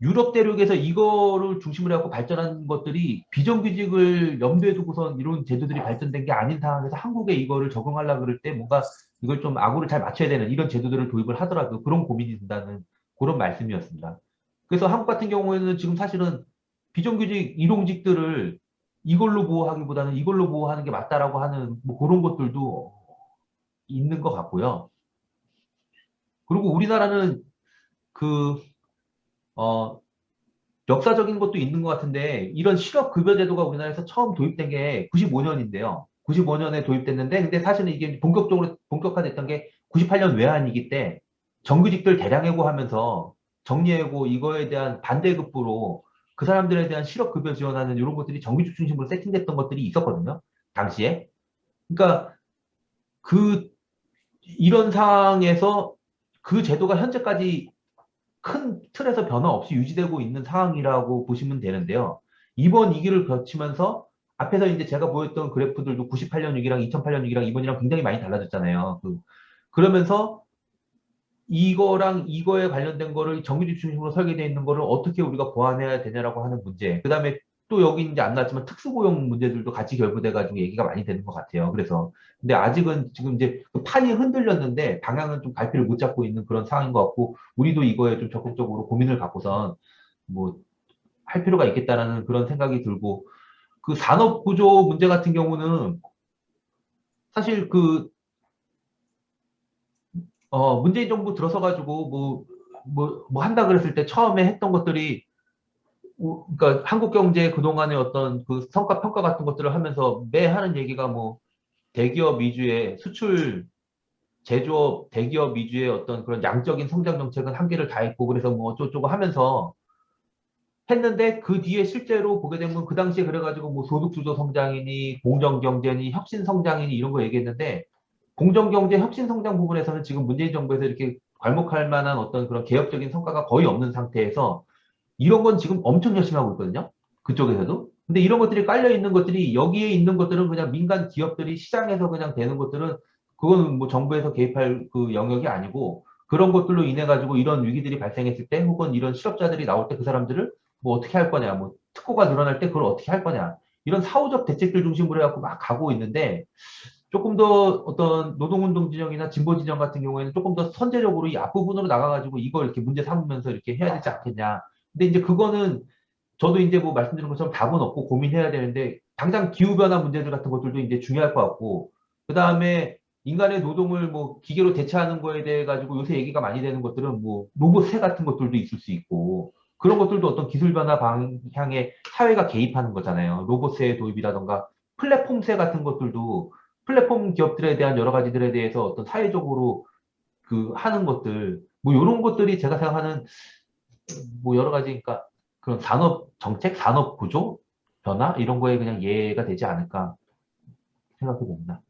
유럽 대륙에서 이거를 중심으로 해갖고 발전한 것들이 비정규직을 염두에 두고선 이런 제도들이 발전된 게 아닌 상황에서 한국에 이거를 적용하려고 그럴 때 뭔가 이걸 좀 악우를 잘 맞춰야 되는 이런 제도들을 도입을 하더라도 그런 고민이 든다는 그런 말씀이었습니다. 그래서 한국 같은 경우에는 지금 사실은 비정규직 일용직들을 이걸로 보호하기보다는 이걸로 보호하는 게 맞다라고 하는 뭐 그런 것들도 있는 것 같고요. 그리고 우리나라는 그, 어, 역사적인 것도 있는 것 같은데 이런 실업급여제도가 우리나라에서 처음 도입된 게 95년인데요. 95년에 도입됐는데 근데 사실은 이게 본격적으로 본격화됐던 게 98년 외환위기 때 정규직들 대량 해고하면서 정리해고 이거에 대한 반대급부로 그 사람들에 대한 실업급여 지원하는 이런 것들이 정규직 중심으로 세팅됐던 것들이 있었거든요. 당시에. 그러니까 그 이런 상황에서 그 제도가 현재까지 큰 틀에서 변화 없이 유지되고 있는 상황이라고 보시면 되는데요. 이번 위기를 거치면서 앞에서 이제 제가 보였던 그래프들도 98년 위기랑 2008년 위기랑 이번이랑 굉장히 많이 달라졌잖아요. 그러면서 이거랑 이거에 관련된 거를 정규직 중심으로 설계되어 있는 거를 어떻게 우리가 보완해야 되냐라고 하는 문제. 그 다음에 또 여기 이제 안 나왔지만 특수고용 문제들도 같이 결부돼가지고 얘기가 많이 되는 것 같아요. 그래서 근데 아직은 지금 이제 그 판이 흔들렸는데 방향은 좀 갈피를 못 잡고 있는 그런 상황인 것 같고 우리도 이거에 좀 적극적으로 고민을 갖고선 뭐 할 필요가 있겠다라는 그런 생각이 들고 그 산업 구조 문제 같은 경우는 사실 문재인 정부 들어서가지고 뭐 한다 그랬을 때 처음에 했던 것들이 그러니까 한국 경제 그동안의 어떤 그 성과 평가 같은 것들을 하면서 매 하는 얘기가 뭐 대기업 위주의 수출 제조업 대기업 위주의 어떤 그런 양적인 성장 정책은 한계를 다했고 그래서 뭐 어쩌고저쩌고 하면서 했는데 그 뒤에 실제로 보게 되면 그 당시에 그래가지고 뭐 소득주도 성장이니 공정경제니 혁신성장이니 이런 거 얘기했는데 공정경제 혁신성장 부분에서는 지금 문재인 정부에서 이렇게 괄목할 만한 어떤 그런 개혁적인 성과가 거의 없는 상태에서 이런 건 지금 엄청 열심히 하고 있거든요. 그쪽에서도. 근데 이런 것들이 깔려 있는 것들이 여기에 있는 것들은 그냥 민간 기업들이 시장에서 그냥 되는 것들은 그거는 뭐 정부에서 개입할 그 영역이 아니고 그런 것들로 인해 가지고 이런 위기들이 발생했을 때 혹은 이런 실업자들이 나올 때 그 사람들을 뭐 어떻게 할 거냐, 뭐 특고가 늘어날 때 그걸 어떻게 할 거냐 이런 사후적 대책들 중심으로 해갖고 막 가고 있는데 조금 더 어떤 노동운동 진영이나 진보 진영 같은 경우에는 조금 더 선제적으로 이 앞부분으로 나가가지고 이걸 이렇게 문제 삼으면서 이렇게 해야 되지 않겠냐. 근데 이제 그거는 저도 이제 뭐 말씀드린 것처럼 답은 없고 고민해야 되는데 당장 기후변화 문제들 같은 것들도 이제 중요할 것 같고 그 다음에 인간의 노동을 뭐 기계로 대체하는 거에 대해 가지고 요새 얘기가 많이 되는 것들은 뭐 로봇세 같은 것들도 있을 수 있고 그런 것들도 어떤 기술 변화 방향에 사회가 개입하는 거잖아요. 로봇세 도입이라던가 플랫폼세 같은 것들도 플랫폼 기업들에 대한 여러 가지들에 대해서 어떤 사회적으로 그 하는 것들 뭐 이런 것들이 제가 생각하는 뭐 여러 가지 그러니까 그런 산업 정책, 산업 구조 변화 이런 거에 그냥 예가 되지 않을까 생각해 봅니다.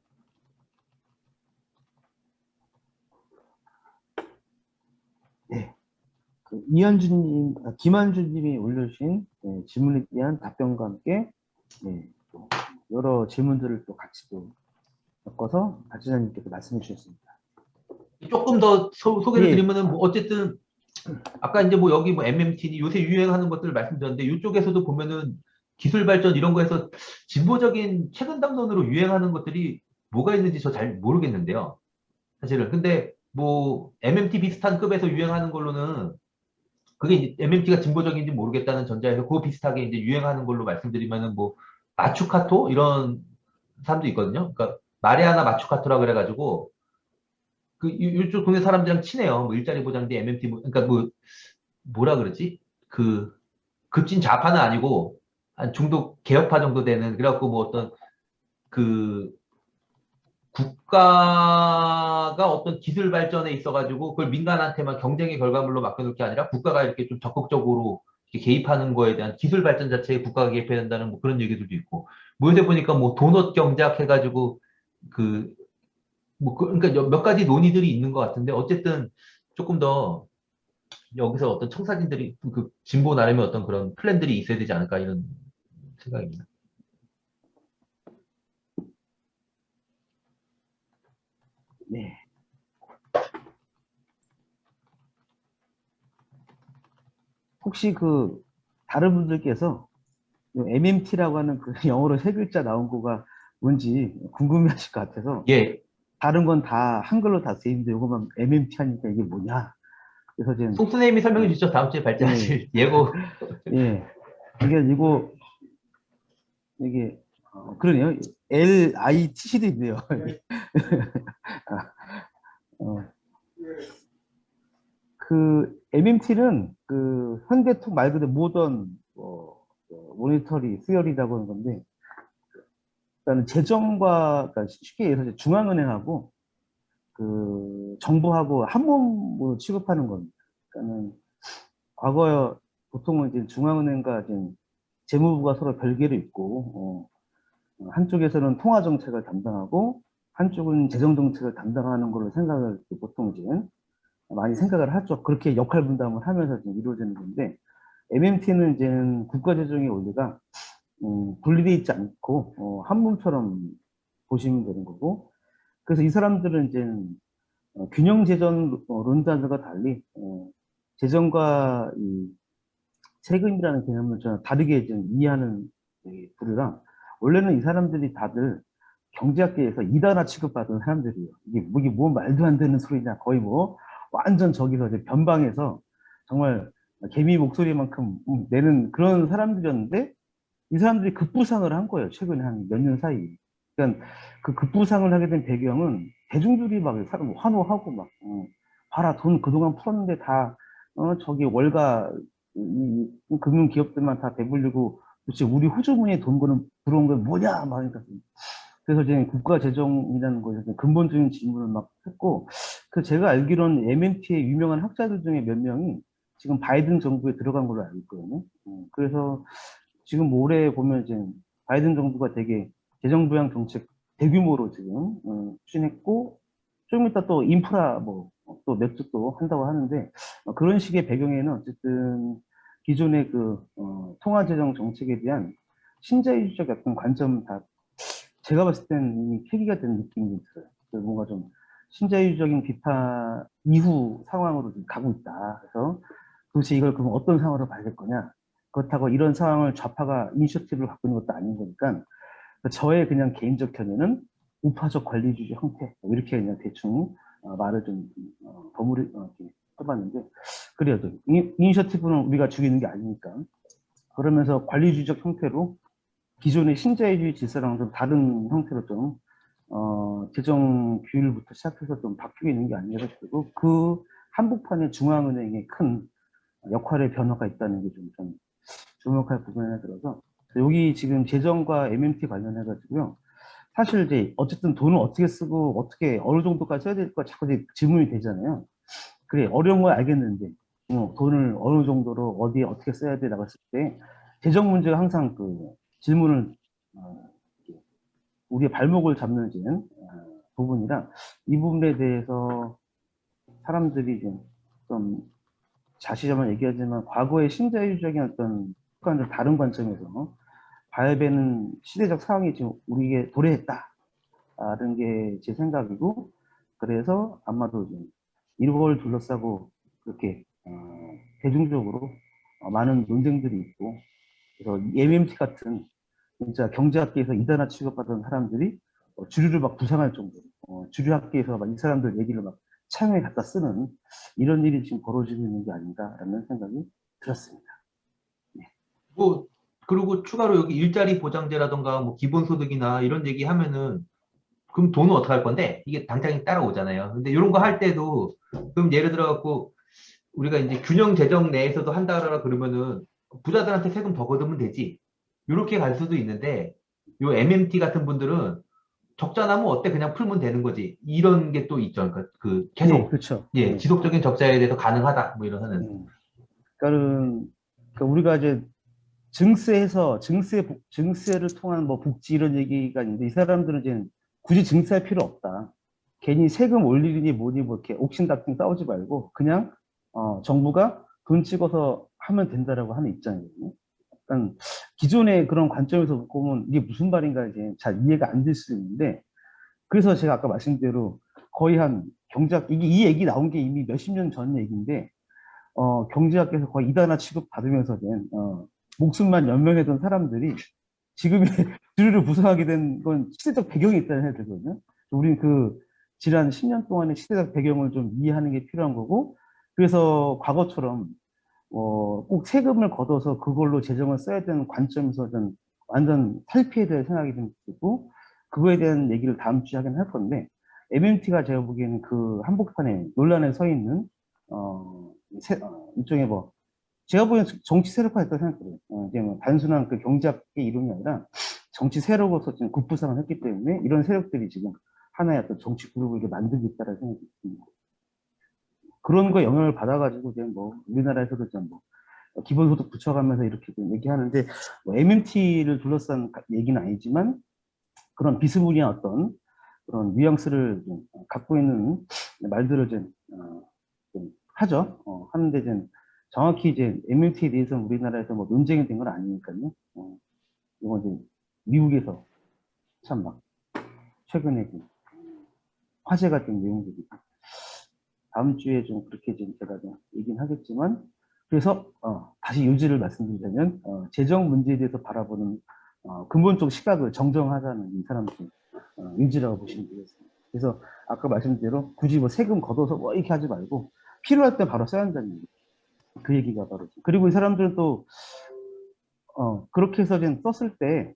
네. 그 이현주님, 김한주님이 올려주신 질문에 대한 답변과 함께 또 여러 질문들을 또 같이 또 엮어서 박지사님께서 말씀해 주셨습니다. 조금 더 소개를 예. 드리면은 뭐 어쨌든 아까 이제 뭐 여기 뭐 MMT 요새 유행하는 것들을 말씀드렸는데 이쪽에서도 보면은 기술 발전 이런 거에서 진보적인 최근 담론으로 유행하는 것들이 뭐가 있는지 저 잘 모르겠는데요. 사실은. 근데 뭐 MMT 비슷한 급에서 유행하는 걸로는 그게 이제 MMT가 진보적인지 모르겠다는 전자에서 그거 비슷하게 이제 유행하는 걸로 말씀드리면은 뭐 마추카토 이런 사람도 있거든요. 그러니까 마리아나 마추카토라 그래가지고 그 이쪽 동네 사람들이랑 친해요. 뭐 일자리 보장제 MMT 그러니까 뭐 뭐라 그러지? 그 급진 좌파는 아니고 한 중도 개혁파 정도 되는 그래갖고 뭐 어떤 그 국가가 어떤 기술 발전에 있어가지고 그걸 민간한테만 경쟁의 결과물로 맡겨놓을 게 아니라 국가가 이렇게 좀 적극적으로 이렇게 개입하는 거에 대한 기술 발전 자체에 국가가 개입해야 된다는 뭐 그런 얘기들도 있고 뭐 요새 보니까 뭐 도넛 경제학 해가지고 그 뭐 그러니까 몇 가지 논의들이 있는 것 같은데 어쨌든 조금 더 여기서 어떤 청사진들이 그 진보 나름의 어떤 그런 플랜들이 있어야 되지 않을까 이런 생각입니다. 네. 혹시 그 다른 분들께서 MMT라고 하는 그 영어로 세 글자 나온 거가 뭔지 궁금해하실 것 같아서 예, 다른 건 다 한글로 다 쓰이는데 이거만 MMT 하니까 이게 뭐냐? 그래서 지금 송수님이 설명해 주시죠. 다음 주에 예, 발제하실 예고. 예, 이게 이게 그러네요. LITC도 있네요. 어, 그 MMT는 그 현대통 말 그대로 모던 모니터리 수열이라고 하는 건데, 일단은 재정과 그러니까 쉽게 얘기해서 중앙은행하고 그 정부하고 한 몸으로 취급하는 겁니다. 그러니까는 과거에 보통은 이제 중앙은행과 지금 재무부가 서로 별개로 있고 한쪽에서는 통화 정책을 담당하고 한쪽은 재정 정책을 담당하는 걸로 생각을 보통 이제 많이 생각을 하죠. 그렇게 역할 분담을 하면서 지금 이루어지는 건데 MMT는 이제 국가 재정의 원리가 분리되어 있지 않고 한 몸처럼 보시면 되는 거고 그래서 이 사람들은 이제 균형 재정 론단들과 달리 재정과 이 세금이라는 개념을 좀 다르게 좀 이해하는 부류라 원래는 이 사람들이 다들 경제학계에서 이단화 취급받은 사람들이에요. 이게 뭐 말도 안 되는 소리냐 거의 뭐 완전 저기서 이제 변방에서 정말 개미 목소리만큼 내는 그런 사람들이었는데 이 사람들이 급부상을 한 거예요. 최근에 한 몇 년 사이. 그러니까 그 급부상을 하게 된 배경은 대중들이 막 사람 환호하고 막 봐라 돈 그동안 풀었는데 다 저기 월가 금융 기업들만 다 배불리고 도대체 우리 호주머니에 돈 거는 들어온 건 뭐냐 막 그러니까 그래서 이제 국가 재정이라는 거에서 근본적인 질문을 막 했고 그 제가 알기로는 MMT의 유명한 학자들 중에 몇 명이 지금 바이든 정부에 들어간 걸로 알고 있거든요. 그래서 지금 올해 보면 이제 바이든 정부가 되게 재정 부양 정책 대규모로 지금 추진했고 좀 이따 또 인프라 뭐 또 몇 주 또 한다고 하는데 그런 식의 배경에는 어쨌든 기존의 그 통화 재정 정책에 대한 신자유주의적 어떤 관점 다 제가 봤을 때는 이미 계기가 된 느낌이 있어요. 뭔가 좀 신자유적인 비판 이후 상황으로 좀 가고 있다. 그래서 도대체 이걸 그럼 어떤 상황으로 봐야 될 거냐? 그렇다고 이런 상황을 좌파가 이니셔티브를 갖고 있는 것도 아닌 거니까 저의 그냥 개인적 견해는 우파적 관리주의 형태 뭐 이렇게 그냥 대충 말을 좀 버무리 이렇게 해봤는데 그래요. 이니셔티브는 우리가 죽이는 게 아니니까 그러면서 관리주의적 형태로 기존의 신자유주의 질서랑 좀 다른 형태로 좀 재정 규율부터 시작해서 좀 바뀌고 있는 게 아닌가 싶고 그 한복판에 중앙은행의 큰 역할의 변화가 있다는 게 좀 주목할 부분에 들어서 여기 지금 재정과 MMT 관련해 가지고요. 사실 이제 어쨌든 돈을 어떻게 쓰고 어떻게 어느 정도까지 써야 될까 자꾸 이제 질문이 되잖아요. 그래, 어려운 걸 알겠는데, 돈을 어느 정도로 어디에 어떻게 써야 돼 나갔을 때, 재정 문제가 항상 그 질문을, 이렇게 우리의 발목을 잡는 부분이라, 이 부분에 대해서 사람들이 좀 자시자만 얘기하지만, 과거의 신자유적인 어떤 습관을 다른 관점에서 봐야 되는 시대적 상황이 지금 우리에게 도래했다라는 게 제 생각이고, 그래서 아마도 이걸 둘러싸고 그렇게 대중적으로 많은 논쟁들이 있고, 그래서 MMT 같은 진짜 경제학계에서 이단화 취급받은 사람들이 주류를 막 부상할 정도로 주류학계에서 막 이 사람들 얘기를 막 차용해 갖다 쓰는 이런 일이 지금 벌어지고 있는 게 아닌가라는 생각이 들었습니다. 뭐, 그리고 추가로 여기 일자리 보장제라던가 뭐 기본소득이나 이런 얘기 하면은 그럼 돈은 어떻게 할 건데? 이게 당장에 따라오잖아요. 근데 이런 거 할 때도 그럼 예를 들어 갖고 우리가 이제 균형 재정 내에서도 한다라 그러면은 부자들한테 세금 더 걷으면 되지. 이렇게 갈 수도 있는데 요 MMT 같은 분들은 적자 나면 어때? 그냥 풀면 되는 거지. 이런 게 또 있죠. 그러니까 그 네, 계속 그렇죠. 예, 지속적인 적자에 대해서 가능하다. 뭐 이런 하는. 그러니까 우리가 이제 증세를 통한 뭐 복지 이런 얘기가 있는데 이 사람들은 이제 굳이 증세할 필요 없다. 괜히 세금 올리니 뭐니 뭐 이렇게 옥신각신 싸우지 말고 그냥 정부가 돈 찍어서 하면 된다라고 하는 입장이거든요. 약간 기존의 그런 관점에서 보면 이게 무슨 말인가 이제 잘 이해가 안 될 수 있는데 그래서 제가 아까 말씀대로 거의 한 경제학 이 얘기 나온 게 이미 몇십 년 전 얘기인데 경제학에서 거의 이단화 취급받으면서 목숨만 연명했던 사람들이 지금 주류를 부상하게 된 건 시대적 배경이 있다는 생각이 들거든요. 우리는 그 지난 10년 동안의 시대적 배경을 좀 이해하는 게 필요한 거고, 그래서 과거처럼 꼭 세금을 걷어서 그걸로 재정을 써야 되는 관점에서 좀 완전 탈피해야 될 생각이 좀 들고, 그거에 대한 얘기를 다음 주에 하긴 할 건데, MMT가 제가 보기에는 그 한복판에 논란에 서 있는 일종의 뭐 제가 보기엔 정치 세력화했다고 생각해요. 이제 뭐 단순한 그 경제학의 이론이 아니라 정치 세력으로서 지금 급부상을 했기 때문에 이런 세력들이 지금 하나의 어떤 정치 그룹을 이렇게 만들고 있다는 생각이 듭니다. 그런 거 영향을 받아가지고 이제 뭐 우리나라에서도 좀 뭐 기본소득 붙여가면서 이렇게 좀 얘기하는데 뭐 MMT를 둘러싼 얘기는 아니지만 그런 비스무리한 어떤 그런 뉘앙스를 좀 갖고 있는 말들을 좀 하죠. 하는데 이제 정확히 이제 MMT에 대해서는 우리나라에서 뭐 논쟁이 된 건 아니니까요. 이건 이제 미국에서 참 막 최근에 좀 화제가 된 내용들이 다음 주에 좀 그렇게 좀 제가 좀 얘기는 하겠지만 그래서 다시 요지를 말씀드리자면 재정 문제에 대해서 바라보는 근본적 시각을 정정하자는 이 사람들 요지라고 보시면 되겠습니다. 그래서 아까 말씀드린 대로 굳이 뭐 세금 걷어서 뭐 이렇게 하지 말고 필요할 때 바로 써야 한다는 얘기. 그 얘기가 바로. 그리고 이 사람들은 또 그렇게 해서 이제 썼을 때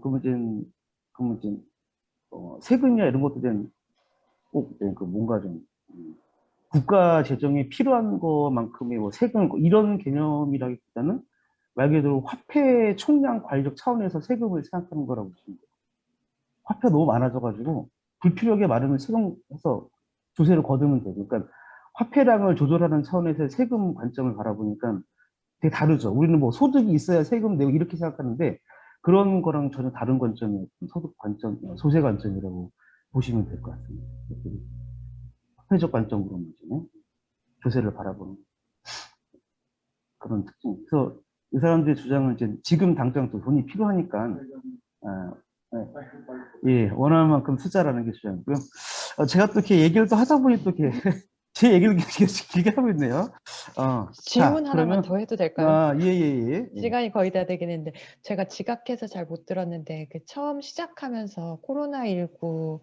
그러면 이제 세금이나 이런 것도 꼭그 뭔가 좀 국가 재정에 필요한 것만큼의 뭐 세금 이런 개념이라기보다는 말 그대로 화폐 총량 관리적 차원에서 세금을 생각하는 거라고 보시면 돼요. 화폐가 너무 많아져가지고 불필요하게 많으면 세금해서 조세를 거두면 되고, 그러니까 화폐량을 조절하는 차원에서 세금 관점을 바라보니까 되게 다르죠. 우리는 뭐 소득이 있어야 세금 내고 이렇게 생각하는데 그런 거랑 전혀 다른 관점이 소득 관점, 소재 관점이라고 보시면 될 것 같습니다. 화폐적 관점으로 이제 조세를 바라보는 그런 특징. 그래서 이 사람들의 주장은 이제 지금 당장 또 돈이 필요하니까 예, 원하는 만큼 쓰자라는 게 주장이고요. 제가 또 이렇게 얘기를 또 하다 보니 또 이렇게 제 얘기를 길게 하고 있네요. 질문 자, 하나만 그러면 더 해도 될까요? 예. 시간이 거의 다 되긴 했는데 제가 지각해서 잘 못 들었는데 그 처음 시작하면서 코로나19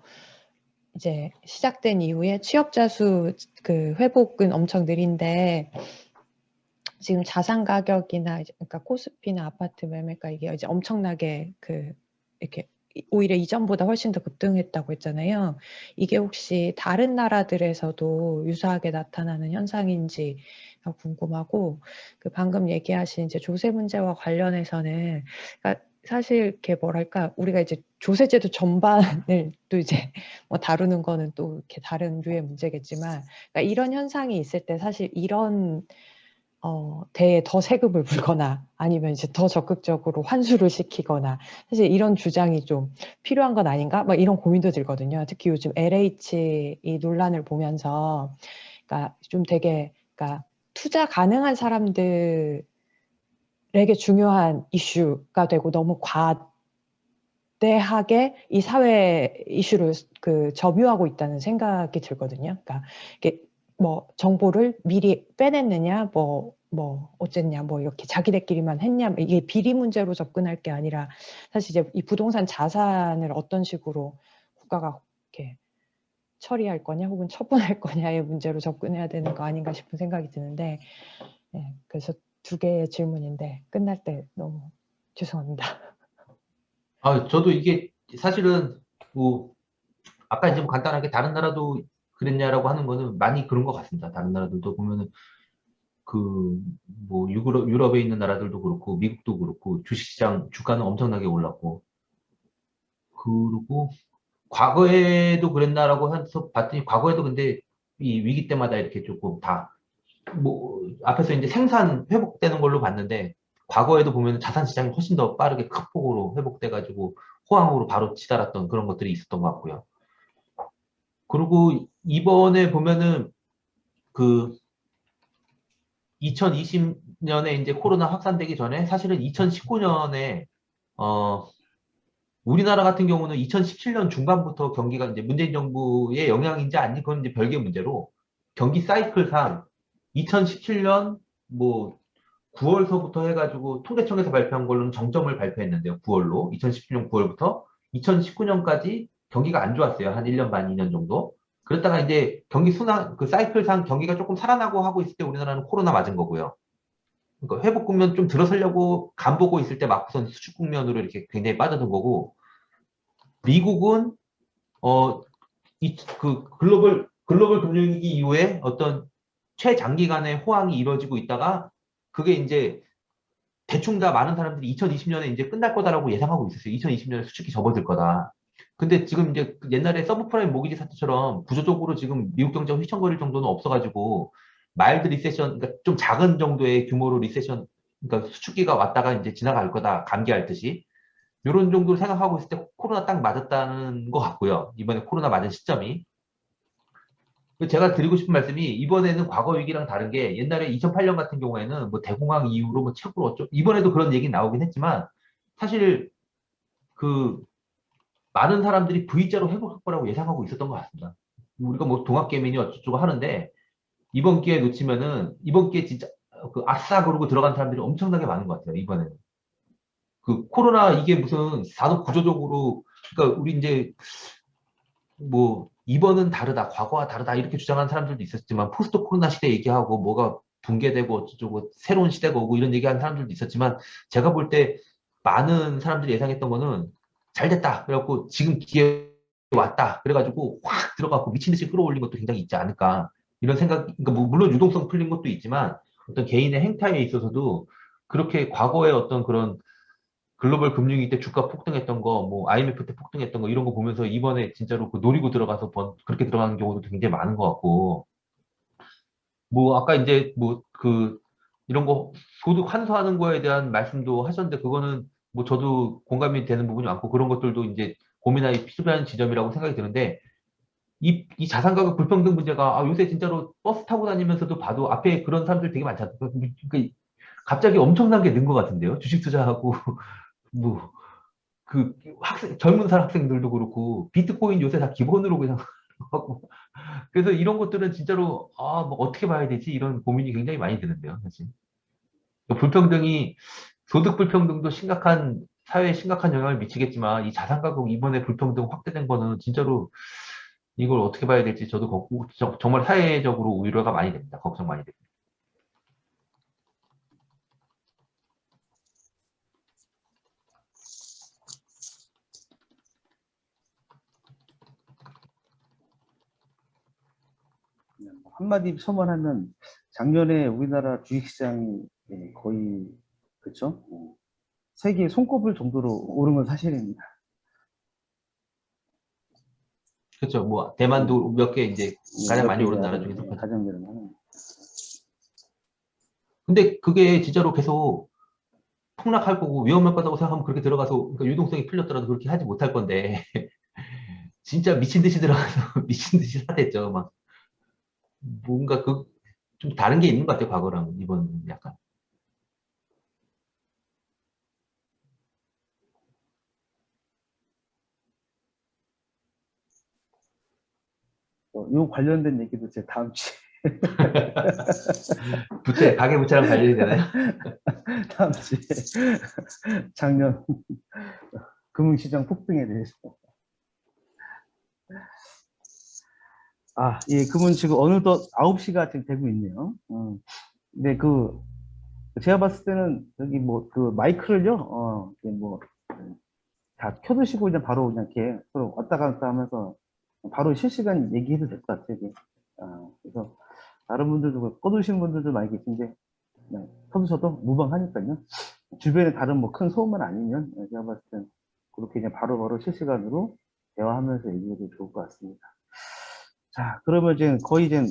이제 시작된 이후에 취업자 수 그 회복은 엄청 느린데 지금 자산 가격이나 그러니까 코스피나 아파트 매매가 이게 이제 엄청나게 그 이렇게 오히려 이전보다 훨씬 더 급등했다고 했잖아요. 이게 혹시 다른 나라들에서도 유사하게 나타나는 현상인지 궁금하고 그 방금 얘기하신 이제 조세 문제와 관련해서는 그러니까 사실 이렇게 뭐랄까 우리가 이제 조세제도 전반을 또 이제 뭐 다루는 거는 또 이렇게 다른 류의 문제겠지만, 그러니까 이런 현상이 있을 때 사실 이런 데에 더 세금을 물거나 아니면 이제 더 적극적으로 환수를 시키거나 사실 이런 주장이 좀 필요한 건 아닌가? 막 이런 고민도 들거든요. 특히 요즘 LH 이 논란을 보면서 그러니까 좀 되게 그러니까 투자 가능한 사람들에게 중요한 이슈가 되고 너무 과대하게 이 사회 이슈를 그 점유하고 있다는 생각이 들거든요. 그러니까 이게 뭐 정보를 미리 빼냈느냐, 뭐 어쨌냐, 뭐 이렇게 자기들끼리만 했냐, 이게 비리 문제로 접근할 게 아니라 사실 이제 이 부동산 자산을 어떤 식으로 국가가 이렇게 처리할 거냐, 혹은 처분할 거냐의 문제로 접근해야 되는 거 아닌가 싶은 생각이 드는데, 네, 그래서 두 개의 질문인데 끝날 때 너무 죄송합니다. 저도 이게 사실은 뭐 아까 이제 뭐 간단하게 다른 나라도 그랬냐라고 하는 거는 많이 그런 것 같습니다. 다른 나라들도 보면은 그 뭐 유럽에 있는 나라들도 그렇고 미국도 그렇고 주식시장 주가는 엄청나게 올랐고, 그리고 과거에도 그랬나라고 해서 봤더니 과거에도 근데 이 위기 때마다 이렇게 조금 다 뭐 앞에서 이제 생산 회복되는 걸로 봤는데, 과거에도 보면 자산 시장이 훨씬 더 빠르게 큰 폭으로 회복돼 가지고 호황으로 바로 치달았던 그런 것들이 있었던 것 같고요. 그리고 이번에 보면은 그 2020년에 이제 코로나 확산되기 전에 사실은 2019년에 어 우리나라 같은 경우는 2017년 중반부터 경기가 이제 문재인 정부의 영향인지 아닌지 그건 이제 별개 문제로, 경기 사이클상 2017년 뭐 9월서부터 해가지고 통계청에서 발표한 걸로는 정점을 발표했는데요. 9월로 2017년 9월부터 2019년까지 경기가 안 좋았어요. 한 1년 반, 2년 정도. 그랬다가 이제 경기 순환 그 사이클상 경기가 조금 살아나고 하고 있을 때 우리나라는 코로나 맞은 거고요. 그러니까 회복 국면 좀 들어서려고 간 보고 있을 때 막선 수축 국면으로 이렇게 굉장히 빠져든 거고, 미국은 그 글로벌 금융위기 이후에 어떤 최장기간의 호황이 이루어지고 있다가 그게 이제 대충 다 많은 사람들이 2020년에 이제 끝날 거다라고 예상하고 있었어요. 2020년에 수축이 접어들 거다. 근데 지금 이제 옛날에 서브프라임 모기지 사태처럼 구조적으로 지금 미국 경제가 휘청거릴 정도는 없어가지고 마일드 리세션, 그러니까 좀 작은 정도의 규모로 리세션, 그러니까 수축기가 왔다가 이제 지나갈 거다, 감기할 듯이. 이런 정도로 생각하고 있을 때 코로나 딱 맞았다는 것 같고요. 이번에 코로나 맞은 시점이. 제가 드리고 싶은 말씀이, 이번에는 과거 위기랑 다른 게, 옛날에 2008년 같은 경우에는 뭐 대공황 이후로 뭐 최고로 이번에도 그런 얘기 나오긴 했지만, 사실 그 많은 사람들이 V자로 회복할 거라고 예상하고 있었던 것 같습니다. 우리가 뭐 동학개미니 어쩌고 하는데, 이번 기회 놓치면은 이번 기회 진짜 그 아싸 그러고 들어간 사람들이 엄청나게 많은 것 같아요. 이번에는 그 코로나 이게 무슨 산업 구조적으로, 그러니까 우리 이제 뭐 이번은 다르다, 과거와 다르다 이렇게 주장하는 사람들도 있었지만, 포스트 코로나 시대 얘기하고 뭐가 붕괴되고 어쩌고 새로운 시대가 오고 이런 얘기하는 사람들도 있었지만, 제가 볼 때 많은 사람들이 예상했던 거는 잘 됐다 그래갖고 지금 기회 왔다 그래가지고 확 들어가고 미친 듯이 끌어올린 것도 굉장히 있지 않을까, 이런 생각. 그러니까 뭐 물론 유동성 풀린 것도 있지만 어떤 개인의 행태에 있어서도 그렇게 과거의 어떤 그런 글로벌 금융위기 때 주가 폭등했던 거, 뭐 IMF 때 폭등했던 거 이런 거 보면서 이번에 진짜로 그 노리고 들어가서 그렇게 들어가는 경우도 굉장히 많은 것 같고, 뭐 아까 이제 뭐 그 이런 거 소득 환수하는 거에 대한 말씀도 하셨는데, 그거는 뭐 저도 공감이 되는 부분이 많고 그런 것들도 이제 고민하기 필요한 지점이라고 생각이 드는데, 이 자산 가격 불평등 문제가 요새 진짜로 버스 타고 다니면서도 봐도 앞에 그런 사람들 되게 많잖아요. 갑자기 엄청나게 는 것 같은데요. 주식 투자하고 뭐 그 젊은 살 학생들도 그렇고 비트코인 요새 다 기본으로 그냥 하고, 그래서 이런 것들은 진짜로 뭐 어떻게 봐야 되지, 이런 고민이 굉장히 많이 드는데요, 사실. 불평등이, 소득 불평등도 심각한 사회에 심각한 영향을 미치겠지만, 이 자산 가격 이번에 불평등 확대된 거는 진짜로 이걸 어떻게 봐야 될지 저도 정말 사회적으로 우려가 많이 됩니다. 걱정 많이 됩니다. 한마디 첨언하면 작년에 우리나라 주식시장이 거의 그렇죠? 세계 손꼽을 정도로 오른 건 사실입니다. 그렇죠. 뭐 대만도 몇 개 이제 가장 많이 오른 나라 중에 속하죠. 가장 많은. 근데 그게 진짜로 계속 폭락할 거고 위험할 거라고 생각하면 그렇게 들어가서 그러니까 유동성이 풀렸더라도 그렇게 하지 못할 건데 진짜 미친 듯이 들어가서 미친 듯이 사댔죠. 막 뭔가 그 좀 다른 게 있는 것 같아요. 과거랑 이번 약간. 요 관련된 얘기도 제 다음 주에 부채 가계 부채랑 관련이 되나요? 다음 주에 작년 금융시장 폭등에 대해서. 아, 예, 그분 지금 어느덧 9시가 지금 되고 있네요. 근데 제가 봤을 때는 여기 뭐 그 마이크를요, 이게 뭐 다 켜두시고 그냥 바로 그냥 이렇게 서로 왔다 갔다 하면서 바로 실시간 얘기해도 될 것 같아요. 이게. 그래서 다른 분들도 꺼두신 분들도 많이 계신데 그냥 켜두셔도 무방하니까요. 주변에 다른 뭐 큰 소음만 아니면 제가 봤을 땐 그렇게 그냥 바로바로 실시간으로 대화하면서 얘기해도 좋을 것 같습니다. 자, 그러면 이제 거의 이제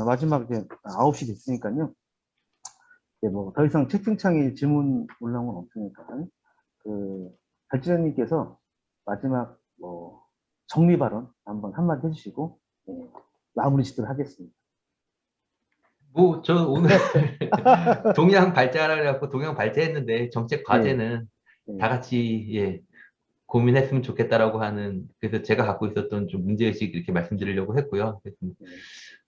마지막 이제 9시 됐으니까요. 이제 뭐 더 이상 채팅창에 질문 올라온 건 없으니까 발지장님께서 마지막 뭐 정리 발언 한번 한마디 해주시고 마무리 짓도록 하겠습니다. 뭐 저 오늘 동양 발제하라 그래갖고 동양 발제했는데 정책 과제는 예, 다 같이 예, 고민했으면 좋겠다라고 하는 그래서 제가 갖고 있었던 좀 문제의식 이렇게 말씀드리려고 했고요. 그래서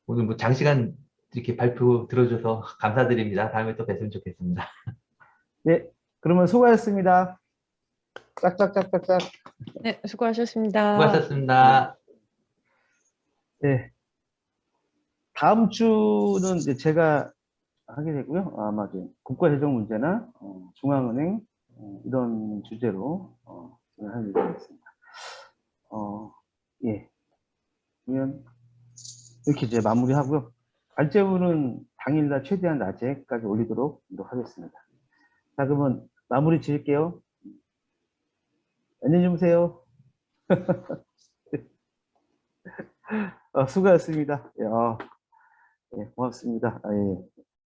오늘 뭐 장시간 이렇게 발표 들어줘서 감사드립니다. 다음에 또 뵀으면 좋겠습니다. 네, 그러면 수고하셨습니다. 짝짝짝짝짝. 네, 수고하셨습니다. 수고하셨습니다. 네, 다음 주는 이제 제가 하게 되고요. 아마 이제 국가재정 문제나 중앙은행 이런 주제로 진행할 예정이겠습니다. 예, 그러면 이렇게 이제 마무리하고요. 발제문은 당일날 최대한 낮에까지 올리도록 노력하겠습니다. 자, 그러면 마무리 지을게요. 안녕히 주무세요. 수고하셨습니다. 예, 고맙습니다. 예.